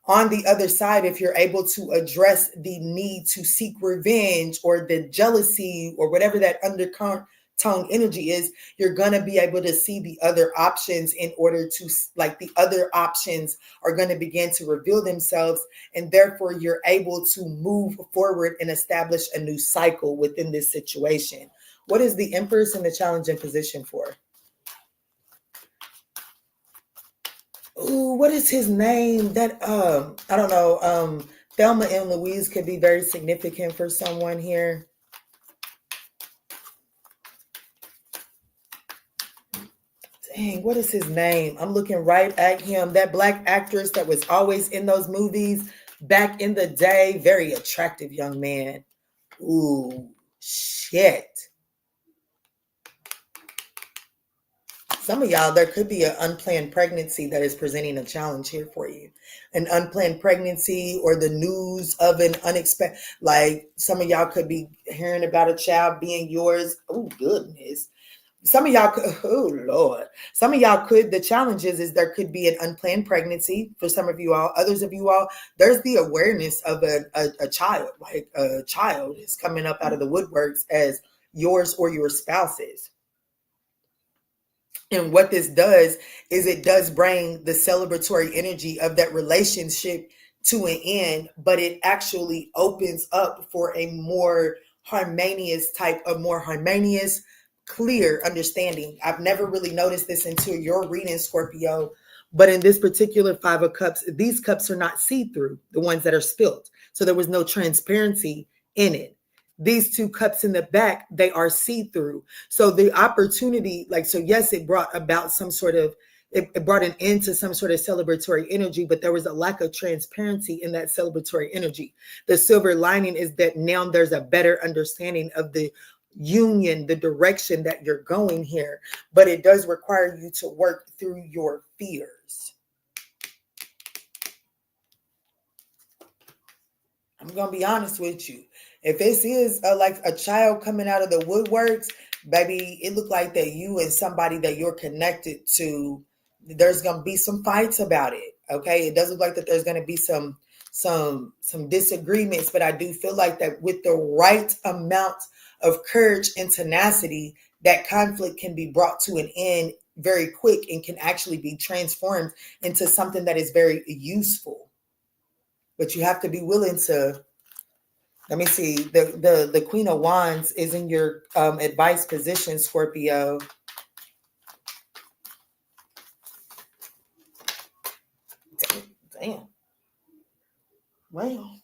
On the other side, if you're able to address the need to seek revenge or the jealousy or whatever that undercurrent tone energy is, you're going to be able to see the other options, in order to, like, the other options are going to begin to reveal themselves. And therefore, you're able to move forward and establish a new cycle within this situation. What is the Empress in the challenging position for? Ooh, what is his name? That I don't know. Thelma and Louise could be very significant for someone here. Dang, what is his name? I'm looking right at him. That black actress that was always in those movies back in the day. Very attractive young man. Ooh, shit. Some of y'all, there could be an unplanned pregnancy that is presenting a challenge here for you. An unplanned pregnancy, or the news of an unexpected, like some of y'all could be hearing about a child being yours. Oh, goodness. Some of y'all could, oh, Lord. Some of y'all could, the challenge is there could be an unplanned pregnancy for some of you all. Others of you all, there's the awareness of a child, like a child is coming up out of the woodworks as yours or your spouse's. And what this does is it does bring the celebratory energy of that relationship to an end, but it actually opens up for a more harmonious, clear understanding. I've never really noticed this until your reading, Scorpio, but in this particular 5 of Cups, these cups are not see-through, the ones that are spilt. So there was no transparency in it. These 2 cups in the back, they are see-through. So the opportunity, like, so yes, it brought about some sort of, it brought an end to some sort of celebratory energy, but there was a lack of transparency in that celebratory energy. The silver lining is that now there's a better understanding of the union, the direction that you're going here, but it does require you to work through your fears. I'm going to be honest with you. If this is like a child coming out of the woodworks, baby, it looked like that you and somebody that you're connected to, there's going to be some fights about it. Okay. It doesn't look like that there's going to be some disagreements, but I do feel like that with the right amount of courage and tenacity, that conflict can be brought to an end very quick and can actually be transformed into something that is very useful. But you have to be willing to, let me see, the Queen of Wands is in your advice position, Scorpio. Damn. Well,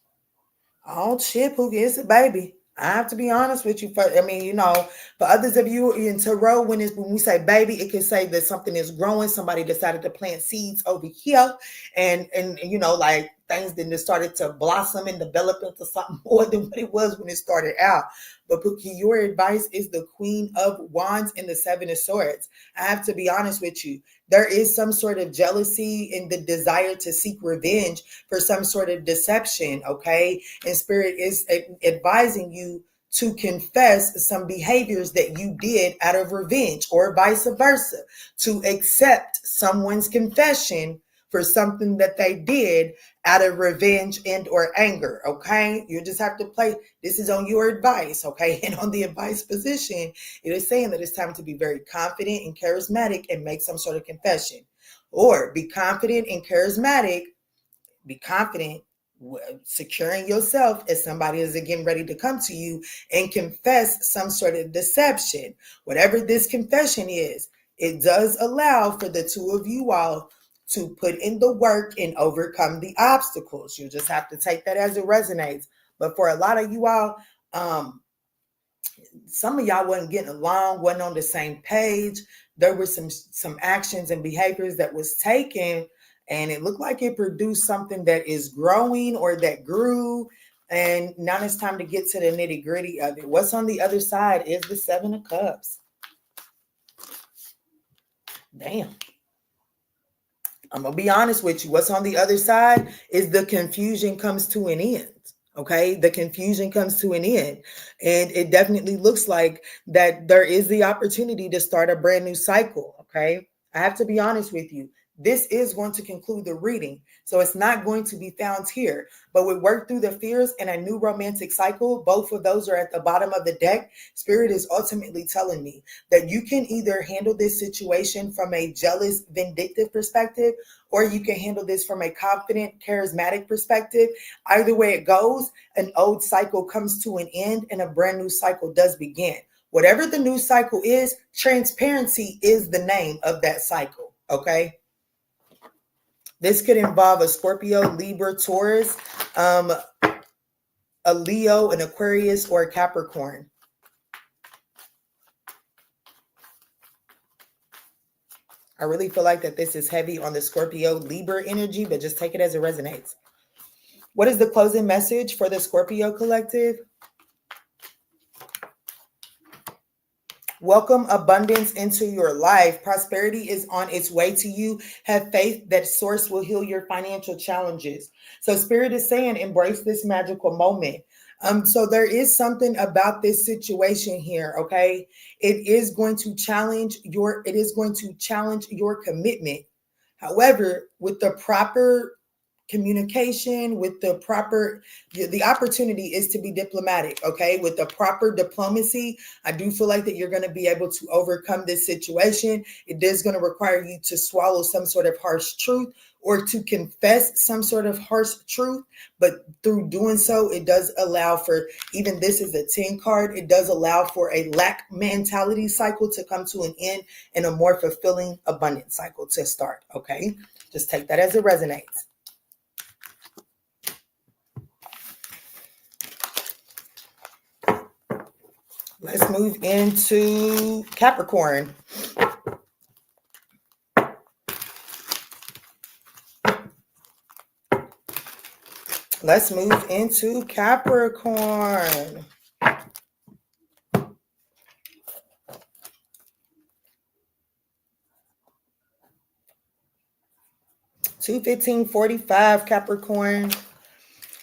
oh shit, who gets it, baby? I have to be honest with you. I mean, you know, for others of you in tarot, when we say baby, it can say that something is growing. Somebody decided to plant seeds over here, and you know, like things then started to blossom and develop into something more than what it was when it started out. But Pookie, your advice is the Queen of Wands and the Seven of Swords. I have to be honest with you. There is some sort of jealousy and the desire to seek revenge for some sort of deception, okay? And Spirit is advising you to confess some behaviors that you did out of revenge, or vice versa, to accept someone's confession for something that they did out of revenge and or anger, okay? You just have to play. This is on your advice, okay? And on the advice position, it is saying that it's time to be very confident and charismatic and make some sort of confession. Or be confident and charismatic, be confident, securing yourself as somebody is again ready to come to you and confess some sort of deception. Whatever this confession is, it does allow for the two of you all to put in the work and overcome the obstacles. You just have to take that as it resonates. But for a lot of you all, some of y'all wasn't getting along, wasn't on the same page. There were some actions and behaviors that was taken, and it looked like it produced something that is growing or that grew. And now it's time to get to the nitty gritty of it. What's on the other side is the Seven of Cups. Damn. I'm going to be honest with you. What's on the other side is the confusion comes to an end. Okay, the confusion comes to an end. And it definitely looks like that there is the opportunity to start a brand new cycle. Okay, I have to be honest with you. This is going to conclude the reading. So it's not going to be found here. But we work through the fears and a new romantic cycle. Both of those are at the bottom of the deck. Spirit is ultimately telling me that you can either handle this situation from a jealous, vindictive perspective, or you can handle this from a confident, charismatic perspective. Either way it goes, an old cycle comes to an end and a brand new cycle does begin. Whatever the new cycle is, transparency is the name of that cycle. Okay. This could involve a Scorpio, Libra, Taurus, a Leo, an Aquarius, or a Capricorn. I really feel like that this is heavy on the Scorpio, Libra energy, but just take it as it resonates. What is the closing message for the Scorpio collective? Welcome abundance into your life. Prosperity is on its way to you. Have faith that Source will heal your financial challenges. So Spirit is saying, embrace this magical moment. So there is something about this situation here, okay? It is going to challenge your commitment. However, with the proper communication, with the opportunity is to be diplomatic, okay? With the proper diplomacy, I do feel like that you're going to be able to overcome this situation. It is going to require you to swallow some sort of harsh truth or to confess some sort of harsh truth. But through doing so, it does allow for, even this is a 10 card, it does allow for a lack mentality cycle to come to an end and a more fulfilling abundance cycle to start, okay? Just take that as it resonates. Let's move into Capricorn. Let's move into Capricorn. 2:15:45, Capricorn.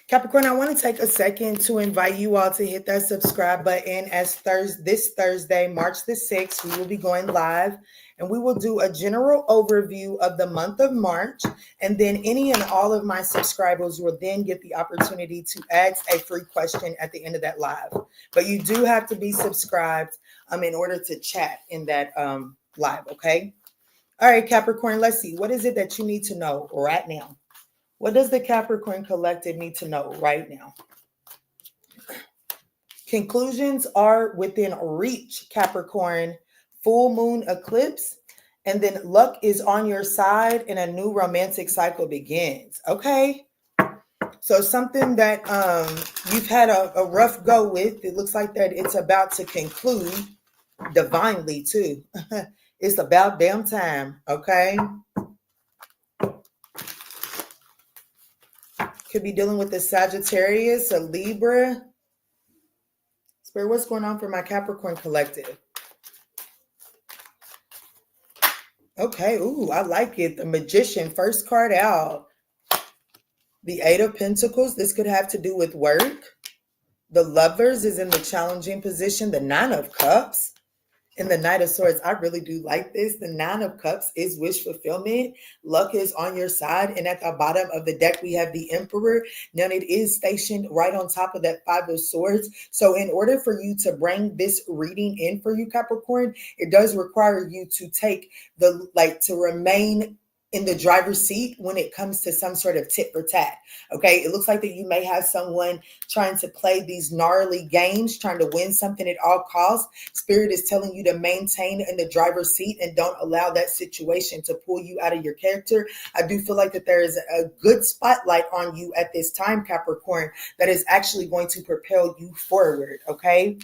Capricorn, I want to take a second to invite you all to hit that subscribe button. As this Thursday, March the 6th, we will be going live and we will do a general overview of the month of March. And then any and all of my subscribers will then get the opportunity to ask a free question at the end of that live. But you do have to be subscribed in order to chat in that live, okay? All right, Capricorn, let's see. What is it that you need to know right now? What does the Capricorn collective need to know right now? Conclusions are within reach, Capricorn. Full moon eclipse. And then luck is on your side and a new romantic cycle begins. Okay. So something that you've had a rough go with. It looks like that it's about to conclude divinely too. It's about damn time. Okay. Could be dealing with a Sagittarius, a Libra. Spirit, what's going on for my Capricorn collective? Okay, ooh, I like it. The Magician, first card out. The Eight of Pentacles, this could have to do with work. The Lovers is in the challenging position. The Nine of Cups. And the Knight of Swords, I really do like this. The Nine of Cups is wish fulfillment. Luck is on your side. And at the bottom of the deck, we have the Emperor. Now, it is stationed right on top of that Five of Swords. So in order for you to bring this reading in for you, Capricorn, it does require you to take to remain in the driver's seat when it comes to some sort of tit for tat. Okay, it looks like that you may have someone trying to play these gnarly games, trying to win something at all costs. Spirit is telling you to maintain in the driver's seat and don't allow that situation to pull you out of your character. I do feel like that there is a good spotlight on you at this time, Capricorn, that is actually going to propel you forward. Okay.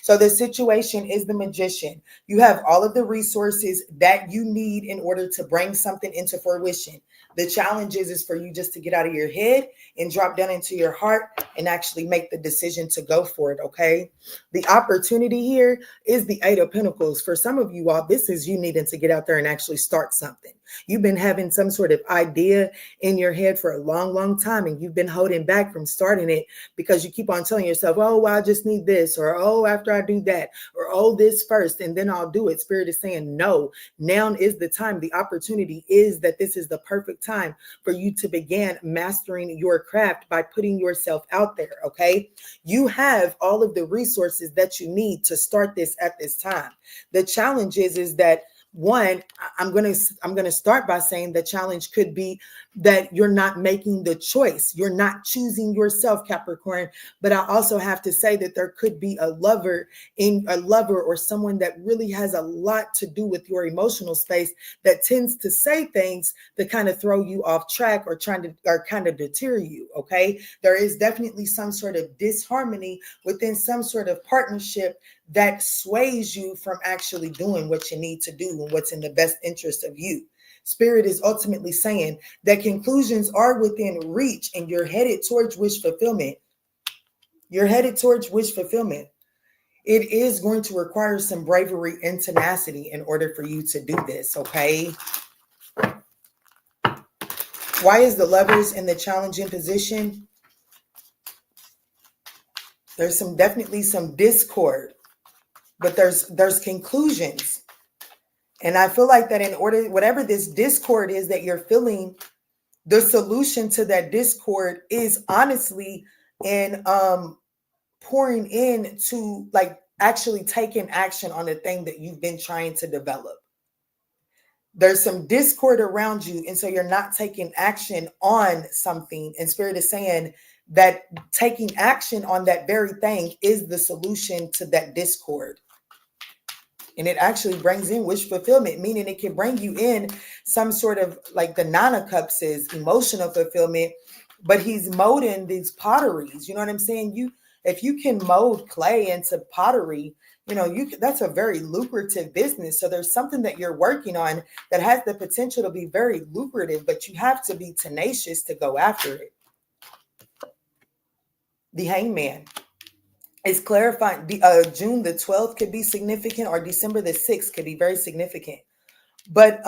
So the situation is the Magician. You have all of the resources that you need in order to bring something into fruition. The challenge is for you just to get out of your head and drop down into your heart and actually make the decision to go for it, okay? The opportunity here is the Eight of Pentacles. For some of you all, this is you needing to get out there and actually start something. You've been having some sort of idea in your head for a long, long time, and you've been holding back from starting it because you keep on telling yourself, oh, well, I just need this, or oh, after I do that, or oh, this first, and then I'll do it. Spirit is saying, no, now is the time. The opportunity is that this is the perfect time for you to begin mastering your craft by putting yourself out there, okay? You have all of the resources that you need to start this at this time. The challenge is that one, I'm going to start by saying the challenge could be that you're not making the choice. You're not choosing yourself, Capricorn. But I also have to say that there could be a lover or someone that really has a lot to do with your emotional space that tends to say things that kind of throw you off track or kind of deter you. Okay. There is definitely some sort of disharmony within some sort of partnership that sways you from actually doing what you need to do and what's in the best interest of you. Spirit is ultimately saying that conclusions are within reach and you're headed towards wish fulfillment. You're headed towards wish fulfillment. It is going to require some bravery and tenacity in order for you to do this, okay? Why is the Lovers in the challenging position? There's definitely some discord. But there's conclusions. And I feel like that in order, whatever this discord is that you're feeling, the solution to that discord is honestly in pouring in to actually taking action on the thing that you've been trying to develop. There's some discord around you. And so you're not taking action on something. And Spirit is saying that taking action on that very thing is the solution to that discord. And it actually brings in wish fulfillment, meaning it can bring you in some sort of the Nine of Cups is emotional fulfillment, but he's molding these potteries. You know what I'm saying? If you can mold clay into pottery, that's a very lucrative business. So there's something that you're working on that has the potential to be very lucrative, but you have to be tenacious to go after it. The Hangman. It's clarifying June the 12th could be significant or December the 6th could be very significant. But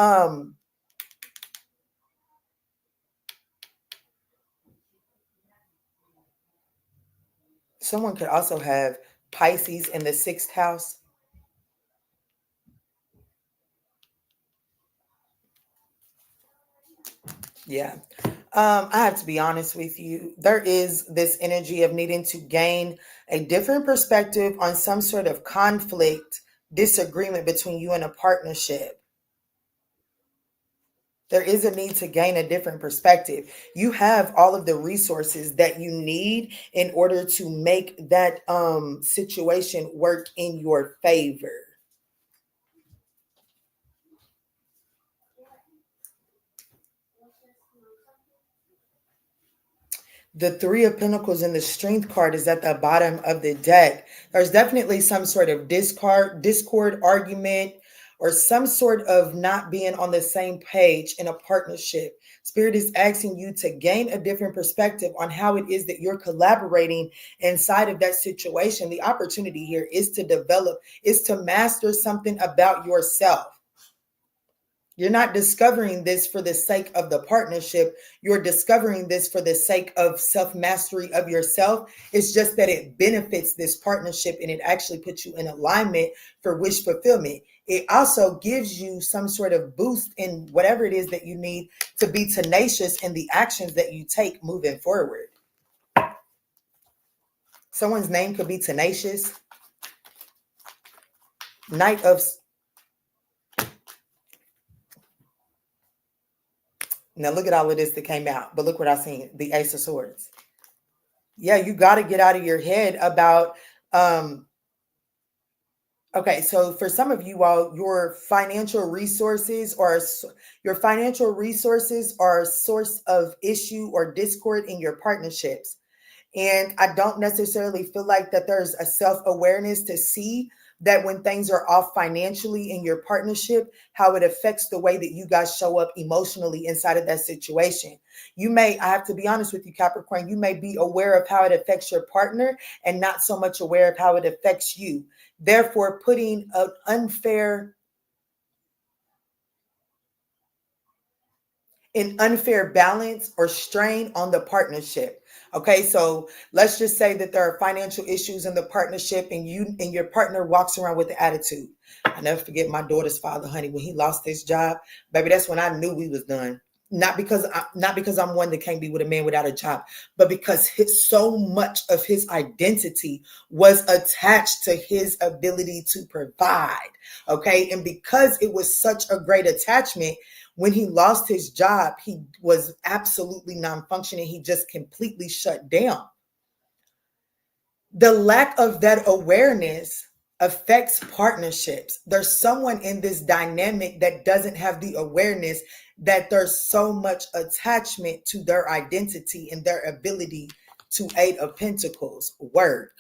Someone could also have Pisces in the 6th house. Yeah. I have to be honest with you. There is this energy of needing to gain a different perspective on some sort of conflict, disagreement between you and a partnership. There is a need to gain a different perspective. You have all of the resources that you need in order to make that situation work in your favor. The 3 of Pentacles and the Strength card is at the bottom of the deck. There's definitely some sort of discord, argument, or some sort of not being on the same page in a partnership. Spirit is asking you to gain a different perspective on how it is that you're collaborating inside of that situation. The opportunity here is to develop, is to master something about yourself. You're not discovering this for the sake of the partnership. You're discovering this for the sake of self-mastery of yourself. It's just that it benefits this partnership and it actually puts you in alignment for wish fulfillment. It also gives you some sort of boost in whatever it is that you need to be tenacious in the actions that you take moving forward. Someone's name could be Tenacious. Knight of... Now look at all of this that came out. But look what I seen. The Ace of Swords. Yeah, you got to get out of your head about... okay, so for some of you all, your financial resources are a source of issue or discord in your partnerships. And I don't necessarily feel like that there's a self-awareness to see that when things are off financially in your partnership, how it affects the way that you guys show up emotionally inside of that situation. I have to be honest with you, Capricorn, you may be aware of how it affects your partner and not so much aware of how it affects you. Therefore, putting an unfair balance or strain on the partnership. Okay, so let's just say that there are financial issues in the partnership and your partner walks around with the attitude. I never forget my daughter's father, honey, when he lost his job, baby, that's when I knew we was done. Not because I'm one that can't be with a man without a job, but because so much of his identity was attached to his ability to provide. Okay, and because it was such a great attachment, when he lost his job, he was absolutely non-functioning. He just completely shut down. The lack of that awareness affects partnerships. There's someone in this dynamic that doesn't have the awareness that there's so much attachment to their identity and their ability to 8 of Pentacles work.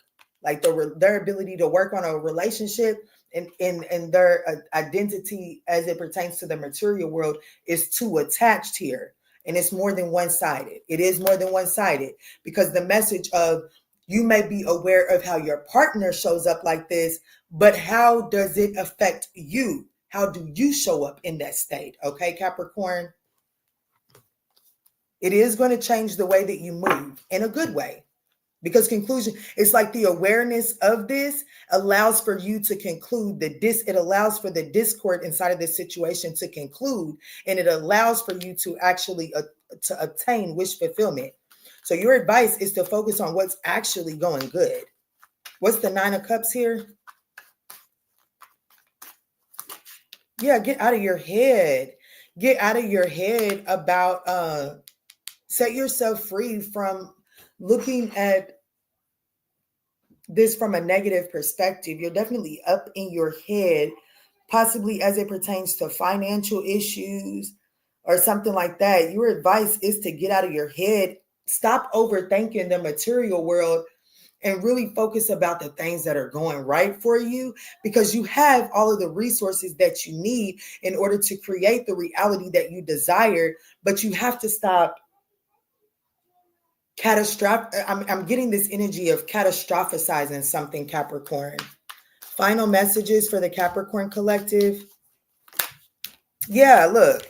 Like their ability to work on a relationship and their identity as it pertains to the material world is too attached here. And it's more than one-sided. It is more than one-sided because the message of you may be aware of how your partner shows up like this, but how does it affect you? How do you show up in that state? Okay, Capricorn? It is going to change the way that you move in a good way. Because conclusion, it's like the awareness of this allows for you to conclude it allows for the discord inside of this situation to conclude, and it allows for you to actually to obtain wish fulfillment. So your advice is to focus on what's actually going good. What's the 9 of Cups here? Yeah, get out of your head. Get out of your head about set yourself free from looking at this from a negative perspective. You're definitely up in your head, possibly as it pertains to financial issues or something like that. Your advice is to get out of your head, stop overthinking the material world, and really focus about the things that are going right for you, because you have all of the resources that you need in order to create the reality that you desire. But you have to stop I'm getting this energy of catastrophizing something, Capricorn. Final messages for the Capricorn collective. Yeah, look.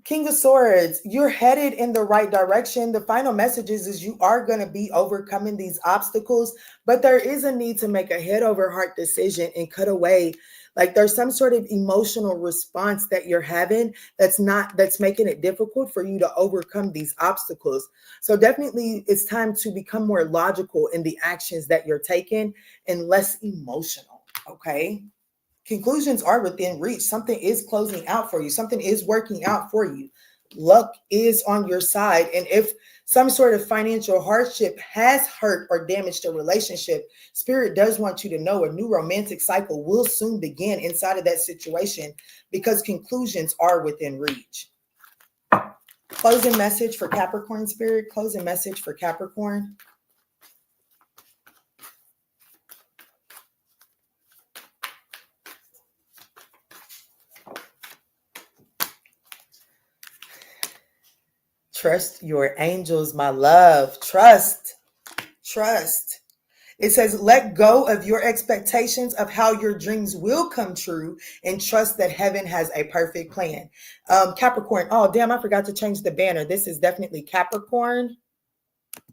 King of Swords, you're headed in the right direction. The final message is you are going to be overcoming these obstacles, but there is a need to make a head over heart decision and cut away. Like there's some sort of emotional response that you're having that's making it difficult for you to overcome these obstacles. So definitely it's time to become more logical in the actions that you're taking and less emotional. Okay. Conclusions are within reach. Something is closing out for you. Something is working out for you. Luck is on your side. And if some sort of financial hardship has hurt or damaged a relationship, Spirit does want you to know a new romantic cycle will soon begin inside of that situation because conclusions are within reach. Closing message for Capricorn, Spirit. Closing message for Capricorn. Trust your angels, my love. Trust. It says, let go of your expectations of how your dreams will come true and trust that heaven has a perfect plan. Capricorn. Oh, damn, I forgot to change the banner. This is definitely Capricorn.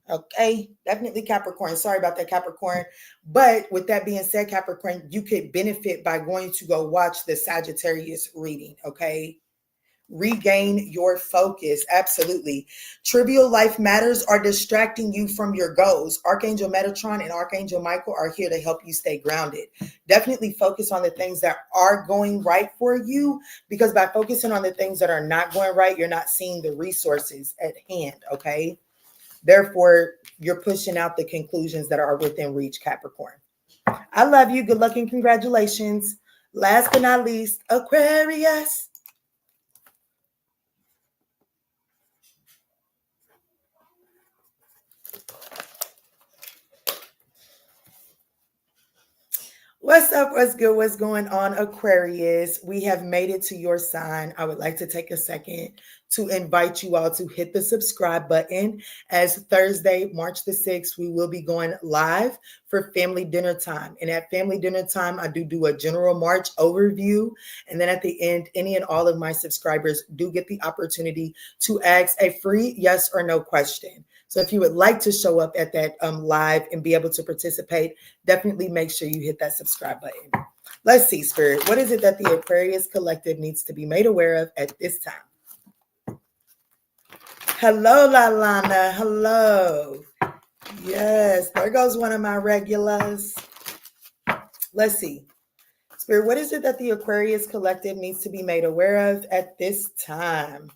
Okay, definitely Capricorn. Sorry about that, Capricorn. But with that being said, Capricorn, you could benefit by going to go watch the Sagittarius reading, okay? Regain your focus. Absolutely. Trivial life matters are distracting you from your goals. Archangel Metatron and Archangel Michael are here to help you stay grounded. Definitely focus on the things that are going right for you, because by focusing on the things that are not going right, you're not seeing the resources at hand. Okay. Therefore, you're pushing out the conclusions that are within reach, Capricorn. I love you. Good luck and congratulations. Last but not least, Aquarius. What's up? What's good? What's going on, Aquarius? We have made it to your sign. I would like to take a second to invite you all to hit the subscribe button. As Thursday, March the 6th, we will be going live for family dinner time. And at family dinner time, I do a general March overview. And then at the end, any and all of my subscribers do get the opportunity to ask a free yes or no question. So if you would like to show up at that live and be able to participate, definitely make sure you hit that subscribe button. Let's see, Spirit. What is it that the Aquarius Collective needs to be made aware of at this time? Hello, Lalana. Hello. Yes, there goes one of my regulars. Let's see. Spirit, what is it that the Aquarius Collective needs to be made aware of at this time?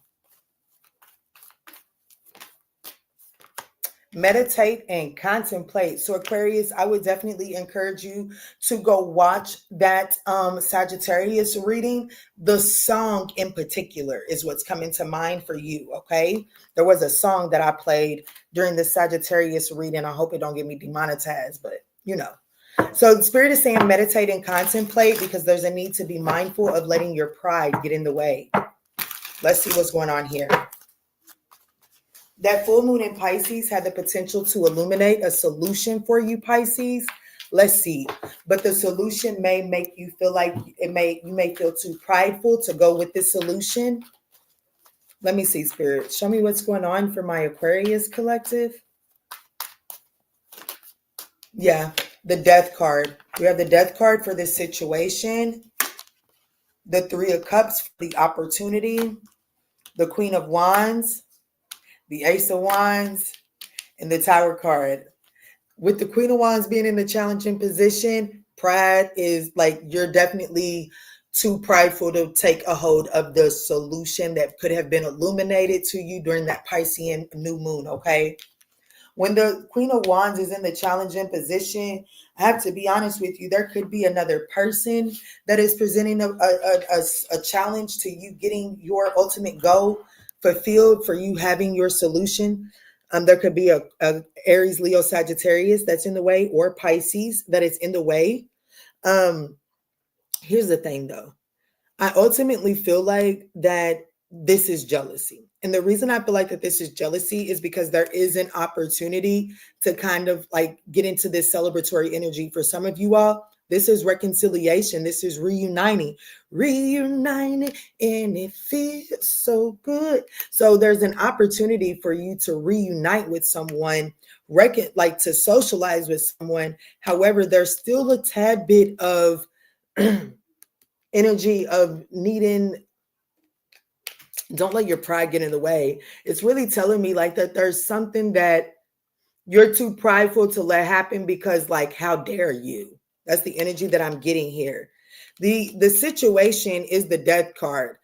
Meditate and contemplate. So Aquarius, I would definitely encourage you to go watch that Sagittarius reading. The song in particular is what's coming to mind for you, okay? There was a song that I played during the Sagittarius reading. I hope it don't get me demonetized, but you know. So the Spirit is saying meditate and contemplate because there's a need to be mindful of letting your pride get in the way. Let's see what's going on here. That full moon in Pisces had the potential to illuminate a solution for you, Pisces. Let's see. But the solution may make you feel like you may feel too prideful to go with this solution. Let me see, Spirit. Show me what's going on for my Aquarius Collective. Yeah, the Death card. We have the Death card for this situation. The Three of Cups for the opportunity. The Queen of Wands. The Ace of Wands, and the Tower card. With the Queen of Wands being in a challenging position, pride is like you're definitely too prideful to take a hold of the solution that could have been illuminated to you during that Piscean new moon, okay? When the Queen of Wands is in the challenging position, I have to be honest with you, there could be another person that is presenting a challenge to you getting your ultimate goal fulfilled, for you having your solution. There could be a Aries, Leo, Sagittarius that's in the way, or Pisces that is in the way. Here's the thing though. I ultimately feel like that this is jealousy. And the reason I feel like that this is jealousy is because there is an opportunity to kind of like get into this celebratory energy for some of you all This is reconciliation. This is reuniting, and it feels so good. So there's an opportunity for you to reunite with someone, like to socialize with someone. However, there's still a tad bit of energy of needing, don't let your pride get in the way. It's really telling me like that there's something that you're too prideful to let happen because like, how dare you? That's the energy that I'm getting here. The situation is the death card.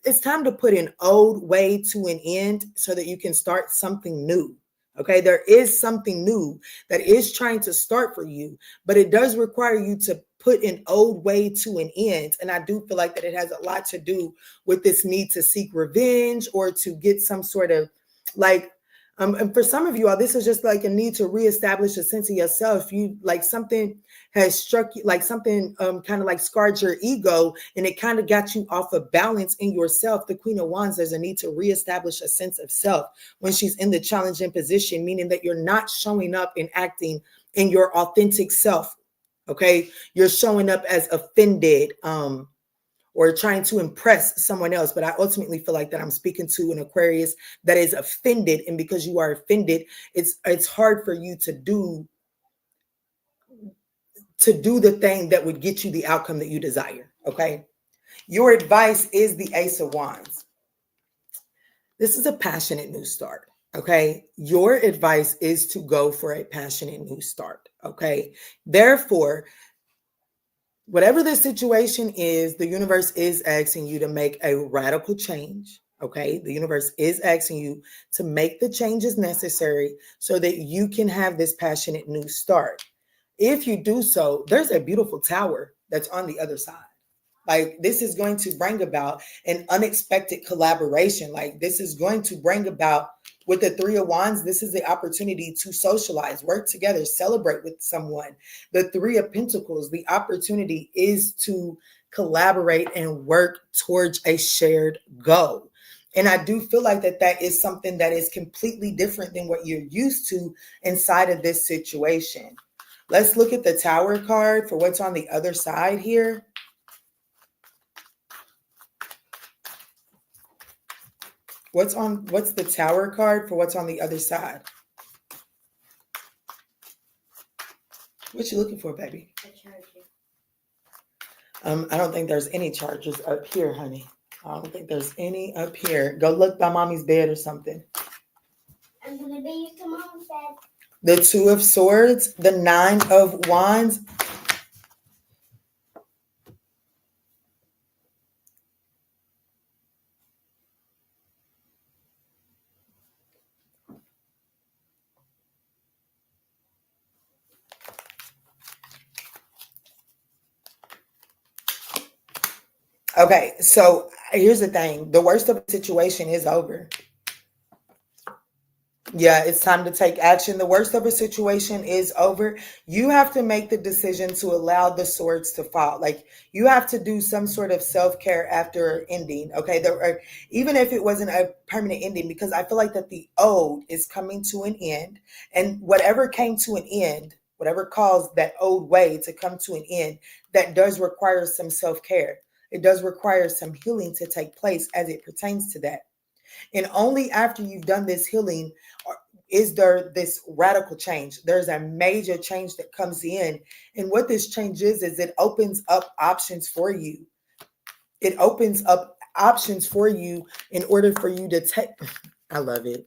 It's time to put an old way to an end so that you can start something new. Okay, there is something new that is trying to start for you, but it does require you to put an old way to an end. And I do feel like that it has a lot to do with this need to seek revenge or to get some sort of like, and for some of you all, this is just like a need to reestablish a sense of yourself. You like something has struck you, like something kind of like scarred your ego, and it kind of got you off of balance in yourself. The Queen of Wands, there's a need to reestablish a sense of self when she's in the challenging position, meaning that you're not showing up and acting in your authentic self. Okay, you're showing up as offended, or trying to impress someone else. But I ultimately feel like that I'm speaking to an Aquarius that is offended. And because you are offended, it's hard for you to do the thing that would get you the outcome that you desire. Okay. Your advice is the Ace of Wands. This is a passionate new start. Okay. Your advice is to go for a passionate new start. Okay. Therefore, whatever the situation is, the universe is asking you to make a radical change. Okay. The universe is asking you to make the changes necessary so that you can have this passionate new start. If you do so, there's a beautiful tower that's on the other side. Like this is going to bring about an unexpected collaboration. Like this is going to bring about, with the Three of Wands, this is the opportunity to socialize, work together, celebrate with someone. The Three of Pentacles, the opportunity is to collaborate and work towards a shared goal. And I do feel like that is something that is completely different than what you're used to inside of this situation. Let's look at the Tower card for what's on the other side here. What's the Tower card for what's on the other side? What you looking for, baby? A charger. I don't think there's any chargers up here, honey. I don't think there's any up here. Go look by mommy's bed or something. I'm gonna be used to mom's bed. The Two of Swords, the Nine of Wands. Okay, so here's the thing. The worst of the situation is over. Yeah, it's time to take action. The worst of a situation is over. You have to make the decision to allow the swords to fall. Like you have to do some sort of self-care after ending. Okay, even if it wasn't a permanent ending, because I feel like that the old is coming to an end, and whatever came to an end, whatever caused that old way to come to an end, that does require some self-care. It does require some healing to take place as it pertains to that. And only after you've done this healing is there this radical change. There's a major change that comes in. And what this change is it opens up options for you. It opens up options for you in order for you to take, I love it.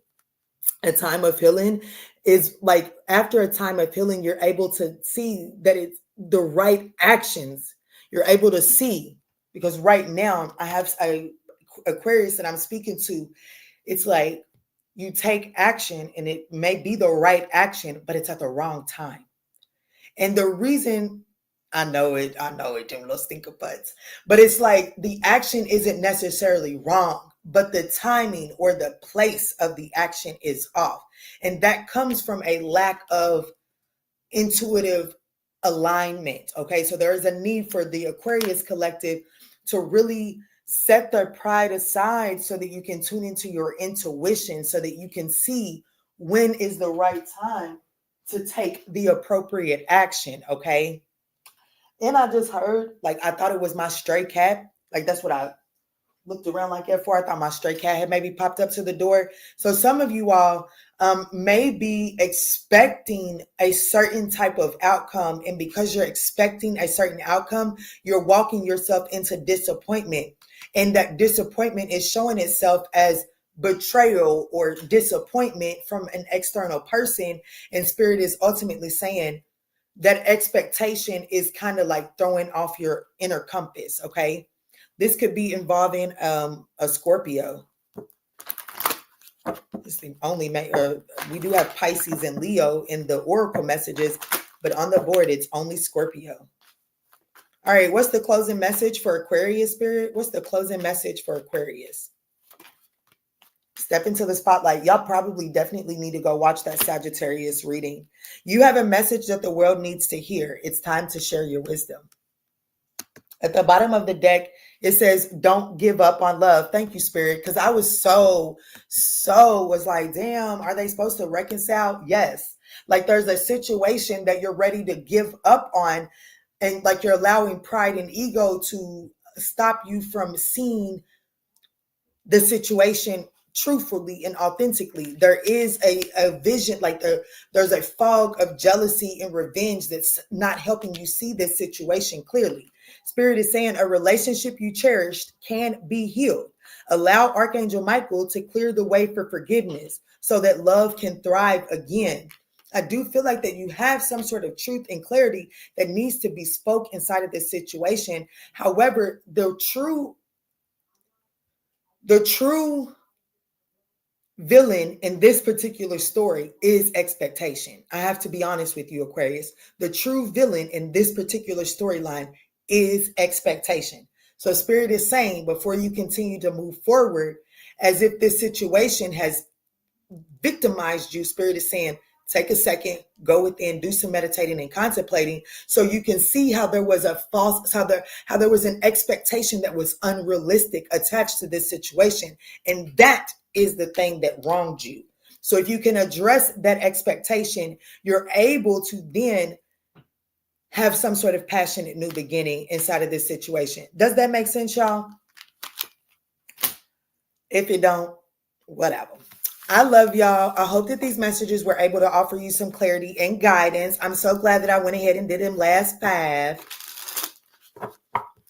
A time of healing is like, after a time of healing, you're able to see that it's the right actions. You're able to see, because right now I have a Aquarius that I'm speaking to. It's like you take action and it may be the right action, but it's at the wrong time. And the reason, I know it, them little stinker butts, but it's like the action isn't necessarily wrong, but the timing or the place of the action is off. And that comes from a lack of intuitive alignment. Okay, so there is a need for the Aquarius collective to really set their pride aside so that you can tune into your intuition, so that you can see when is the right time to take the appropriate action. Okay. And I just heard, like, I thought it was my stray cat. Like, that's what I looked around like that for. I thought my stray cat had maybe popped up to the door. So some of you all may be expecting a certain type of outcome. And because you're expecting a certain outcome, you're walking yourself into disappointment. And that disappointment is showing itself as betrayal or disappointment from an external person. And Spirit is ultimately saying that expectation is kind of like throwing off your inner compass. Okay. This could be involving a Scorpio. It's the only we do have Pisces and Leo in the oracle messages, but on the board it's only Scorpio. All right, what's the closing message for Aquarius, Spirit? What's the closing message for Aquarius? Step into the spotlight. Y'all probably definitely need to go watch that Sagittarius reading. You have a message that the world needs to hear. It's time to share your wisdom. At the bottom of the deck, it says, don't give up on love. Thank you, Spirit. Because I was was like, damn, are they supposed to reconcile? Yes. Like there's a situation that you're ready to give up on. And like you're allowing pride and ego to stop you from seeing the situation truthfully and authentically. There is a vision, like there's a fog of jealousy and revenge that's not helping you see this situation clearly. Spirit is saying a relationship you cherished can be healed. Allow Archangel Michael to clear the way for forgiveness so that love can thrive again. I do feel like that you have some sort of truth and clarity that needs to be spoke inside of this situation. However, the true villain in this particular story is expectation. I have to be honest with you, Aquarius. The true villain in this particular storyline is expectation. So Spirit is saying, before you continue to move forward, as if this situation has victimized you, Spirit is saying, take a second, go within, do some meditating and contemplating, so you can see how there was how there was an expectation that was unrealistic attached to this situation. And that is the thing that wronged you. So if you can address that expectation, you're able to then have some sort of passionate new beginning inside of this situation. Does that make sense, y'all? If it don't, whatever. I love y'all. I hope that these messages were able to offer you some clarity and guidance. I'm so glad that I went ahead and did them last 5.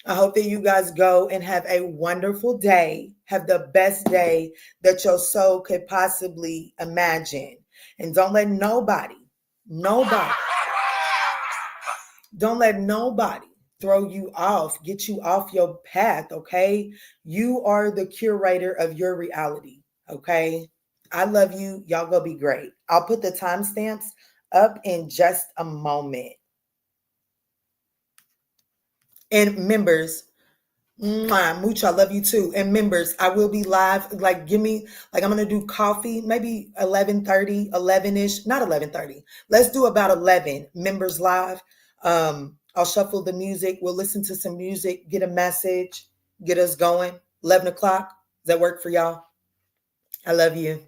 I hope that you guys go and have a wonderful day. Have the best day that your soul could possibly imagine. And don't let nobody throw you off, get you off your path, okay? You are the curator of your reality, okay? I love you. Y'all go be great. I'll put the timestamps up in just a moment. And members, Mooch, I love you too. And members, I will be live. Like, I'm going to do coffee, maybe 11:30, 11-ish, not 11:30. Let's do about 11 members live. I'll shuffle the music. We'll listen to some music, get a message, get us going. 11 o'clock. Does that work for y'all? I love you.